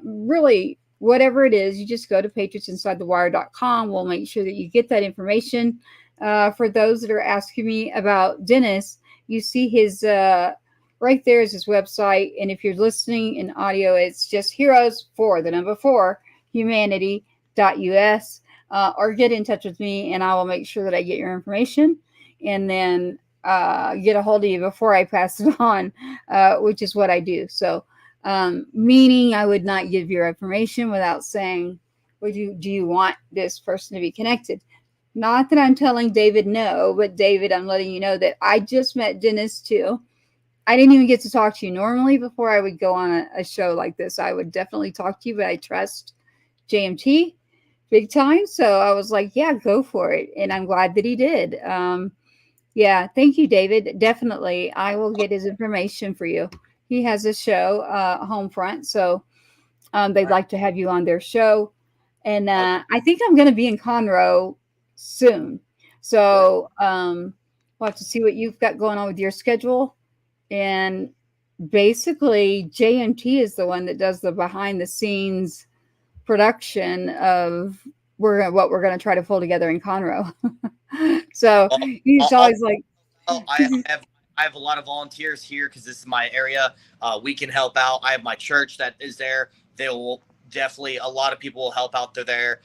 really, whatever it is, you just go to patriotsinsidethewire.com. We'll make sure that you get that information. For those that are asking me about Dennis, you see his right there is his website. And if you're listening in audio, it's just heroes4 humanity.us. Or get in touch with me, and I will make sure that I get your information, and then get a hold of you before I pass it on, which is what I do. So, meaning I would not give your information without saying, do you want this person to be connected? Not that I'm telling David no, but David, I'm letting you know that I just met Dennis too. I didn't even get to talk to you. Normally, before I would go on a show like this, I would definitely talk to you, but I trust JMT big time. So I was like, yeah, go for it. And I'm glad that he did. Yeah, thank you, David. Definitely. I will get his information for you. He has a show, Homefront. So they'd like to have you on their show. And I think I'm going to be in Conroe soon. So we'll have to see what you've got going on with your schedule. And basically JMT is the one that does the behind the scenes production of what we're going to try to pull together in Conroe. So Well, he's I'll, always like, I have a lot of volunteers here because this is my area. We can help out. I have my church that is there. They will definitely, a lot of people will help out. They're there.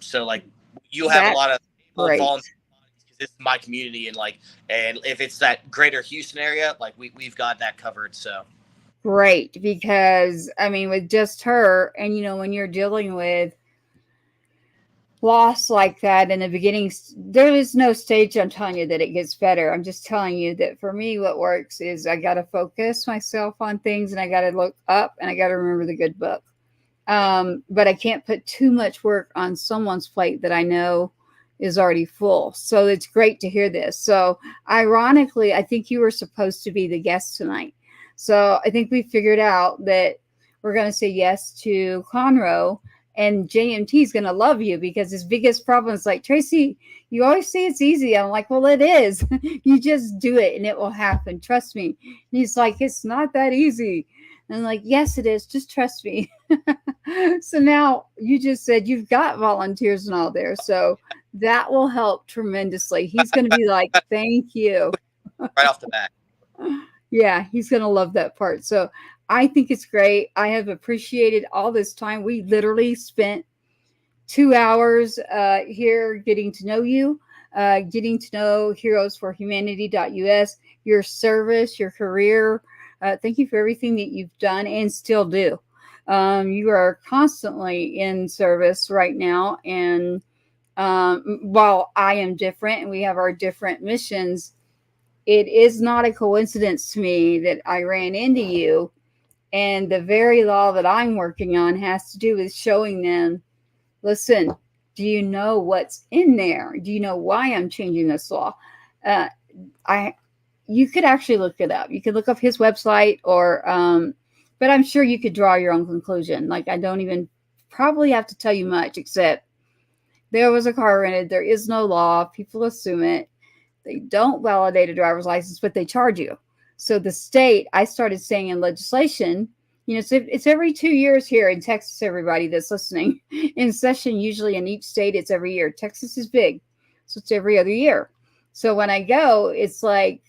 So like you have a that's lot of great. volunteers because this is my community, and if it's that greater Houston area, like we've got that covered. So Great, because I mean, with just her, and when you're dealing with loss like that in the beginning, there is no stage. I'm telling you that it gets better. I'm just telling you that for me, what works is I got to focus myself on things, and I got to look up, and I got to remember the good book. But I can't put too much work on someone's plate that I know is already full. So it's great to hear this. So ironically, I think you were supposed to be the guest tonight. So I think we figured out that we're going to say yes to Conroe, and JMT is going to love you, because his biggest problem is like, Tracy, you always say it's easy. I'm like, well, it is. You just do it and it will happen. Trust me. And he's like, it's not that easy. And I'm like, yes, it is. Just trust me. So now you just said you've got volunteers and all there. So that will help tremendously. He's going to be like, thank you. right off the bat. Yeah, he's going to love that part. So I think it's great. I have appreciated all this time. We literally spent 2 hours here getting to know you, getting to know heroesforhumanity.us, your service, your career. Thank you for everything that you've done and still do. You are constantly in service right now. And while I am different and we have our different missions, it is not a coincidence to me that I ran into you. And the very law that I'm working on has to do with showing them, listen, do you know what's in there? Do you know why I'm changing this law? You could actually look it up. You could look up his website, or, but I'm sure you could draw your own conclusion. Like, I don't even probably have to tell you much, except there was a car rented. There is no law. People assume it. They don't validate a driver's license, but they charge you. So the state, I started saying in legislation, it's every 2 years here in Texas, everybody that's listening. In session, usually in each state, it's every year. Texas is big, so it's every other year. So when I go, it's like,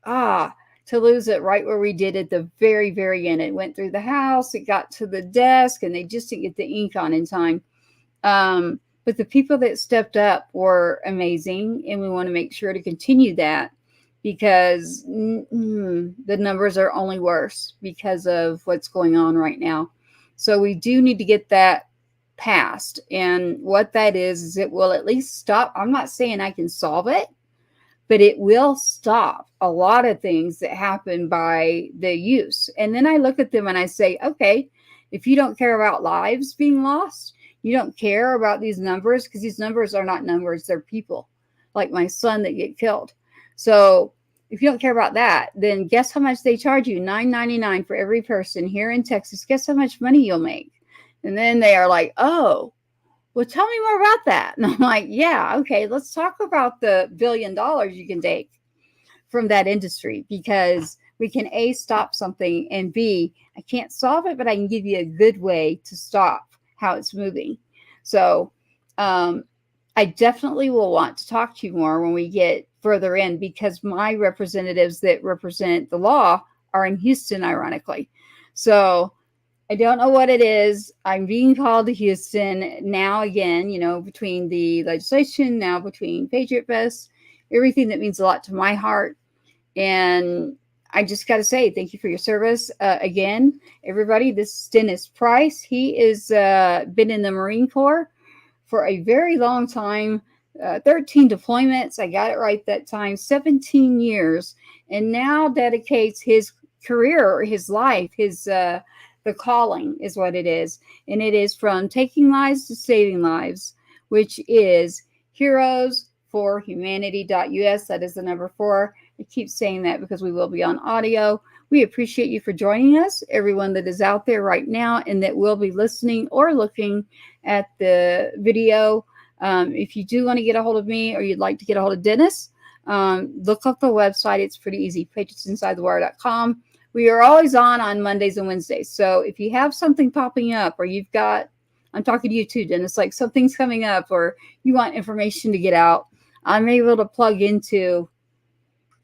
to lose it right where we did at the very, very end. It went through the house, it got to the desk, and they just didn't get the ink on in time. But the people that stepped up were amazing, and we want to make sure to continue that, because the numbers are only worse because of what's going on right now. So we do need to get that passed. And what that is it will at least stop. I'm not saying I can solve it, but it will stop a lot of things that happen by the use. And then I look at them and I say, okay, if you don't care about lives being lost, you don't care about these numbers, because these numbers are not numbers, they're people, like my son that get killed. So if you don't care about that, then guess how much they charge you? $9.99 for every person here in Texas. Guess how much money you'll make? And then they are like, oh, well, tell me more about that. And I'm like, yeah, okay, let's talk about the $1 billion you can take from that industry, because we can A, stop something, and B, I can't solve it, but I can give you a good way to stop how it's moving. So I definitely will want to talk to you more when we get further in, because my representatives that represent the law are in Houston, ironically. So I don't know what it is. I'm being called to Houston now again, between the legislation, now between Patriot Fest, everything that means a lot to my heart. And I just got to say, thank you for your service. Again, everybody, this is Dennis Price. He is been in the Marine Corps for a very long time, 13 deployments. I got it right that time, 17 years, and now dedicates his career, his life, the calling is what it is. And it is from taking lives to saving lives, which is heroesforhumanity.us. That is the number 4. I keep saying that because we will be on audio. We appreciate you for joining us, everyone that is out there right now and that will be listening or looking at the video. If you do want to get a hold of me, or you'd like to get a hold of Dennis, look up the website. It's pretty easy, patriotsinsidethewire.com. we are always on Mondays and Wednesdays. So if you have something popping up, or you've got, I'm talking to you too, Dennis, like something's coming up, or you want information to get out, I'm able to plug into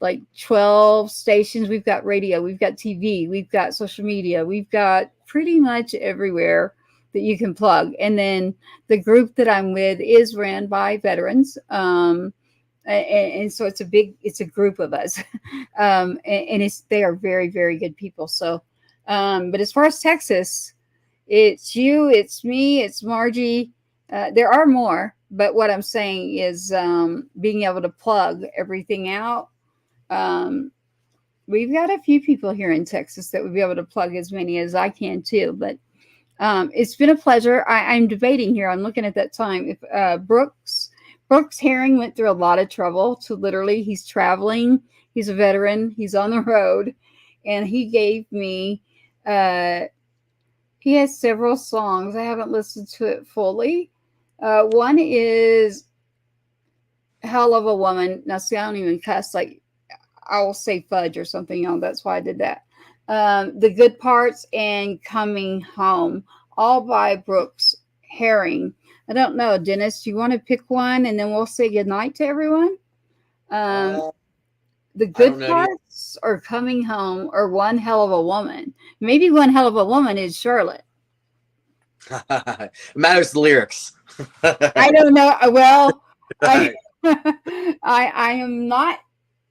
like 12 stations. We've got radio, we've got TV, we've got social media, we've got pretty much everywhere that you can plug. And then the group that I'm with is ran by veterans. And so it's a group of us. And they are very, very good people. So, but as far as Texas, it's you, it's me, it's Margie. There are more, but what I'm saying is being able to plug everything out. We've got a few people here in Texas that would be able to plug as many as I can too, but it's been a pleasure. I'm debating here. I'm looking at that time. If Brooks Herring went through a lot of trouble to literally, he's traveling. He's a veteran. He's on the road, and he gave me, he has several songs. I haven't listened to it fully. One is Hell of a Woman. Now, see, I don't even cuss. Like, I will say fudge or something. You know, that's why I did that. The Good Parts and Coming Home, all by Brooks Herring. I don't know, Dennis, do you want to pick one and then we'll say goodnight to everyone? The Good Parts or Coming Home or One Hell of a Woman? Maybe One Hell of a Woman is Charlotte. It matters the lyrics. I don't know. Well, I am not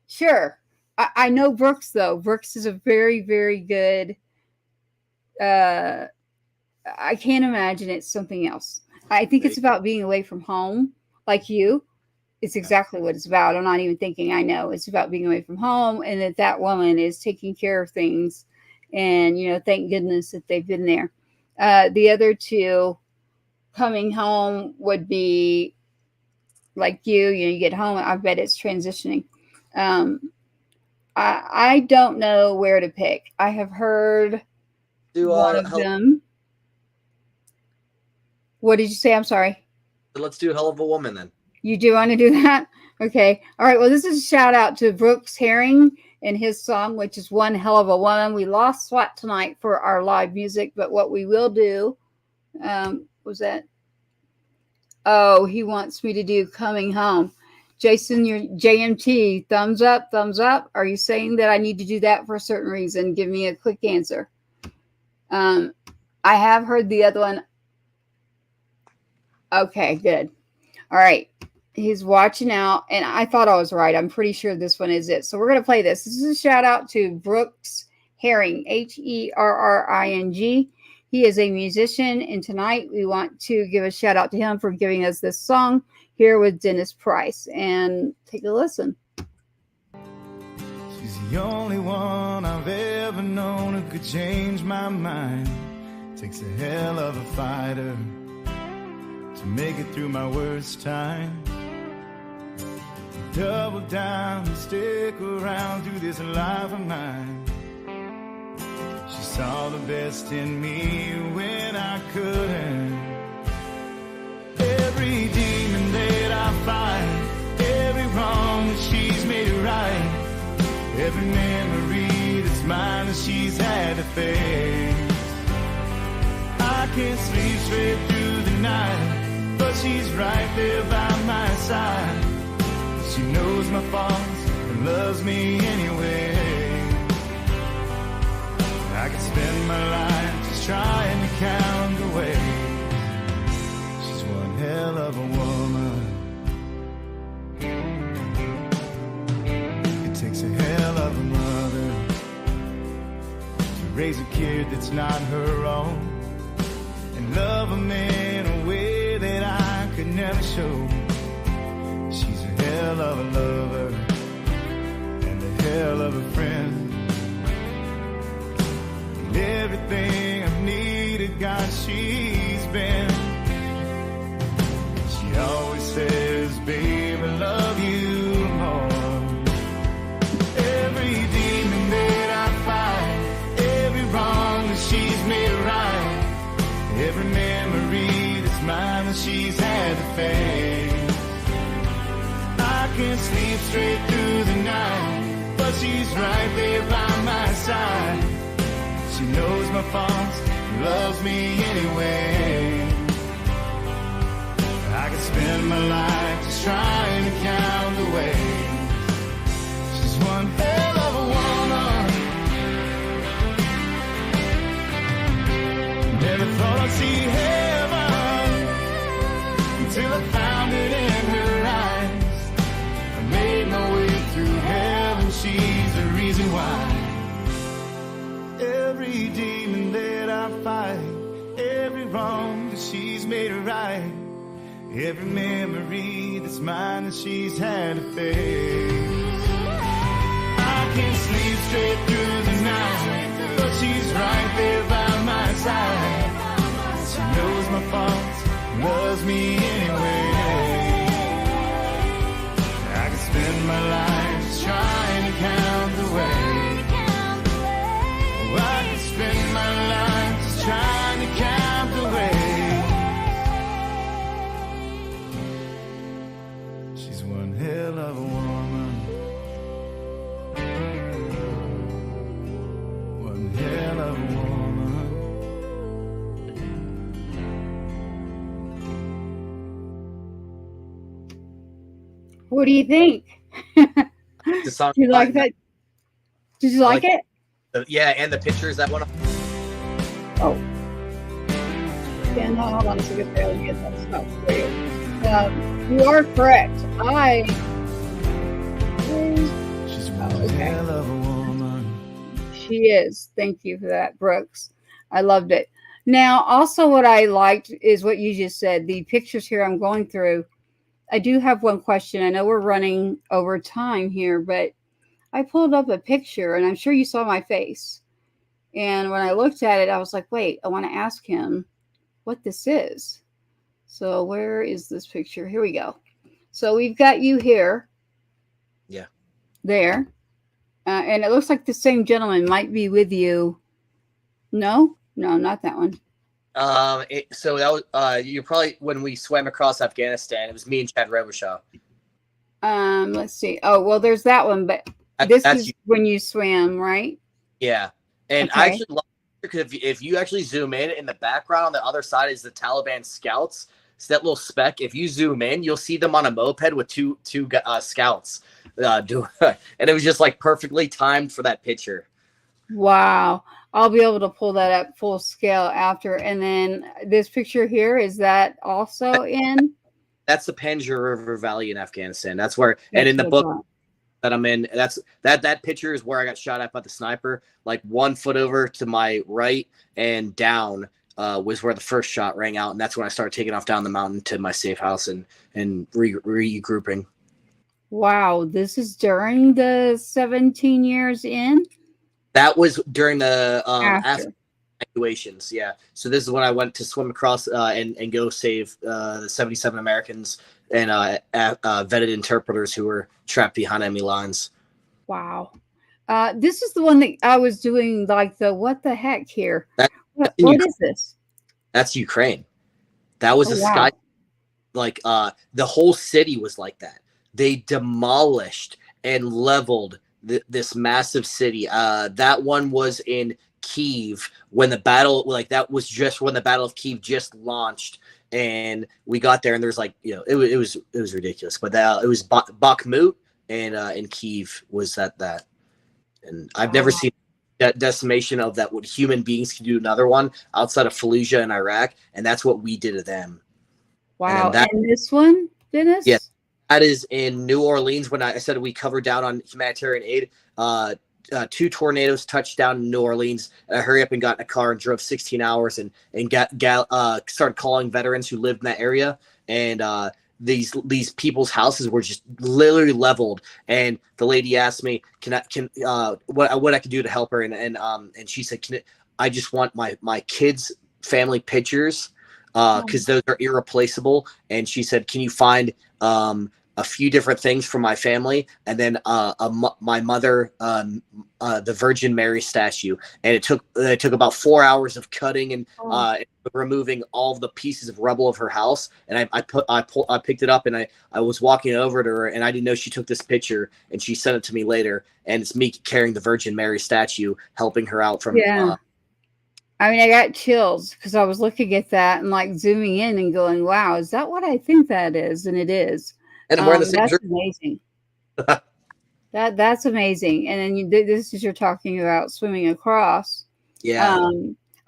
sure. I know Brooks, though. Brooks is a very, very good. I can't imagine it's something else. I think it's about being away from home, like you. It's exactly what it's about. I'm not even thinking I know. It's about being away from home, and that woman is taking care of things. And, you know, thank goodness that they've been there. The other two, Coming Home, would be like you get home. I bet it's transitioning. I don't know where to pick. I have heard one of them. What did you say? I'm sorry. Let's do Hell of a Woman then. You do want to do that? Okay. All right. Well, this is a shout out to Brooks Herring and his song, which is One Hell of a Woman. We lost SWAT tonight for our live music, but what we will do, was that? Oh, he wants me to do Coming Home. Jason, your JMT, thumbs up, thumbs up. Are you saying that I need to do that for a certain reason? Give me a quick answer. I have heard the other one. Okay, good. All right. He's watching out, and I thought I was right. I'm pretty sure this one is it. So we're going to play this. This is a shout out to Brooks Herring, Herring. He is a musician, and tonight we want to give a shout out to him for giving us this song here with Dennis Price. And take a listen. She's the only one I've ever known who could change my mind. Takes a hell of a fighter to make it through my worst time. Double down and stick around through this life of mine. She saw the best in me when I couldn't. Every demon that I fight, every wrong that she's made it right, every memory that's mine that she's had to face. I can't sleep straight through the night, but she's right there by my side. She knows my faults and loves me anyway. I could spend my life just trying to count the ways. She's one hell of a woman. It takes a hell of a mother to raise a kid that's not her own, and love a man in a way that I could never show. She's a hell of a lover and a hell of a friend. And everything I've needed, God, she's been. She always says, babe, I love you more. Every demon that I fight, every wrong that she's made right, every memory that's mine that she's had to face. I can't sleep straight through the night, but she's right there by my side. She knows my faults, loves me anyway. I could spend my life just trying to count the ways. She's one hell of a woman. Never thought I'd see heaven until I found it in her eyes. I made my way through hell and she's the reason why. Every demon that I fight, every wrong that she's made right, every memory that's mine that she's had to face. I can't sleep straight through the night, but she's right there by my side. She knows my faults, loves me anyway. I could spend my life just trying to count the ways. I could spend my life just trying to count the ways. She's one hell of a woman. One hell of a woman. What do you think? The song, Do you like that? Did you like it? Yeah, and the pictures that went up. Oh. Yeah, no, hold on a second. Let me get that stuff for you. You are correct. She's one hell of a woman. She is. Thank you for that, Brooks. I loved it. Now, also what I liked is what you just said. The pictures here I'm going through. I do have one question. I know we're running over time here, but I pulled up a picture, and I'm sure you saw my face. And when I looked at it, I was like, wait, I want to ask him what this is. So where is this picture? Here we go. So we've got you here. Yeah. There. And it looks like the same gentleman might be with you. No, not that one. So that was you probably when we swam across Afghanistan. It was me and Chad Robershaw. Let's see. Oh, well, there's that one, but this is when you swam, right? Yeah, and Okay. I actually love it because if you actually zoom in the background on the other side is the Taliban scouts. It's that little speck. If you zoom in, you'll see them on a moped with two scouts. And it was just like perfectly timed for that picture. Wow. I'll be able to pull that up full scale after. And then this picture here, is that also in? That's the Panjshir River Valley in Afghanistan. That's where, and in the book that I'm in, that picture is where I got shot at by the sniper. Like 1 foot over to my right and down was where the first shot rang out, and that's when I started taking off down the mountain to my safe house and regrouping. Wow, this is during the 17 years in? That was during the After. evacuations, yeah. So this is when I went to swim across and go save the 77 Americans and vetted interpreters who were trapped behind enemy lines. Wow. This is the one that I was doing, like the what the heck here? What is this? That's Ukraine. That was sky. Like the whole city was like that. They demolished and leveled this massive city. That one was in Kyiv when the battle, like that was just when the Battle of Kyiv just launched, and we got there, and there's like, you know, it was ridiculous. But it was Bakhmut and Kyiv was that, and I've never seen that decimation of that. What human beings can do to another one outside of Fallujah in Iraq, and that's what we did to them. Wow. And this one, Dennis? Yes. That is in New Orleans. When I said we covered down on humanitarian aid, 2 tornadoes touched down in New Orleans. And I hurried up and got in a car and drove 16 hours and started calling veterans who lived in that area. And these people's houses were just literally leveled. And the lady asked me, what I could do to help her. And she said, I just want my kids' family pictures. Because those are irreplaceable. And she said, can you find a few different things from my family, and then my mother, the Virgin Mary statue, and it took about 4 hours of cutting and removing all of the pieces of rubble of her house. And I picked it up, and I was walking over to her, and I didn't know she took this picture, and she sent it to me later, and it's me carrying the Virgin Mary statue, helping her out from. Yeah. I mean, I got chills because I was looking at that and like zooming in and going, "Wow, is that what I think that is?" And it is. And I'm wearing the same that's shirt. Amazing. That's amazing. And then this is you're talking about swimming across. Yeah.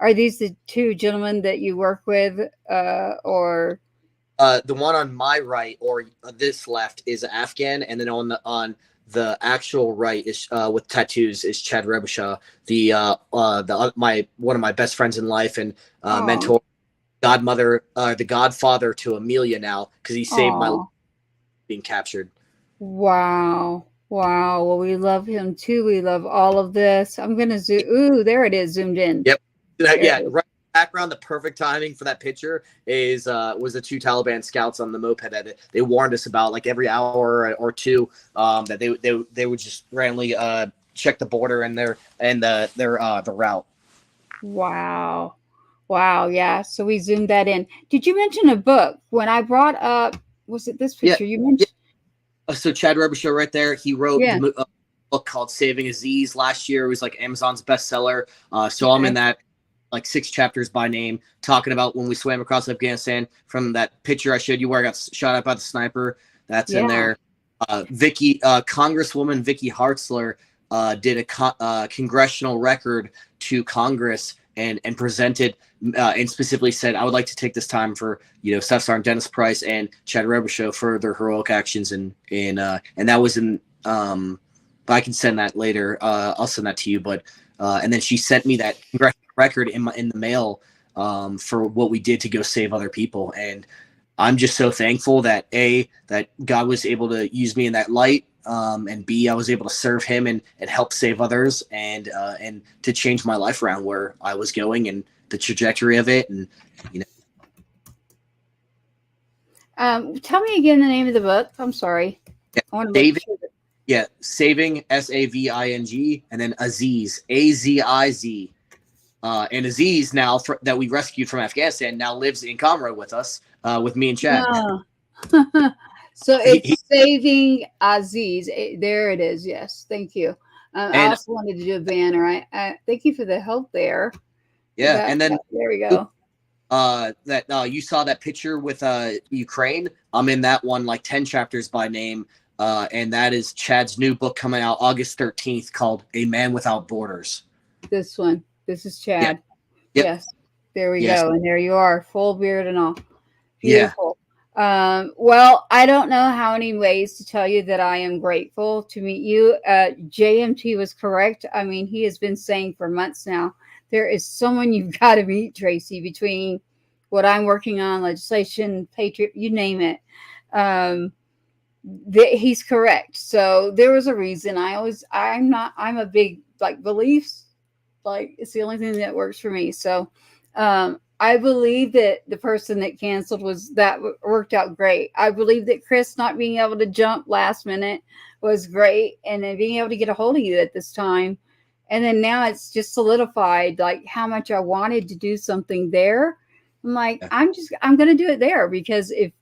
Are these the two gentlemen that you work with, or? The one on my right or this left is Afghan, and then on the actual right is with tattoos is Chad Rebusha, one of my best friends in life and mentor, the godfather to Amelia now, because he saved my life being captured. Wow. Well, we love him too. We love all of this. I'm gonna zoom. Ooh, there it is, zoomed in. Yep. Yeah. Right. Background, the perfect timing for that picture was the two Taliban scouts on the moped that they warned us about, like every hour or two, that they would just randomly check the border and the route. Wow, yeah. So we zoomed that in. Did you mention a book when I brought up? Was it this picture you mentioned? Yeah. So Chad Rebusha right there. He wrote the book called Saving Aziz last year. It was like Amazon's bestseller. So I'm in that. Like 6 chapters by name, talking about when we swam across Afghanistan. From that picture I showed you where I got shot at by the sniper, that's in there. Congresswoman Vicky Hartzler did a congressional record to Congress and presented and specifically said, I would like to take this time for Staff Sergeant Dennis Price and Chad Rebusha for their heroic actions, and that was in. I can send that later. I'll send that to you, but. And then she sent me that congressional record in the mail for what we did to go save other people. And I'm just so thankful that that God was able to use me in that light, and B, I was able to serve him and help save others and to change my life around where I was going and the trajectory of it. And tell me again the name of the book. I'm sorry. Yeah, I want to make sure that Yeah, Saving, Saving, and then Aziz, Aziz. And Aziz now that we rescued from Afghanistan now lives in Comrade with us, with me and Chad. So it's Saving Aziz. There it is. Yes, thank you. I also wanted to do a banner. I thank you for the help there. Yeah, and then there we go. You saw that picture with Ukraine. I'm in that one, like 10 chapters by name. And that is Chad's new book coming out August 13th called A Man Without Borders. This one. This is Chad. Yep. Yes. There we go. And there you are, full beard and all. Beautiful. Yeah. Well, I don't know how many ways to tell you that I am grateful to meet you. JMT was correct. I mean, he has been saying for months now, there is someone you've got to meet, Tracy, between what I'm working on, legislation, Patriot, you name it. He's correct. So there was a reason. I'm a big beliefs, it's the only thing that works for me. So I believe that the person that canceled worked out great. I believe that Chris not being able to jump last minute was great, and then being able to get a hold of you at this time, and then now it's just solidified how much I wanted to do something there. I'm like, I'm going to do it there, because if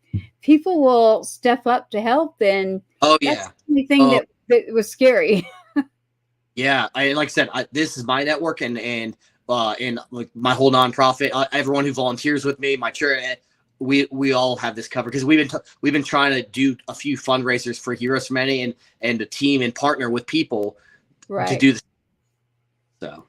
people will step up to help, then that's the only thing that was scary. Yeah, like I said, this is my network, and like my whole nonprofit, everyone who volunteers with me, my church, we all have this covered, because we've been trying to do a few fundraisers for Heroes for Many and a team and partner with people to do this. So.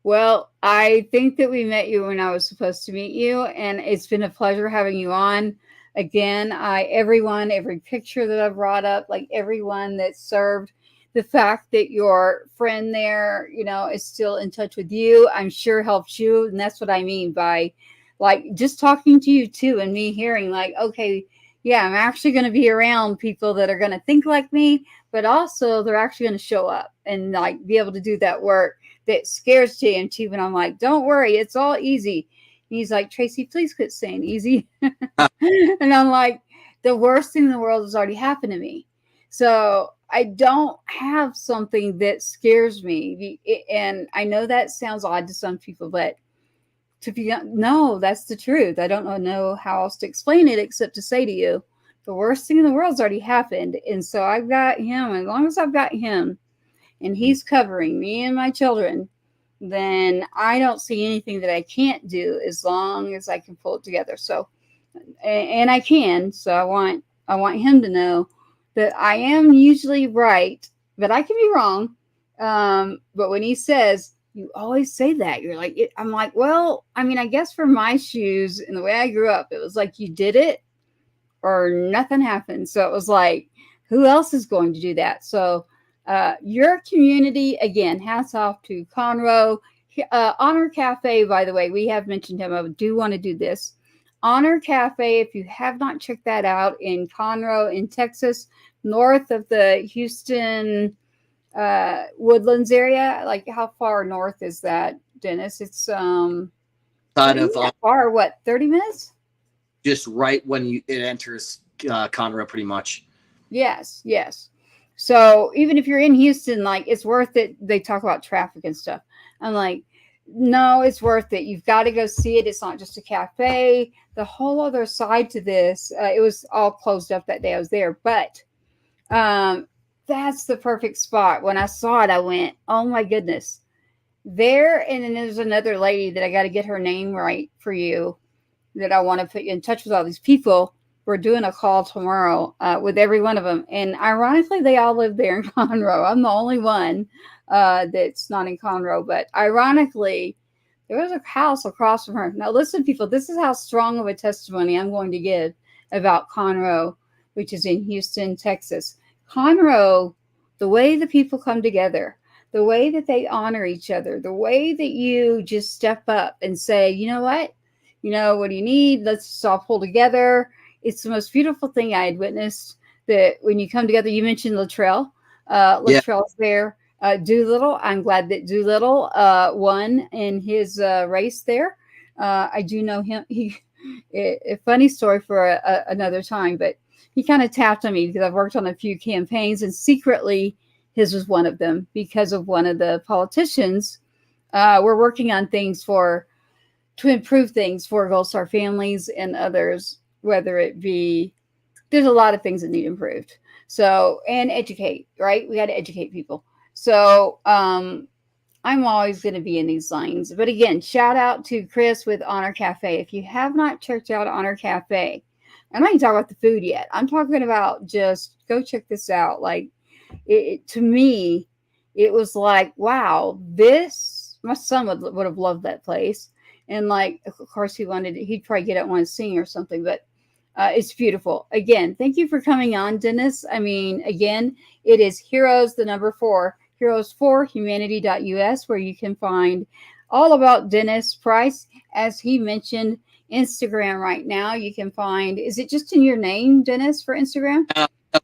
Well, I think that we met you when I was supposed to meet you, and it's been a pleasure having you on. Again, every picture that I've brought up, everyone that served, the fact that your friend there, is still in touch with you, I'm sure helps you. And that's what I mean by just talking to you too, and me hearing okay, yeah, I'm actually going to be around people that are going to think like me, but also they're actually going to show up and be able to do that work that scares JMT when I'm like, don't worry, it's all easy. And he's like, Tracy, please quit saying easy. And I'm like, the worst thing in the world has already happened to me. So I don't have something that scares me. And I know that sounds odd to some people, but no, that's the truth. I don't know how else to explain it except to say to you, the worst thing in the world's already happened. And so I've got him. As long as I've got him and he's covering me and my children, then I don't see anything that I can't do as long as I can pull it together. So, and I can. So I want him to know that I am usually right, but I can be wrong. But when he says, you always say that, you're like, I'm like, well, I mean, I guess for my shoes and the way I grew up, it was like you did it or nothing happened. So it was like, who else is going to do that? So your community, again, hats off to Conroe. Honor Cafe, by the way, we have mentioned him. I do want to do this. Honor Cafe, if you have not checked that out, in Conroe, in Texas, north of the Houston Woodlands area. Like, how far north is that, Dennis? It's Side of far, what, 30 minutes? Just right when it enters Conroe, pretty much. Yes. So even if you're in Houston, like, it's worth it. They talk about traffic and stuff. I'm like, no, it's worth it. You've got to go see it. It's not just a cafe. The whole other side to this, it was all closed up that day I was there, but that's the perfect spot. When I saw it, I went, oh my goodness. There, and then there's another lady that I got to get her name right for you, that I want to put you in touch with all these people. We're doing a call tomorrow with every one of them. And ironically, they all live there in Conroe. I'm the only one that's not in Conroe. But ironically, there was a house across from her. Now, listen, people, this is how strong of a testimony I'm going to give about Conroe, which is in Houston, Texas. Conroe, the way the people come together, the way that they honor each other, the way that you just step up and say, you know what? What do you need? Let's just all pull together. It's the most beautiful thing I had witnessed, that when you come together. You mentioned Latrell. Latrell's there. Doolittle, I'm glad that Doolittle won in his race there. I do know him. A funny story for another time, but he kind of tapped on me because I've worked on a few campaigns, and secretly his was one of them because of one of the politicians. We're working on things to improve things for Gold Star families and others, whether it be, there's a lot of things that need improved. So, and educate, right? We got to educate people. So I'm always going to be in these lines. But again, shout out to Chris with Honor Cafe. If you have not checked out Honor Cafe, I'm not even talking about the food yet. I'm talking about just go check this out. Like, to me, it was like, wow, my son would have loved that place. And like, of course, he'd probably get out and want to sing or something, but it's beautiful. Again, thank you for coming on, Dennis. I mean, again, it is Heroes, the number 4, heroes4humanity.us, where you can find all about Dennis Price. As he mentioned, Instagram right now, you can find, is it just in your name, Dennis, for Instagram?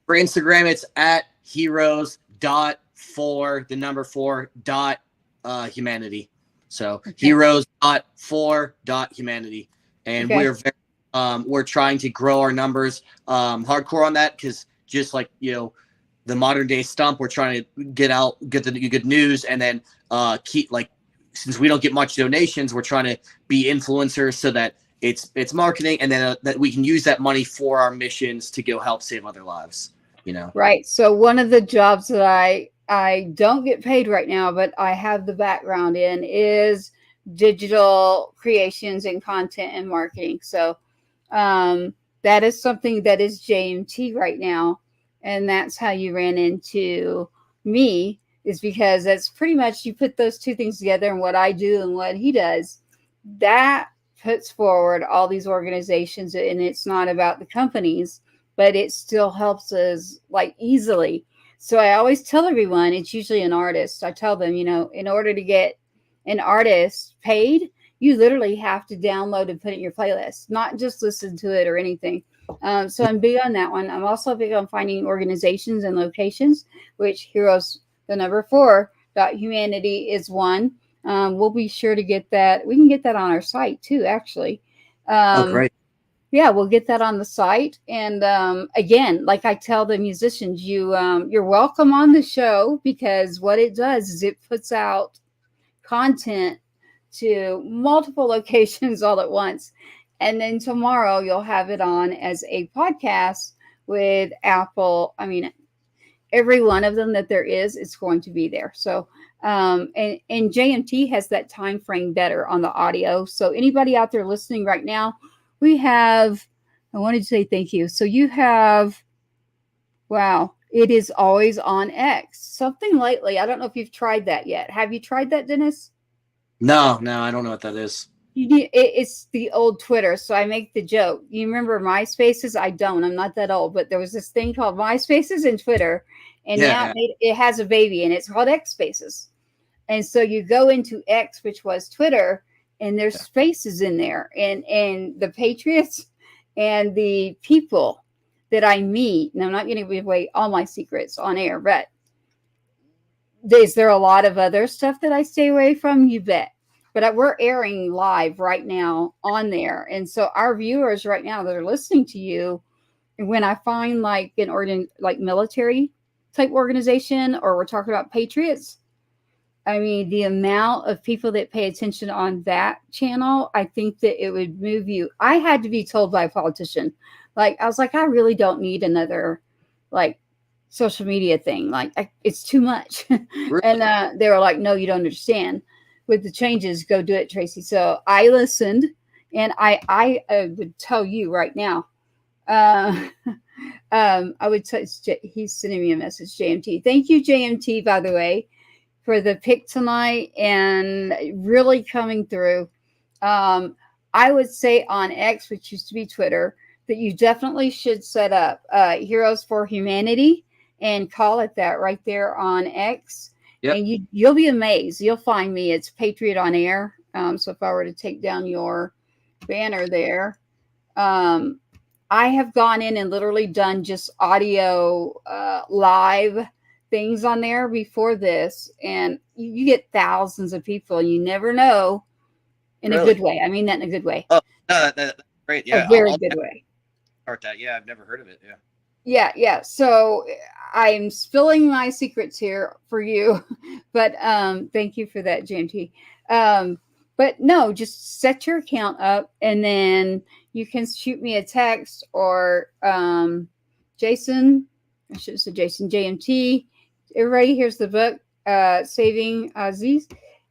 For Instagram, it's at heroes.4, the number 4, humanity. So okay. Heroes.4.humanity. And okay. We're trying to grow our numbers hardcore on that, because just like, the modern day stump, we're trying to get the good news, and then keep, like, since we don't get much donations, we're trying to be influencers so that it's marketing, and then that we can use that money for our missions to go help save other lives, Right. So one of the jobs that I don't get paid right now, but I have the background in, is digital creations and content and marketing. So that is something that is JMT right now. And that's how you ran into me, is because that's pretty much, you put those two things together, and what I do and what he does, that puts forward all these organizations. And it's not about the companies, but it still helps us, like, easily. So I always tell everyone, it's usually an artist. I tell them, in order to get an artist paid, you literally have to download and put it in your playlist, not just listen to it or anything. So I'm big on that one. I'm also big on finding organizations and locations, which Heroes, the number 4.humanity is one. We'll be sure to get that. We can get that on our site too, actually. Great. Yeah, we'll get that on the site. And again, like I tell the musicians, you're welcome on the show, because what it does is it puts out content to multiple locations all at once. And then tomorrow you'll have it on as a podcast with Apple. I mean, every one of them that there is, it's going to be there. So, and JMT has that time frame better on the audio. So anybody out there listening right now, we have, I wanted to say thank you. So you have, wow, it is always on X. Something lately. I don't know if you've tried that yet. Have you tried that, Dennis? No, I don't know what that is. It's the old Twitter. So I make the joke. You remember MySpaces? I don't. I'm not that old, but there was this thing called MySpaces and Twitter, and now it has a baby, and it's called X Spaces. And so you go into X, which was Twitter, and there's spaces in there, and the Patriots and the people that I meet. And I'm not going to give away all my secrets on air, but is there a lot of other stuff that I stay away from? You bet. But we're airing live right now on there. And so our viewers right now that are listening to you, when I find like like military type organization, or we're talking about Patriots, I mean, the amount of people that pay attention on that channel, I think that it would move you. I had to be told by a politician. Like, I was like, I really don't need another like social media thing. Like, it's too much. Really? And they were like, no, you don't understand. With the changes, go do it, Tracy. So I listened, and I would tell you right now. I would tell, he's sending me a message, JMT. Thank you, JMT, by the way, for the pick tonight and really coming through. I would say on X, which used to be Twitter, that you definitely should set up Heroes for Humanity and call it that right there on X. Yep. And you'll be amazed. You'll find me. It's Patriot on Air. So if I were to take down your banner there, I have gone in and literally done just audio live things on there before this, and you get thousands of people, and you never know, in a good way. I mean that in a good way. Oh, no, that's great. Yeah, a very good way. Start that. Yeah, I've never heard of it. Yeah. Yeah. So I'm spilling my secrets here for you, but thank you for that, JMT. But no, just set your account up, and then you can shoot me a text, or Jason. I should have said Jason, JMT. Everybody, here's the book, Saving Aziz.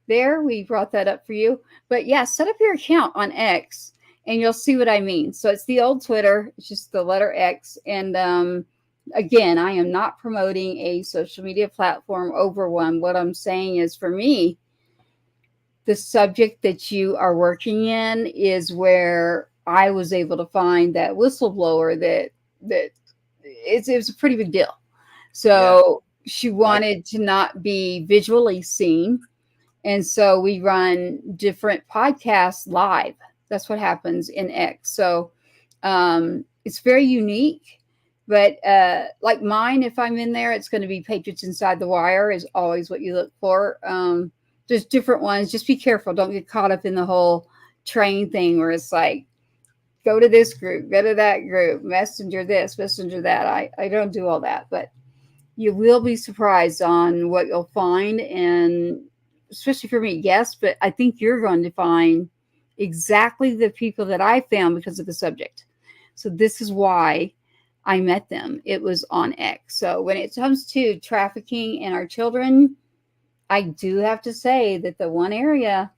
There, we brought that up for you. But yeah, set up your account on X, and you'll see what I mean. So it's the old Twitter. It's just the letter X. And again, I am not promoting a social media platform over one. What I'm saying is, for me, the subject that you are working in is where I was able to find that whistleblower that it was a pretty big deal. So she wanted to not be visually seen. And so we run different podcasts live. That's what happens in X. So it's very unique. But like mine, if I'm in there, it's going to be Patriots Inside the Wire is always what you look for. There's different ones. Just be careful. Don't get caught up in the whole train thing where it's like, go to this group, go to that group, messenger this, messenger that. I don't do all that. But you will be surprised on what you'll find. And especially for me, yes, but I think you're going to find exactly the people that I found because of the subject. So this is why I met them. It was on X. So when it comes to trafficking in our children, I do have to say that the one area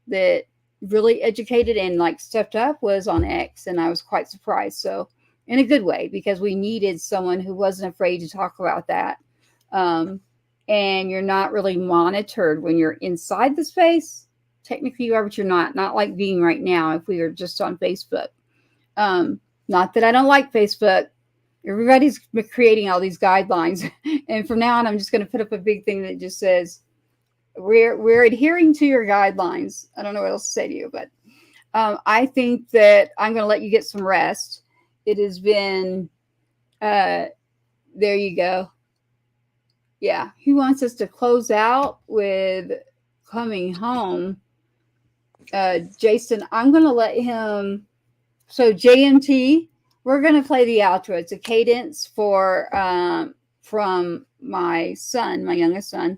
that really educated and like stepped up was on X, and I was quite surprised. So in a good way, because we needed someone who wasn't afraid to talk about that. And you're not really monitored when you're inside the space. Technically you are, but you're not like being right now if we were just on Facebook. Not that I don't like Facebook. Everybody's creating all these guidelines. And from now on, I'm just going to put up a big thing that just says, we're adhering to your guidelines. I don't know what else to say to you, but I think that I'm going to let you get some rest. It has been, there you go. Yeah. He wants us to close out with coming home. Jason, I'm going to let him, So JMT, we're going to play the outro. It's a cadence for from my son, my youngest son.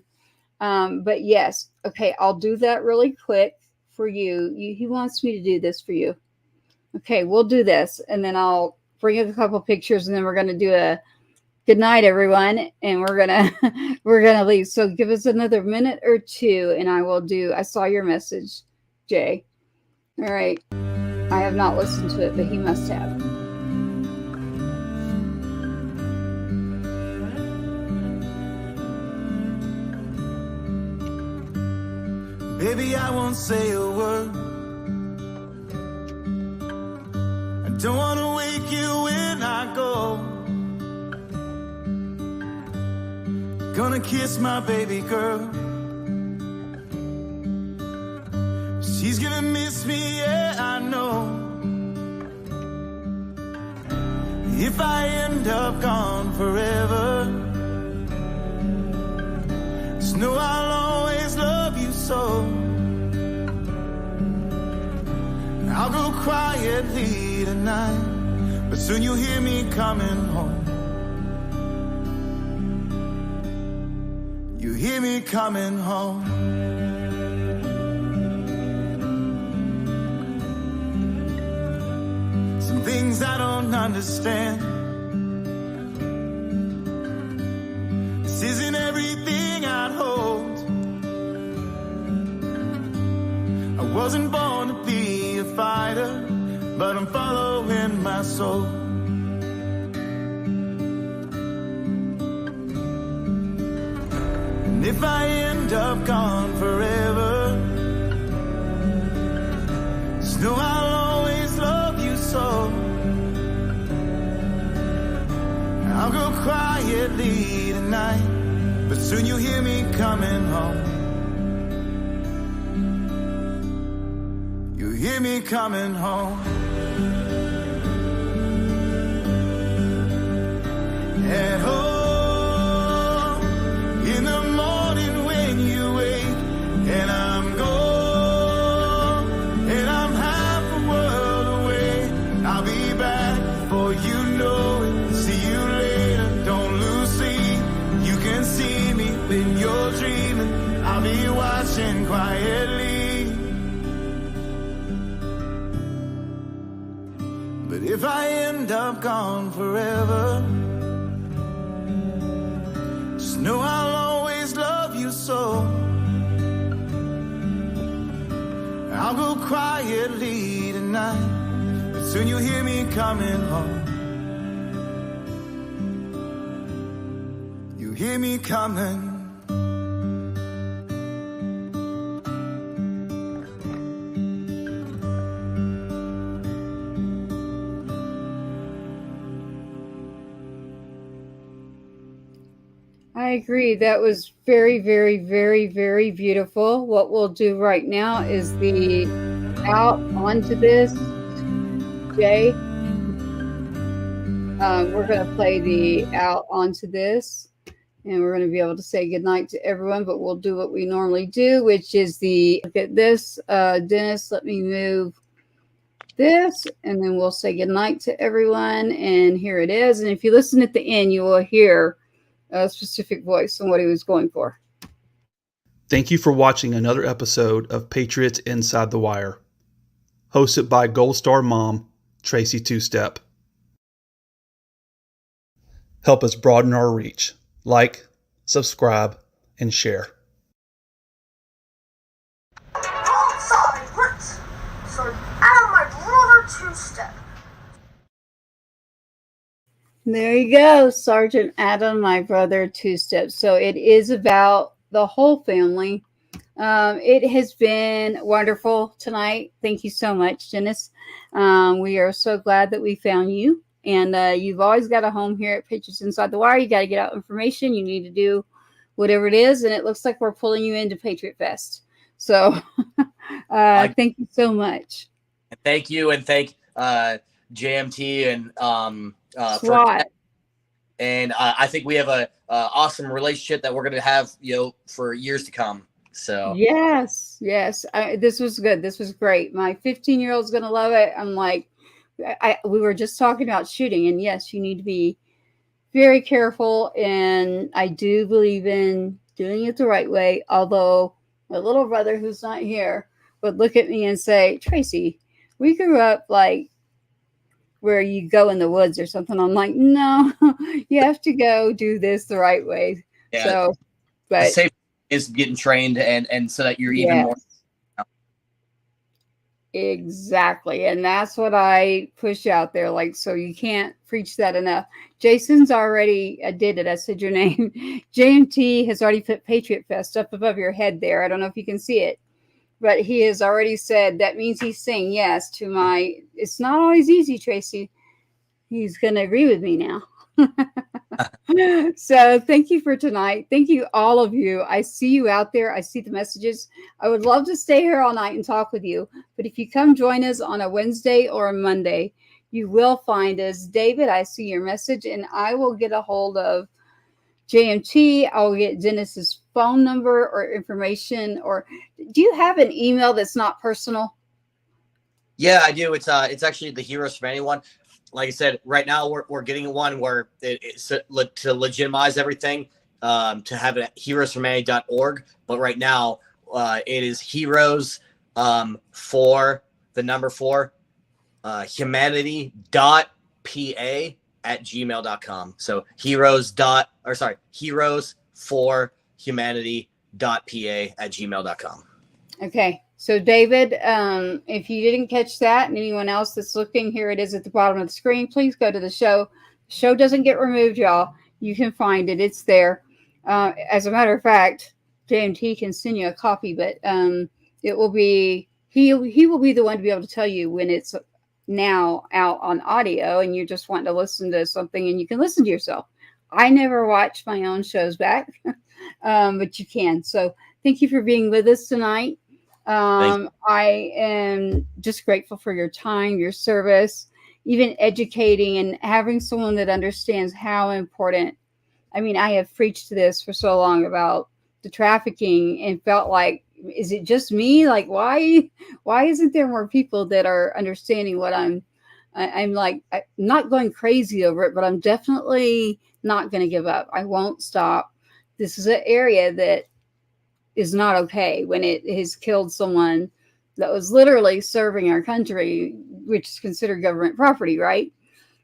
But yes, okay, I'll do that really quick for you. He wants me to do this for you. Okay, we'll do this, and then I'll bring a couple pictures, and then we're going to do a good night, everyone, and we're gonna we're gonna leave. So give us another minute or two, and I will do. I saw your message, Jay. All right. I have not listened to it, but he must have. Baby, I won't say a word. I don't want to wake you when I go. Gonna kiss my baby girl. She's gonna miss me, yeah, I know. If I end up gone forever, just know I'll always love you so. I'll go quietly tonight, but soon you'll hear me coming home. You hear me coming home. Some things I don't understand. This isn't everything I'd hoped. I wasn't born to be a fighter, but I'm following my soul. And if I end up gone forever, just know I'll always love you so. I'll go quietly tonight, but soon you'll hear me coming home. You'll hear me coming home. At home, in the morning when you wake, and I'm gone, and I'm half a world away. I'll be back before you know it. See you later, don't lose sleep. You can see me when you're dreaming. I'll be watching quietly. But if I end up gone forever, just know I'll always love you so. I'll go quietly tonight, but soon you'll hear me coming home. You hear me coming. I agree. That was very, very, very, very beautiful. What we'll do right now is the out onto this, Jay. We're going to play the out onto this, and we're going to be able to say goodnight to everyone, but we'll do what we normally do, which is the, look at this, Dennis, let me move this, and then we'll say goodnight to everyone, and here it is. And if you listen at the end, you will hear a specific voice and what he was going for. Thank you for watching another episode of Patriots Inside the Wire, hosted by Gold Star Mom, Tracy Two-Step. Help us broaden our reach. Like, subscribe, and share. Sorry, let's sort out of my brother Two-Step. There you go, Sergeant Adam, my brother Two-Step. So it is about the whole family. It has been wonderful tonight. Thank you so much, Dennis. We are so glad that we found you. And you've always got a home here at Patriots Inside the Wire. You got to get out information. You need to do whatever it is. And it looks like we're pulling you into Patriot Fest. So thank you so much. Thank you. And thank JMT and SWAT. And I think we have a awesome relationship that we're going to have, for years to come. So yes, this was good. This was great. My 15-year-old's going to love it. I'm like, we were just talking about shooting, and yes, you need to be very careful. And I do believe in doing it the right way. Although my little brother, who's not here, would look at me and say, Tracy, we grew up like where you go in the woods or something. I'm like, no, you have to go do this the right way. Yeah. So, The but safe is getting trained, and so that you're even more. Exactly. And that's what I push out there. Like, so you can't preach that enough. Jason's already did it. I said your name. JMT has already put Patriot Fest up above your head there. I don't know if you can see it, but he has already said that means he's saying yes to my. It's not always easy, Tracy. He's going to agree with me now. So thank you for tonight. Thank you, all of you. I see you out there. I see the messages. I would love to stay here all night and talk with you. But if you come join us on a Wednesday or a Monday, you will find us. David, I see your message, and I will get a hold of JMT. I'll get Dennis's phone number or information. Or do you have an email that's not personal? Yeah, I do. It's actually the Heroes from Anyone. Like I said, right now we're getting one where it's to legitimize everything, to have it at heroesfromany.org. But right now, it is heroes for the number 4 humanity.pa@gmail.com. So heroes for humanity.pa@gmail.com. Okay. So David, if you didn't catch that, and anyone else that's looking, here it is at the bottom of the screen. Please go to the show. The show doesn't get removed, y'all. You can find it. It's there. As a matter of fact, JMT can send you a copy, but it will be he will be the one to be able to tell you when it's now out on audio, and you're just wanting to listen to something, and you can listen to yourself. I never watch my own shows back, but you can. So thank you for being with us tonight. I am just grateful for your time, your service, even educating and having someone that understands how important. I mean, I have preached this for so long about the trafficking and felt like, is it just me? Like, why isn't there more people that are understanding what I'm like, I'm not going crazy over it, but I'm definitely not going to give up. I won't stop. This is an area that is not okay when it has killed someone that was literally serving our country, which is considered government property, right?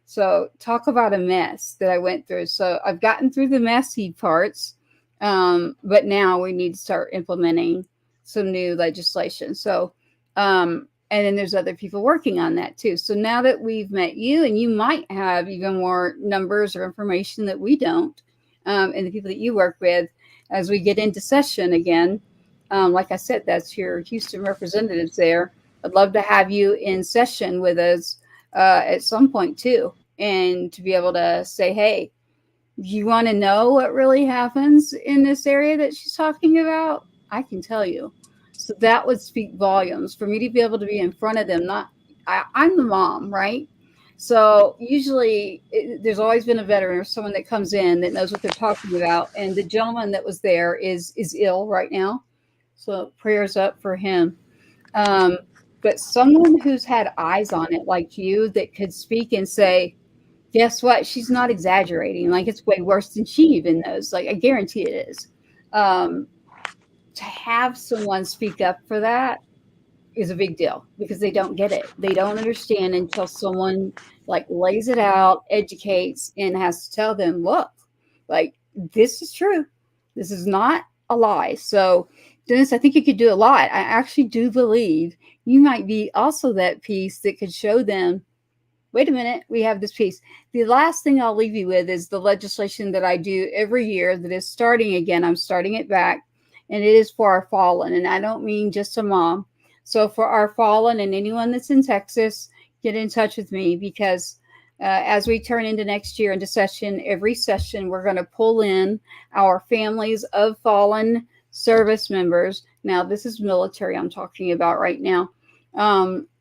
So talk about a mess that I went through. So I've gotten through the messy parts, but now we need to start implementing some new legislation. So, and then there's other people working on that too. So now that we've met you, and you might have even more numbers or information that we don't, and the people that you work with, as we get into session again, like I said, that's your Houston representatives there. I'd love to have you in session with us at some point too, and to be able to say, hey, you want to know what really happens in this area that she's talking about? I can tell you. So that would speak volumes for me to be able to be in front of them. I'm the mom, right? So usually there's always been a veteran or someone that comes in that knows what they're talking about. And the gentleman that was there is ill right now. So prayers up for him. But someone who's had eyes on it like you that could speak and say, guess what? She's not exaggerating. Like, it's way worse than she even knows. Like, I guarantee it is. To have someone speak up for that is a big deal, because they don't get it. They don't understand until someone like lays it out, educates, and has to tell them, look, like, this is true. This is not a lie. So, Dennis, I think you could do a lot. I actually do believe you might be also that piece that could show them, wait a minute, we have this piece. The last thing I'll leave you with is the legislation that I do every year that is starting again. I'm starting it back, and it is for our fallen. And I don't mean just a mom. So for our fallen and anyone that's in Texas, get in touch with me, because as we turn into next year into session, every session, we're going to pull in our families of fallen service members. Now, this is military I'm talking about right now.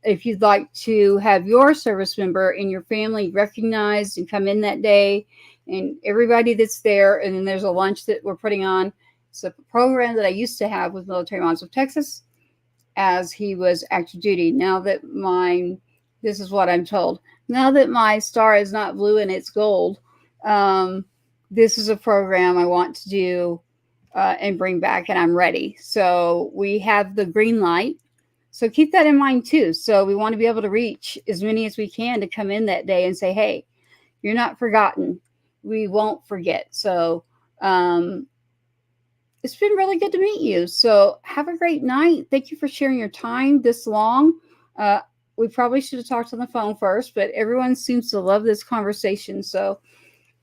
If you'd like to have your service member and your family recognized and come in that day, and everybody that's there, and then there's a lunch that we're putting on. It's a program that I used to have with Military Moms of Texas as he was active duty. Now that my This is what I'm told. Now that my star is not blue and it's gold, this is a program I want to do and bring back, and I'm ready. So we have the green light. So keep that in mind too. So we want to be able to reach as many as we can to come in that day and say, hey, you're not forgotten. We won't forget. So it's been really good to meet you. So have a great night. Thank you for sharing your time this long. We probably should have talked on the phone first, but everyone seems to love this conversation. So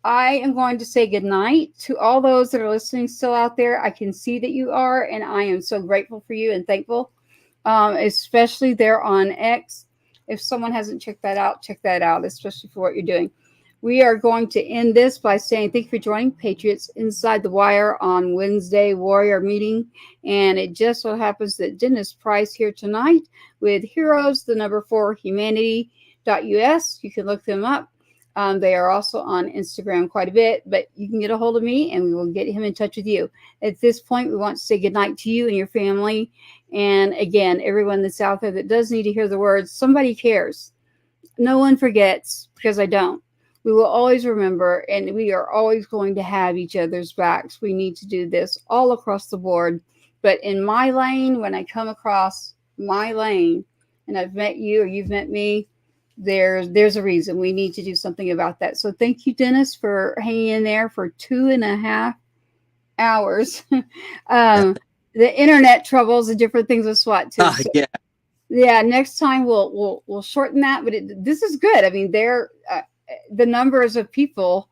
I am going to say good night to all those that are listening still out there. I can see that you are, and I am so grateful for you and thankful, especially there on X. If someone hasn't checked that out, check that out, especially for what you're doing. We are going to end this by saying thank you for joining Patriots Inside the Wire on Wednesday Warrior Meeting. And it just so happens that Dennis Price here tonight with Heroes, the number 4 humanity.us. You can look them up. They are also on Instagram quite a bit, but you can get a hold of me and we will get him in touch with you. At this point, we want to say goodnight to you and your family. And again, everyone that's out there that does need to hear the words, somebody cares. No one forgets, because I don't. We will always remember, and we are always going to have each other's backs. We need to do this all across the board. But in my lane, when I come across my lane, and I've met you or you've met me, there's a reason we need to do something about that. So thank you, Dennis, for hanging in there for 2.5 hours. The internet troubles and different things with SWAT too. So, yeah. Next time we'll shorten that, but this is good. I mean, the numbers of people,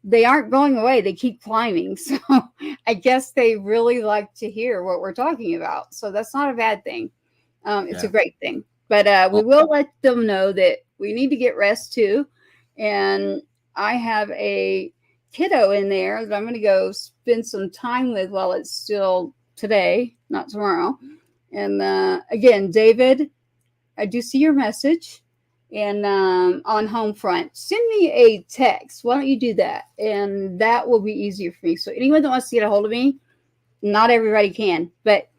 they aren't going away. They keep climbing. So I guess they really like to hear what we're talking about. So that's not a bad thing. It's a great thing. But we will let them know that we need to get rest too. And I have a kiddo in there that I'm going to go spend some time with while it's still today, not tomorrow. And again, David, I do see your message. And on home front, send me a text. Why don't you do that? And that will be easier for me. So anyone that wants to get a hold of me, not everybody can, but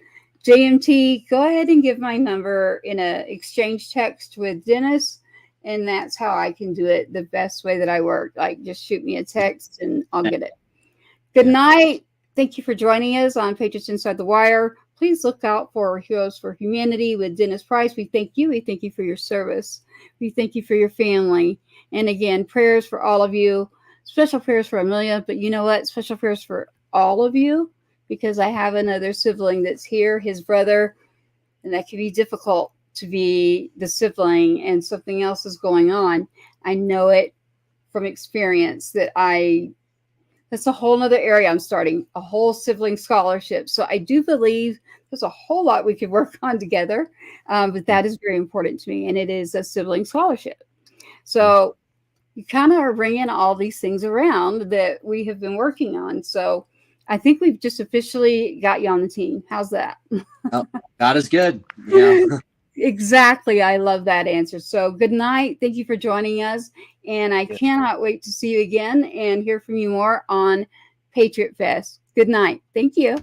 JMT, go ahead and give my number in a exchange text with Dennis, and that's how I can do it the best way that I work. Like, just shoot me a text and I'll get it. Good night. Thank you for joining us on Patriots Inside the Wire. Please look out for Heroes for Humanity with Dennis Price. We thank you. We thank you for your service. We thank you for your family. And again, prayers for all of you. Special prayers for Amelia. But you know what? Special prayers for all of you, because I have another sibling that's here, his brother. And that can be difficult to be the sibling and something else is going on. I know it from experience that's a whole nother area. I'm starting a whole sibling scholarship. So I do believe there's a whole lot we could work on together. But that is very important to me. And it is a sibling scholarship. So you kind of are bringing all these things around that we have been working on. So I think we've just officially got you on the team. How's that? Oh, God is good. Yeah. Exactly. I love that answer. So good night. Thank you for joining us. And I cannot wait to see you again and hear from you more on Patriot Fest. Good night. Thank you.